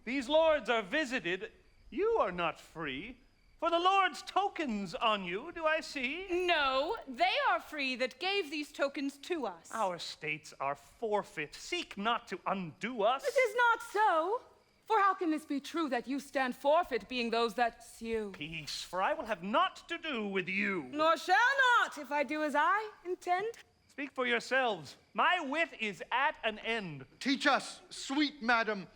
These lords are visited, you are not free. For the Lord's tokens on you, do I see? No, they are free that gave these tokens to us. Our states are forfeit. Seek not to undo us. It is not so. For how can this be true that you stand forfeit, being those that sue? Peace, for I will have naught to do with you. Nor shall not, if I do as I intend. Speak for yourselves. My wit is at an end. Teach us, sweet madam,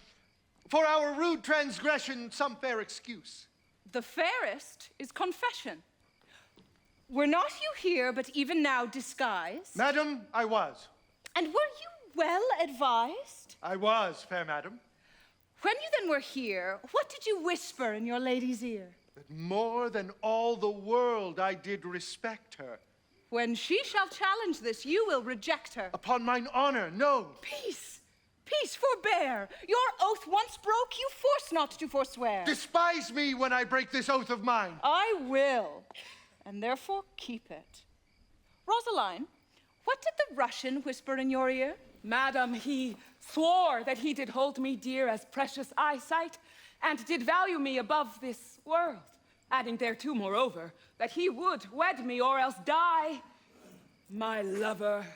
for our rude transgression, some fair excuse. The fairest is confession. Were not you here, but even now disguised? Madam, I was. And were you well advised? I was, fair madam. When you then were here, what did you whisper in your lady's ear? That more than all the world I did respect her. When she shall challenge this, you will reject her. Upon mine honor, no. Peace, peace, forbear. Your oath once broke, you force not to forswear. Despise me when I break this oath of mine. I will, and therefore keep it. Rosaline, what did the Russian whisper in your ear? Madam, he swore that he did hold me dear as precious eyesight, and did value me above this world, adding thereto, moreover, that he would wed me or else die. My lover.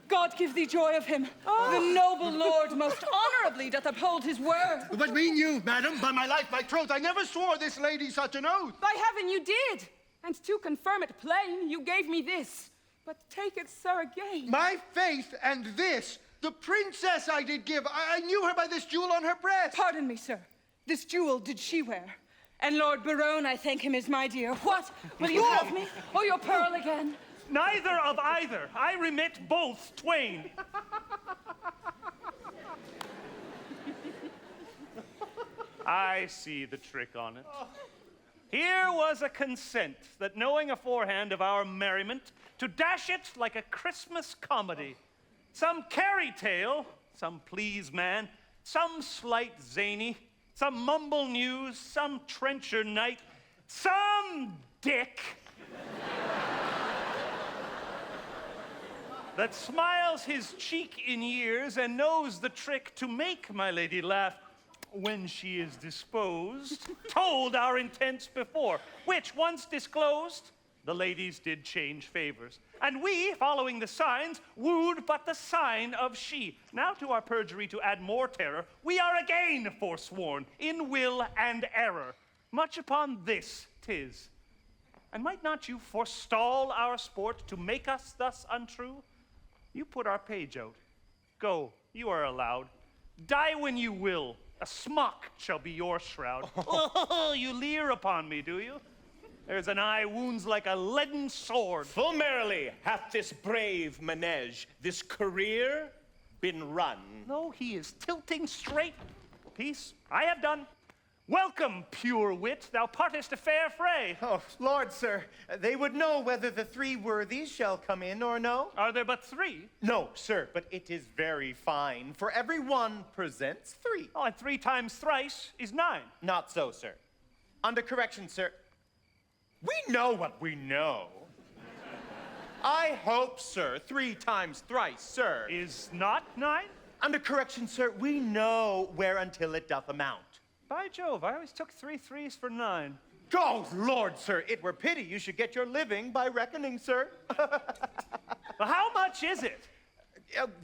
God give thee joy of him. The noble lord most honorably doth uphold his word. What mean you, madam? By my life, my troth, I never swore this lady such an oath. By heaven, you did. And to confirm it plain, you gave me this. But take it, sir, again. My faith and this, the princess I did give. I knew her by this jewel on her breast. Pardon me, sir. This jewel did she wear? And Lord Baron, I thank him, is my dear. What? Will you have me, or your pearl again? Neither of either. I remit both twain. I see the trick on it. Here was a consent that, knowing aforehand of our merriment, to dash it like a Christmas comedy. Some carry tale, some please man, some slight zany, some mumble news, some trencher knight, some dick that smiles his cheek in years and knows the trick to make my lady laugh when she is disposed, told our intents before, which once disclosed, the ladies did change favors. And we, following the signs, wooed but the sign of she. Now to our perjury to add more terror, we are again forsworn in will and error. Much upon this 'tis. And might not you forestall our sport to make us thus untrue? You put our page out. Go, you are allowed. Die when you will. A smock shall be your shroud. Oh, you leer upon me, do you? There's an eye wounds like a leaden sword. Full merrily hath this brave manege, this career, been run. No, he is tilting straight. Peace, I have done. Welcome, pure wit, thou partest a fair fray. Oh, Lord, sir, they would know whether the three worthies shall come in or no. Are there but three? No, sir, but it is very fine, for every one presents three. Oh, and 3 times thrice is 9. Not so, sir. Under correction, sir. We know what we know. I hope, sir, 3 times thrice, sir. Is not 9? Under correction, sir, we know whereuntil it doth amount. By Jove, I always took 3 threes for 9. Oh, Lord, sir, it were pity you should get your living by reckoning, sir. Well, how much is it?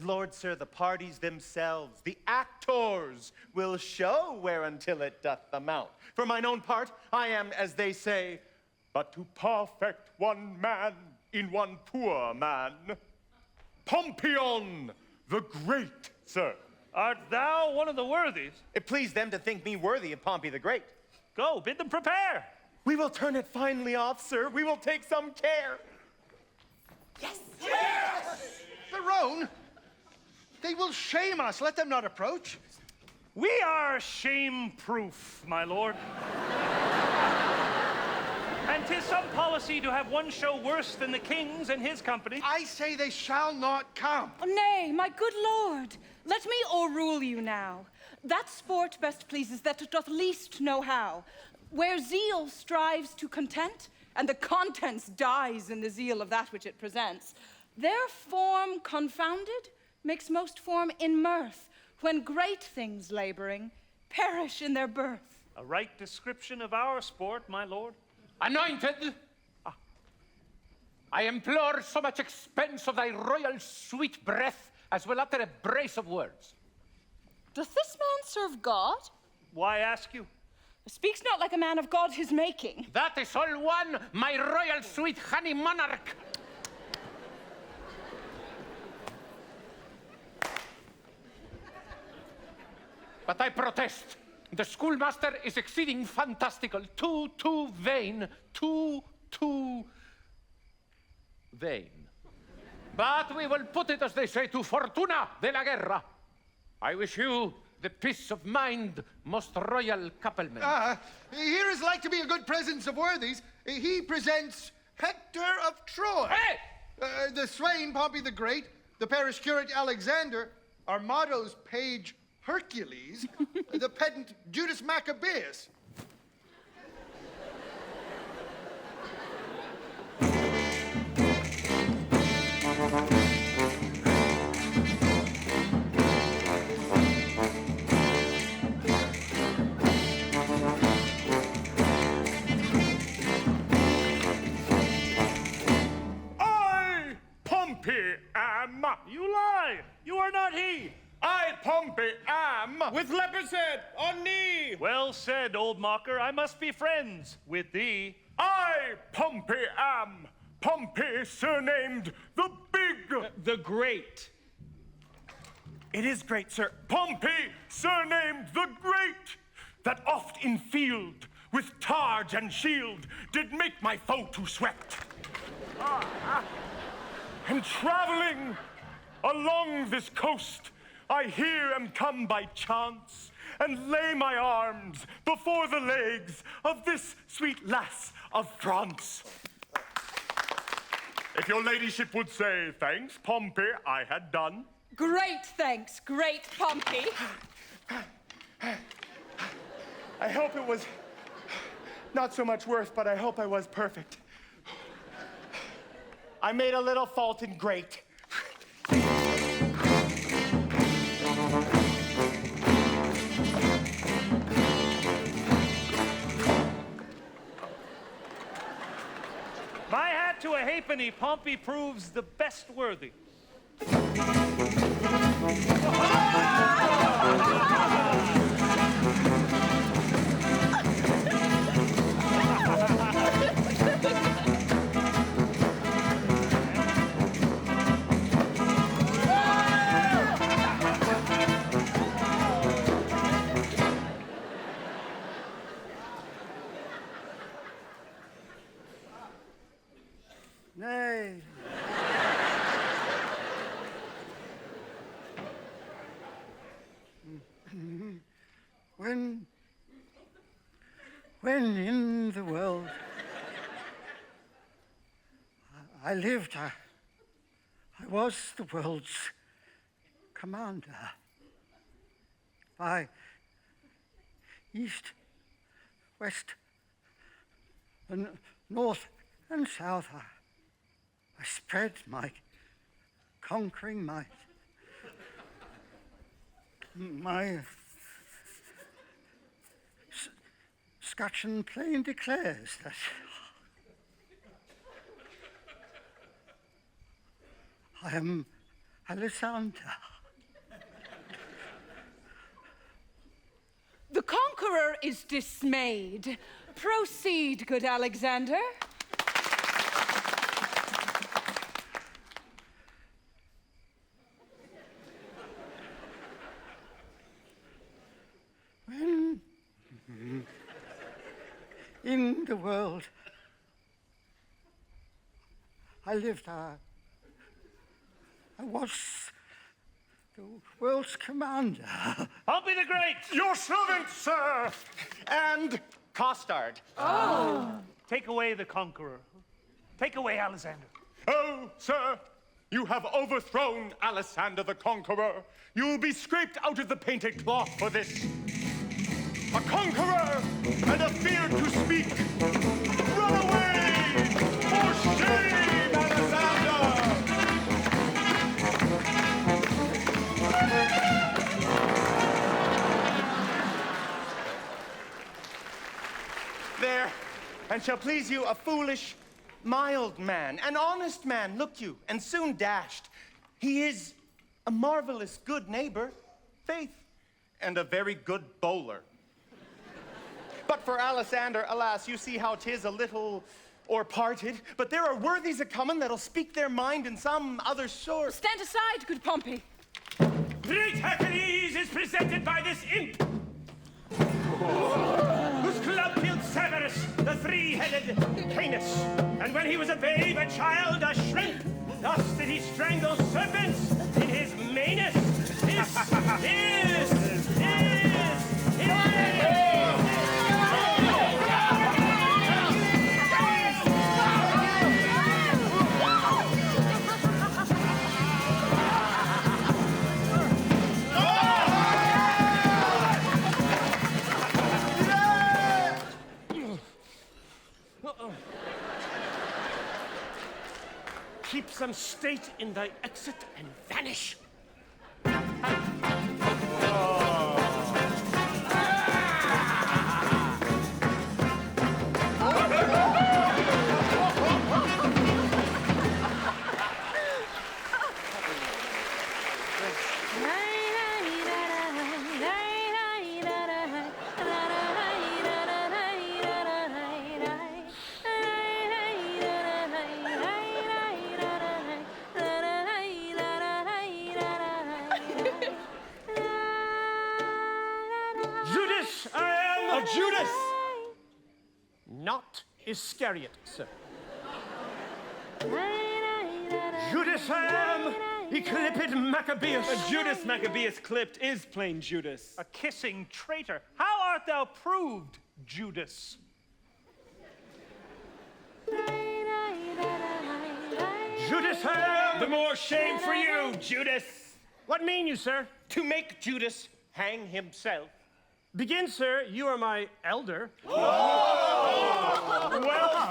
Lord, sir, the parties themselves, the actors, will show whereuntil it doth amount. For mine own part, I am, as they say, but to perfect one man in one poor man. Pompion the Great, sir. Art thou one of the worthies? It pleased them to think me worthy of Pompey the Great. Go, bid them prepare. We will turn it finely off, sir. We will take some care. Yes! Baron, they will shame us. Let them not approach. We are shame-proof, my lord. And 'tis some policy to have one show worse than the king's and his company. I say they shall not come. Oh, nay, my good lord, let me o'errule you now. That sport best pleases that doth least know how. Where zeal strives to content, and the contents dies in the zeal of that which it presents. Their form confounded makes most form in mirth, when great things laboring perish in their birth. A right description of our sport, my lord. Anointed! I implore so much expense of thy royal sweet breath as will utter a brace of words. Doth this man serve God? Why ask you? Speaks not like a man of God his making. That is all one, my royal sweet honey monarch. But I protest. The schoolmaster is exceeding fantastical. Too vain. Too vain. But we will put it, as they say, to fortuna de la guerra. I wish you the peace of mind, most royal coupleman. Here is like to be a good presence of worthies. He presents Hector of Troy. Hey! The swain Pompey the Great, the parish curate Alexander, Armado's page Hercules, the pedant Judas Maccabeus. I, Pompey, am. You lie! You are not he! I, Pompey, am. With leper's head, on knee. Well said, old mocker. I must be friends with thee. I, Pompey, am. Pompey, surnamed the Big. The Great. It is great, sir. Pompey, surnamed the Great, that oft in field, with targe and shield, did make my foe to sweat. And traveling along this coast, I here am come by chance, and lay my arms before the legs of this sweet lass of France. If your ladyship would say, thanks, Pompey, I had done. Great thanks, great Pompey. I hope it was not so much worth, but I hope I was perfect. I made a little fault in great. My hat to a halfpenny, Pompey proves the best worthy. Nay. When in the world I lived, I was the world's commander. By east, west, and north and south, I spread my conquering might. My scutcheon plain declares that I am Alexander. The conqueror is dismayed. Proceed, good Alexander. When in the world I lived, I was the world's commander. Pompey the Great! Your servant, sir! And Costard. Oh! Take away the conqueror. Take away Alexander. Oh, sir, you have overthrown Alexander the Conqueror. You will be scraped out of the painted cloth for this. A conqueror and a fear to speak. Run away! There, and shall please you a foolish, mild man, an honest man, look you, and soon dashed. He is a marvelous good neighbor, faith, and a very good bowler. But for Alisander, alas, you see how 'tis a little or parted, but there are worthies a-comin' that'll speak their mind in some other sort. Stand aside, good Pompey. Great Hercules is presented by this imp, whose club killed Severus, the three-headed Canis. And when he was a babe, a child, a shrimp, thus did he strangle serpents in his manus. Keep some state in thy exit and vanish. Judas! Not Iscariot, sir. Judas I am, Eclipid Maccabeus. A Judas Maccabeus clipped is plain Judas. A kissing traitor. How art thou proved, Judas? Judas I am! The more shame for you, Judas! What mean you, sir? To make Judas hang himself. Begin, sir. You are my elder. Well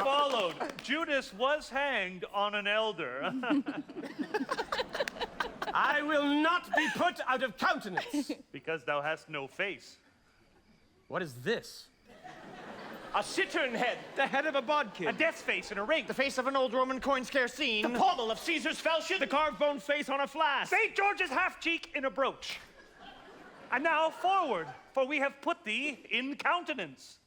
followed. Judas was hanged on an elder. I will not be put out of countenance. Because thou hast no face. What is this? A cittern head. The head of a bodkin. A death's face in a ring. The face of an old Roman coin scarce seen. The pommel of Caesar's falchion. The carved bone face on a flask. St. George's half-cheek in a brooch. And now forward, for we have put thee in countenance.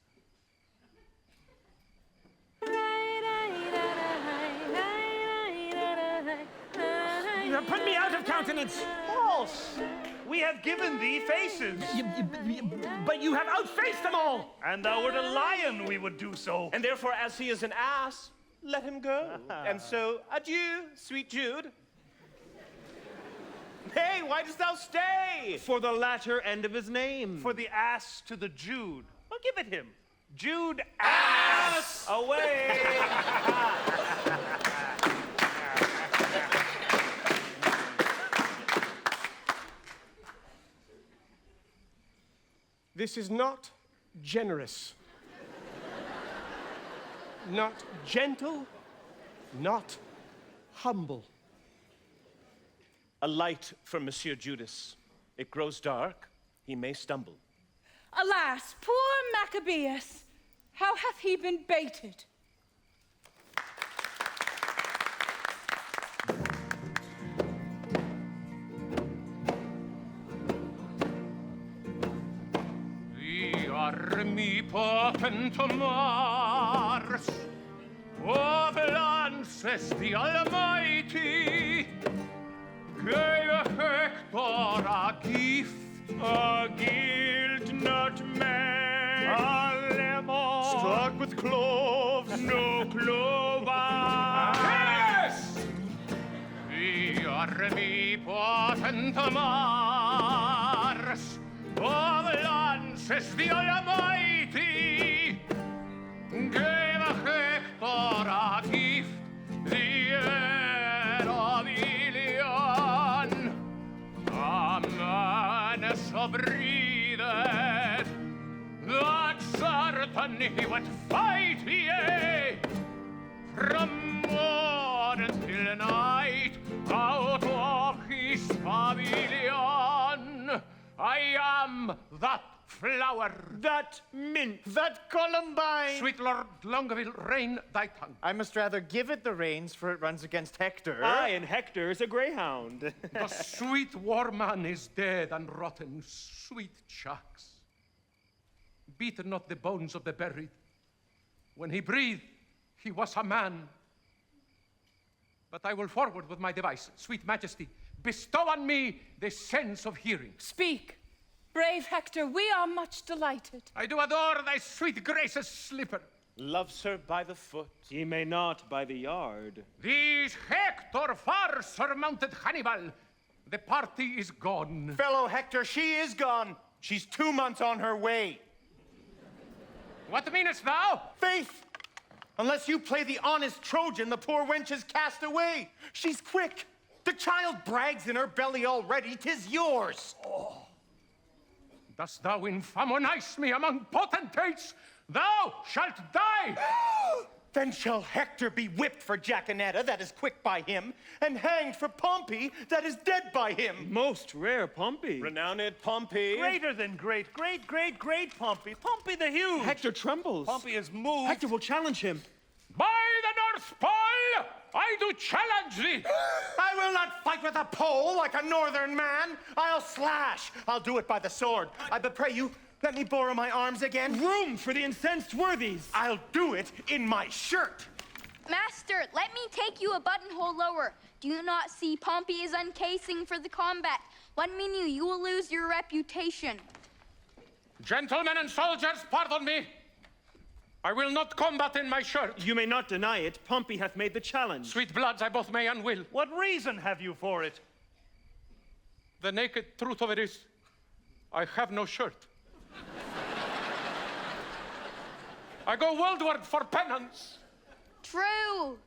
You have put me out of countenance. False. We have given thee faces. But you have outfaced them all. And thou wert a lion, we would do so. And therefore, as he is an ass, let him go. And so, adieu, sweet Jude. Hey, why dost thou stay? For the latter end of his name. For the ass to the Jude. Well, give it him. Jude ass! Away! This is not generous. Not gentle. Not humble. A light for Monsieur Judas. It grows dark, he may stumble. Alas, poor Maccabeus, how hath he been baited? Armi potent Mars, of lances the Almighty, gave Hector a gift nutmeg, a lemon, struck with cloves, no clover. Yes! The army potent Mars, of lances the Almighty, gave Hector a gift, the heir of Ilion, a man so breathed that certain he would fight, yea, from sword until night out of his pavilion. I am that flower, that mint, that columbine. Sweet Lord Longaville, rein thy tongue. I must rather give it the reins, for it runs against Hector. Aye, and Hector is a greyhound. The sweet war man is dead and rotten, sweet chucks. Beat not the bones of the buried. When he breathed, he was a man. But I will forward with my device. Sweet Majesty, bestow on me the sense of hearing. Speak, brave Hector, we are much delighted. I do adore thy sweet grace's slipper. Loves her by the foot. He may not by the yard. These Hector far surmounted Hannibal. The party is gone. Fellow Hector, she is gone. She's 2 months on her way. What meanest thou? Faith! Unless you play the honest Trojan, the poor wench is cast away. She's quick. The child brags in her belly already. 'Tis yours. Oh. Dost thou infamonize me among potentates? Thou shalt die! Then shall Hector be whipped for Jaconetta, that is quick by him, and hanged for Pompey, that is dead by him. Most rare Pompey. Renowned Pompey. Greater than great, great, great, great Pompey. Pompey the Huge. Hector trembles. Pompey is moved. Hector will challenge him. By the North Pole, I do challenge thee. I will not fight with a pole like a northern man. I'll slash. I'll do it by the sword. I pray you, let me borrow my arms again. Room for the incensed worthies. I'll do it in my shirt. Master, let me take you a buttonhole lower. Do you not see Pompey is uncasing for the combat? One minute you will lose your reputation. Gentlemen and soldiers, pardon me. I will not combat in my shirt. You may not deny it. Pompey hath made the challenge. Sweet bloods, I both may and will. What reason have you for it? The naked truth of it is, I have no shirt. I go worldward for penance. True.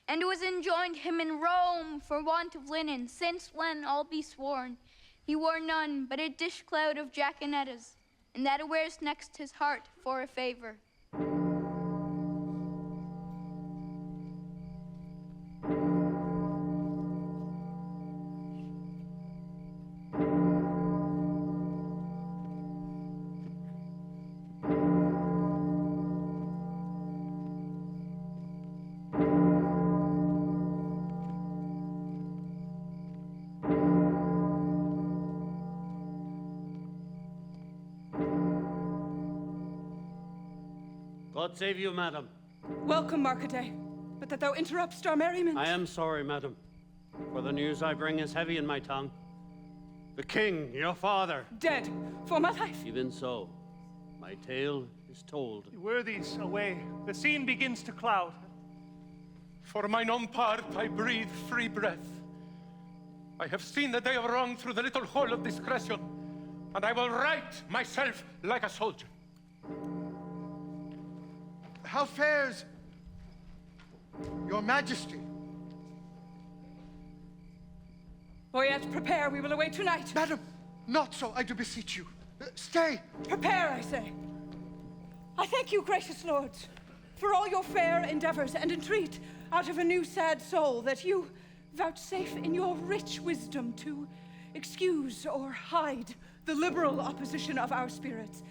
And it was enjoined him in Rome for want of linen, since when all be sworn. He wore none but a dish cloud of Jaconettas, and that it wears next his heart for a favor. God save you, madam. Welcome, Marcaday, but that thou interruptst our merriment. I am sorry, madam, for the news I bring is heavy in my tongue. The king, your father, dead for my life. Even so, my tale is told. The worthies away. The scene begins to cloud. For mine own part, I breathe free breath. I have seen the day of wrong through the little hole of discretion, and I will right myself like a soldier. How fares your majesty? Boyette, prepare, we will away tonight. Madam, not so, I do beseech you. Stay. Prepare, I say. I thank you, gracious lords, for all your fair endeavors, and entreat out of a new sad soul that you vouchsafe in your rich wisdom to excuse or hide the liberal opposition of our spirits.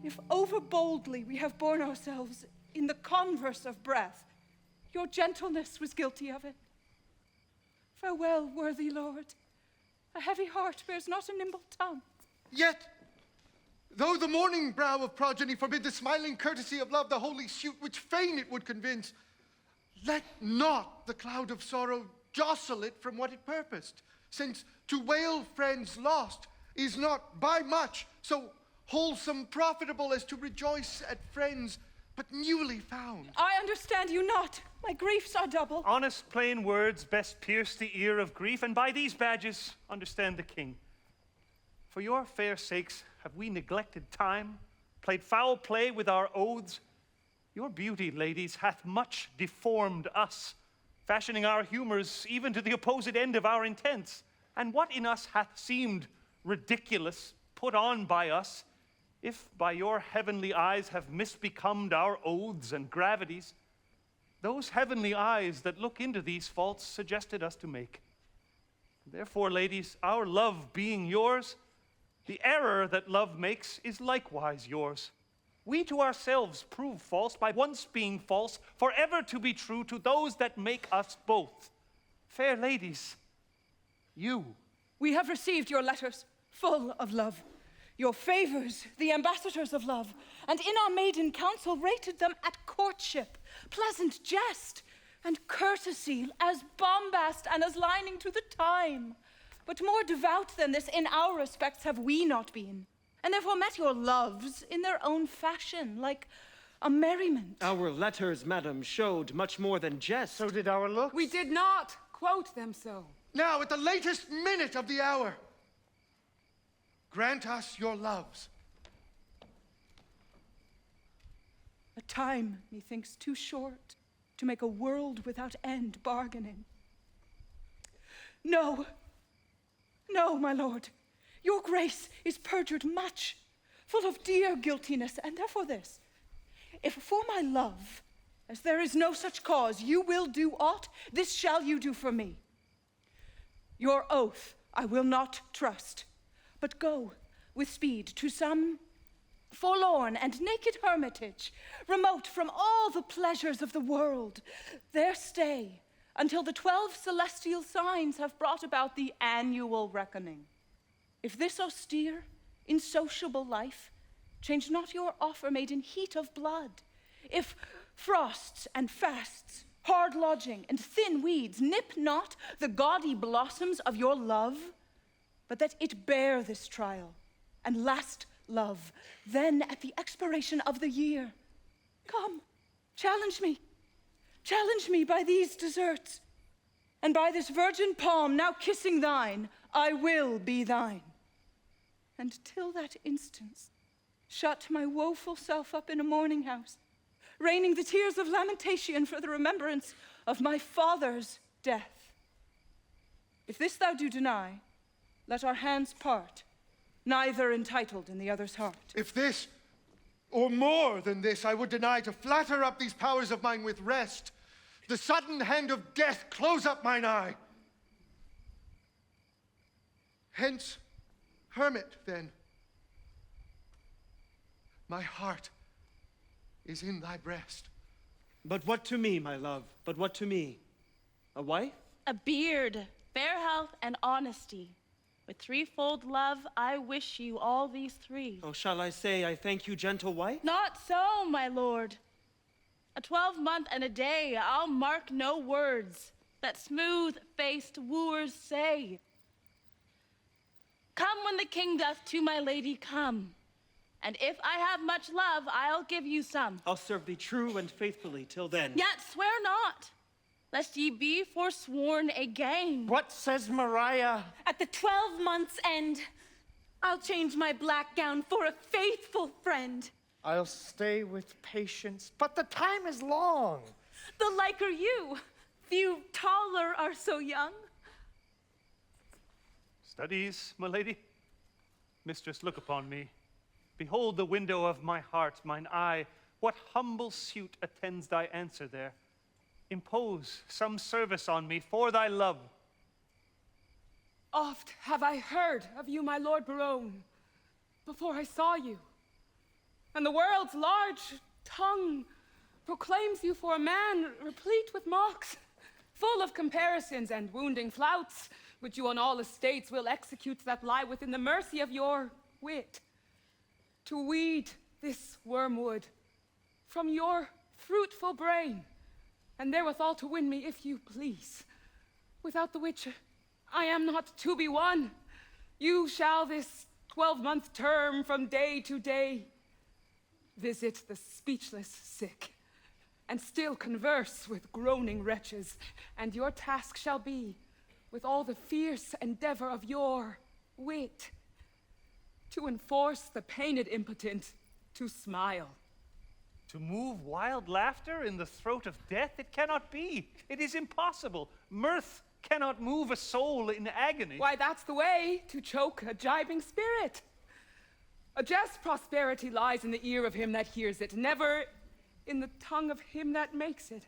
If over boldly we have borne ourselves in the converse of breath, your gentleness was guilty of it. Farewell, worthy lord. A heavy heart bears not a nimble tongue. Yet, though the morning brow of progeny forbid the smiling courtesy of love, the holy suit which fain it would convince, let not the cloud of sorrow jostle it from what it purposed, since to wail friends lost is not by much so wholesome profitable as to rejoice at friends but newly found. I understand you not. My griefs are double. Honest, plain words best pierce the ear of grief, and by these badges understand the king. For your fair sakes have we neglected time, played foul play with our oaths. Your beauty, ladies, hath much deformed us, fashioning our humors even to the opposite end of our intents. And what in us hath seemed ridiculous, put on by us, if by your heavenly eyes have misbecomed our oaths and gravities, those heavenly eyes that look into these faults suggested us to make. Therefore, ladies, our love being yours, the error that love makes is likewise yours. We to ourselves prove false by once being false, forever to be true to those that make us both. Fair ladies, you. We have received your letters, full of love, your favors, the ambassadors of love, and in our maiden council rated them at courtship, pleasant jest, and courtesy, as bombast and as lining to the time. But more devout than this in our respects have we not been, and therefore met your loves in their own fashion, like a merriment. Our letters, madam, showed much more than jest. So did our looks. We did not quote them so. Now, at the latest minute of the hour, grant us your loves. A time, methinks, too short to make a world without end bargaining. No, no, my lord. Your grace is perjured much, full of dear guiltiness, and therefore this. If for my love, as there is no such cause, you will do aught, this shall you do for me. Your oath I will not trust, but go with speed to some forlorn and naked hermitage, remote from all the pleasures of the world. There stay until the 12 celestial signs have brought about the annual reckoning. If this austere, insociable life change not your offer made in heat of blood, if frosts and fasts, hard lodging and thin weeds nip not the gaudy blossoms of your love, but that it bear this trial and last love, then at the expiration of the year, come, challenge me by these deserts, and by this virgin palm now kissing thine, I will be thine. And till that instance, shut my woeful self up in a mourning house, raining the tears of lamentation for the remembrance of my father's death. If this thou do deny, let our hands part, neither entitled in the other's heart. If this, or more than this, I would deny to flatter up these powers of mine with rest, the sudden hand of death close up mine eye. Hence, hermit, then. My heart is in thy breast. But what to me, my love? But what to me? A wife? A beard, fair health, and honesty. With threefold love, I wish you all these three. Oh, shall I say, I thank you, gentle wife? Not so, my lord. A 12-month and a day, I'll mark no words that smooth-faced wooers say. Come when the king doth to my lady come, and if I have much love, I'll give you some. I'll serve thee true and faithfully till then. Yet swear not, lest ye be forsworn again. What says Mariah? At the 12 months' end, I'll change my black gown for a faithful friend. I'll stay with patience, but the time is long. The like are you. Few taller are so young. Studies, my lady? Mistress, look upon me. Behold the window of my heart, mine eye. What humble suit attends thy answer there? Impose some service on me for thy love. Oft have I heard of you, my lord Baron, before I saw you. And the world's large tongue proclaims you for a man replete with mocks, full of comparisons and wounding flouts, which you on all estates will execute that lie within the mercy of your wit. To weed this wormwood from your fruitful brain, and therewithal to win me if you please, without the which I am not to be won. You shall this 12-month term from day to day visit the speechless sick, and still converse with groaning wretches, and your task shall be, with all the fierce endeavor of your wit, to enforce the pained impotent to smile. To move wild laughter in the throat of death? It cannot be. It is impossible. Mirth cannot move a soul in agony. Why, that's the way to choke a jibing spirit. A just prosperity lies in the ear of him that hears it, never in the tongue of him that makes it.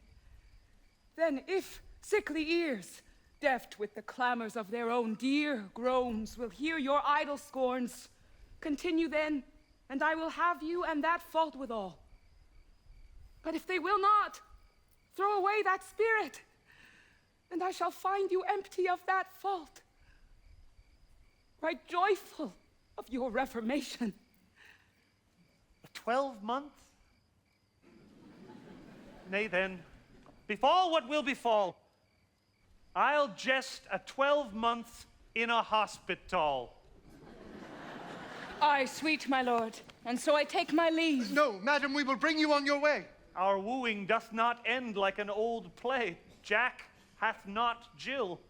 Then if sickly ears, deft with the clamors of their own dear groans, will hear your idle scorns, continue then, and I will have you and that fault withal. But if they will not, throw away that spirit, and I shall find you empty of that fault, right joyful of your reformation. 12 months? Nay then, befall what will befall, I'll jest a 12 months in a hospital. Aye, sweet my lord, and so I take my leave. No, madam, we will bring you on your way. Our wooing doth not end like an old play. Jack hath not Jill.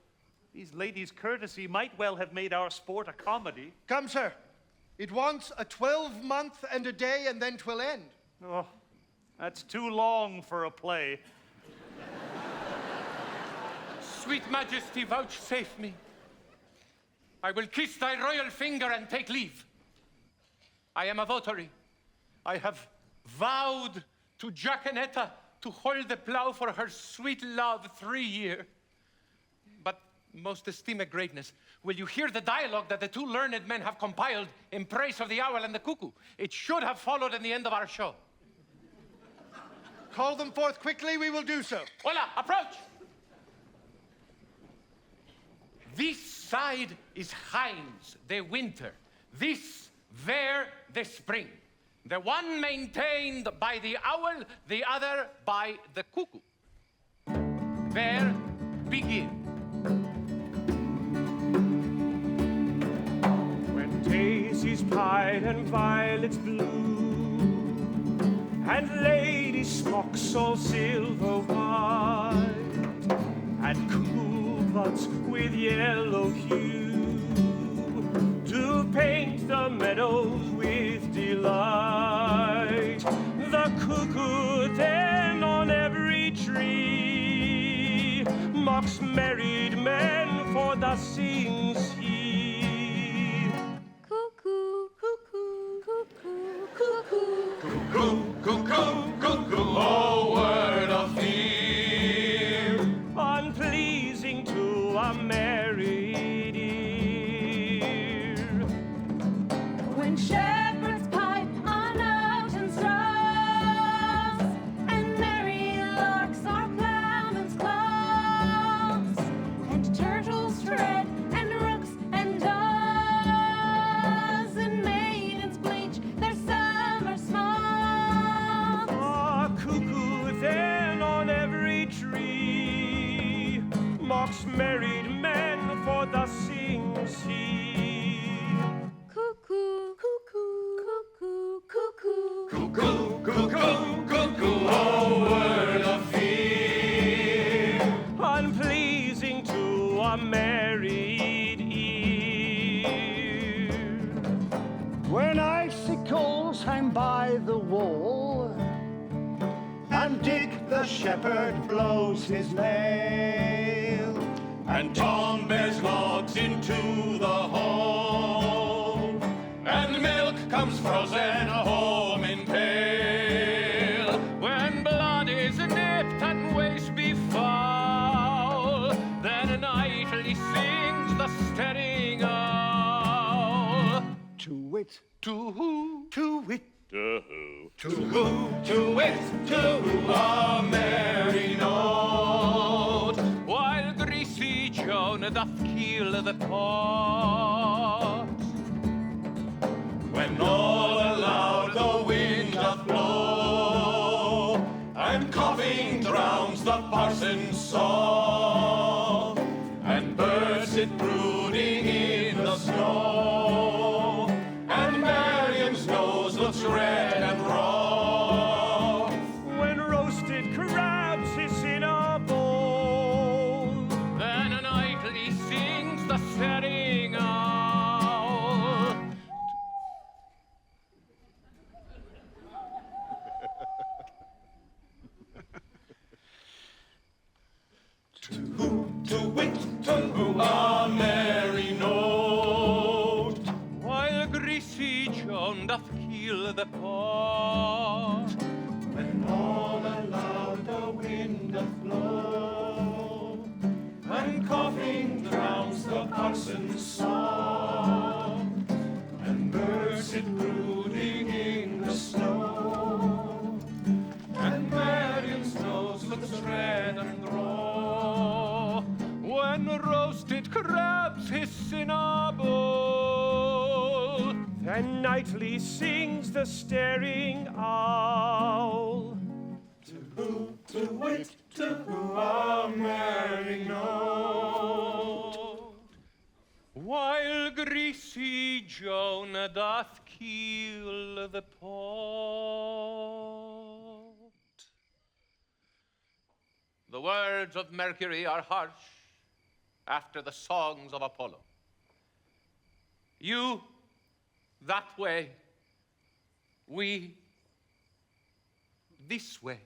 These ladies' courtesy might well have made our sport a comedy. Come, sir. It wants a 12-month and a day, and then 'twill end. Oh, that's too long for a play. Sweet Majesty, vouchsafe me. I will kiss thy royal finger and take leave. I am a votary. I have vowed to Jacanetta to hold the plough for her sweet love 3 years. But, most esteemed greatness, will you hear the dialogue that the two learned men have compiled in praise of the owl and the cuckoo? It should have followed in the end of our show. Call them forth quickly, we will do so. Hola, approach! This side is Heinz, the winter. This, there, the spring. The one maintained by the owl, the other by the cuckoo. There, begin. When daisies pied and violets blue, and lady smocks all silver white, and cool buds with yellow hue, to paint the meadows with delight. The cuckoo then on every tree mocks married men, for thus sings he. Cuckoo, cuckoo, cuckoo, cuckoo. Cuckoo, cuckoo, cuckoo, oh word of fear, Unpleasing to a married ear. When shepherds pipe on mountain straws, and merry larks are plowmen's claws, and turtles tread, and rooks and daws, and maidens bleach their summer smalls. A cuckoo then on every tree mocks married men, for thus sings he. Cuckoo, cuckoo, cuckoo, cuckoo. cuckoo, cuckoo, cuckoo, oh word of fear, Unpleasing to a married ear. When icicles hang by the wall, and Dick the shepherd blows his nail, and Tom bears logs into the hall, and milk comes frozen home in pail. When blood is nipped and waste be foul, then nightly sings the staring owl. To wit, To who? To wit. To who? To who, to wit, to who, a merry note. While greasy Joan doth kill the pot. When all aloud the wind doth blow, and coughing drowns the parson's song, and birds sit brooding in the snow, and Marian's nose looks red and raw. When roasted crabs hiss in a bowl, Then nightly sings the staring owl. To wit, to who, a merry note. While greasy Joan doth kill the pot. When all aloud the wind doth blow, and nightly sings the staring owl. To wit, to who our merry note. While greasy Jonah doth keel the pot. The words of Mercury are harsh after the songs of Apollo. You that way, we this way.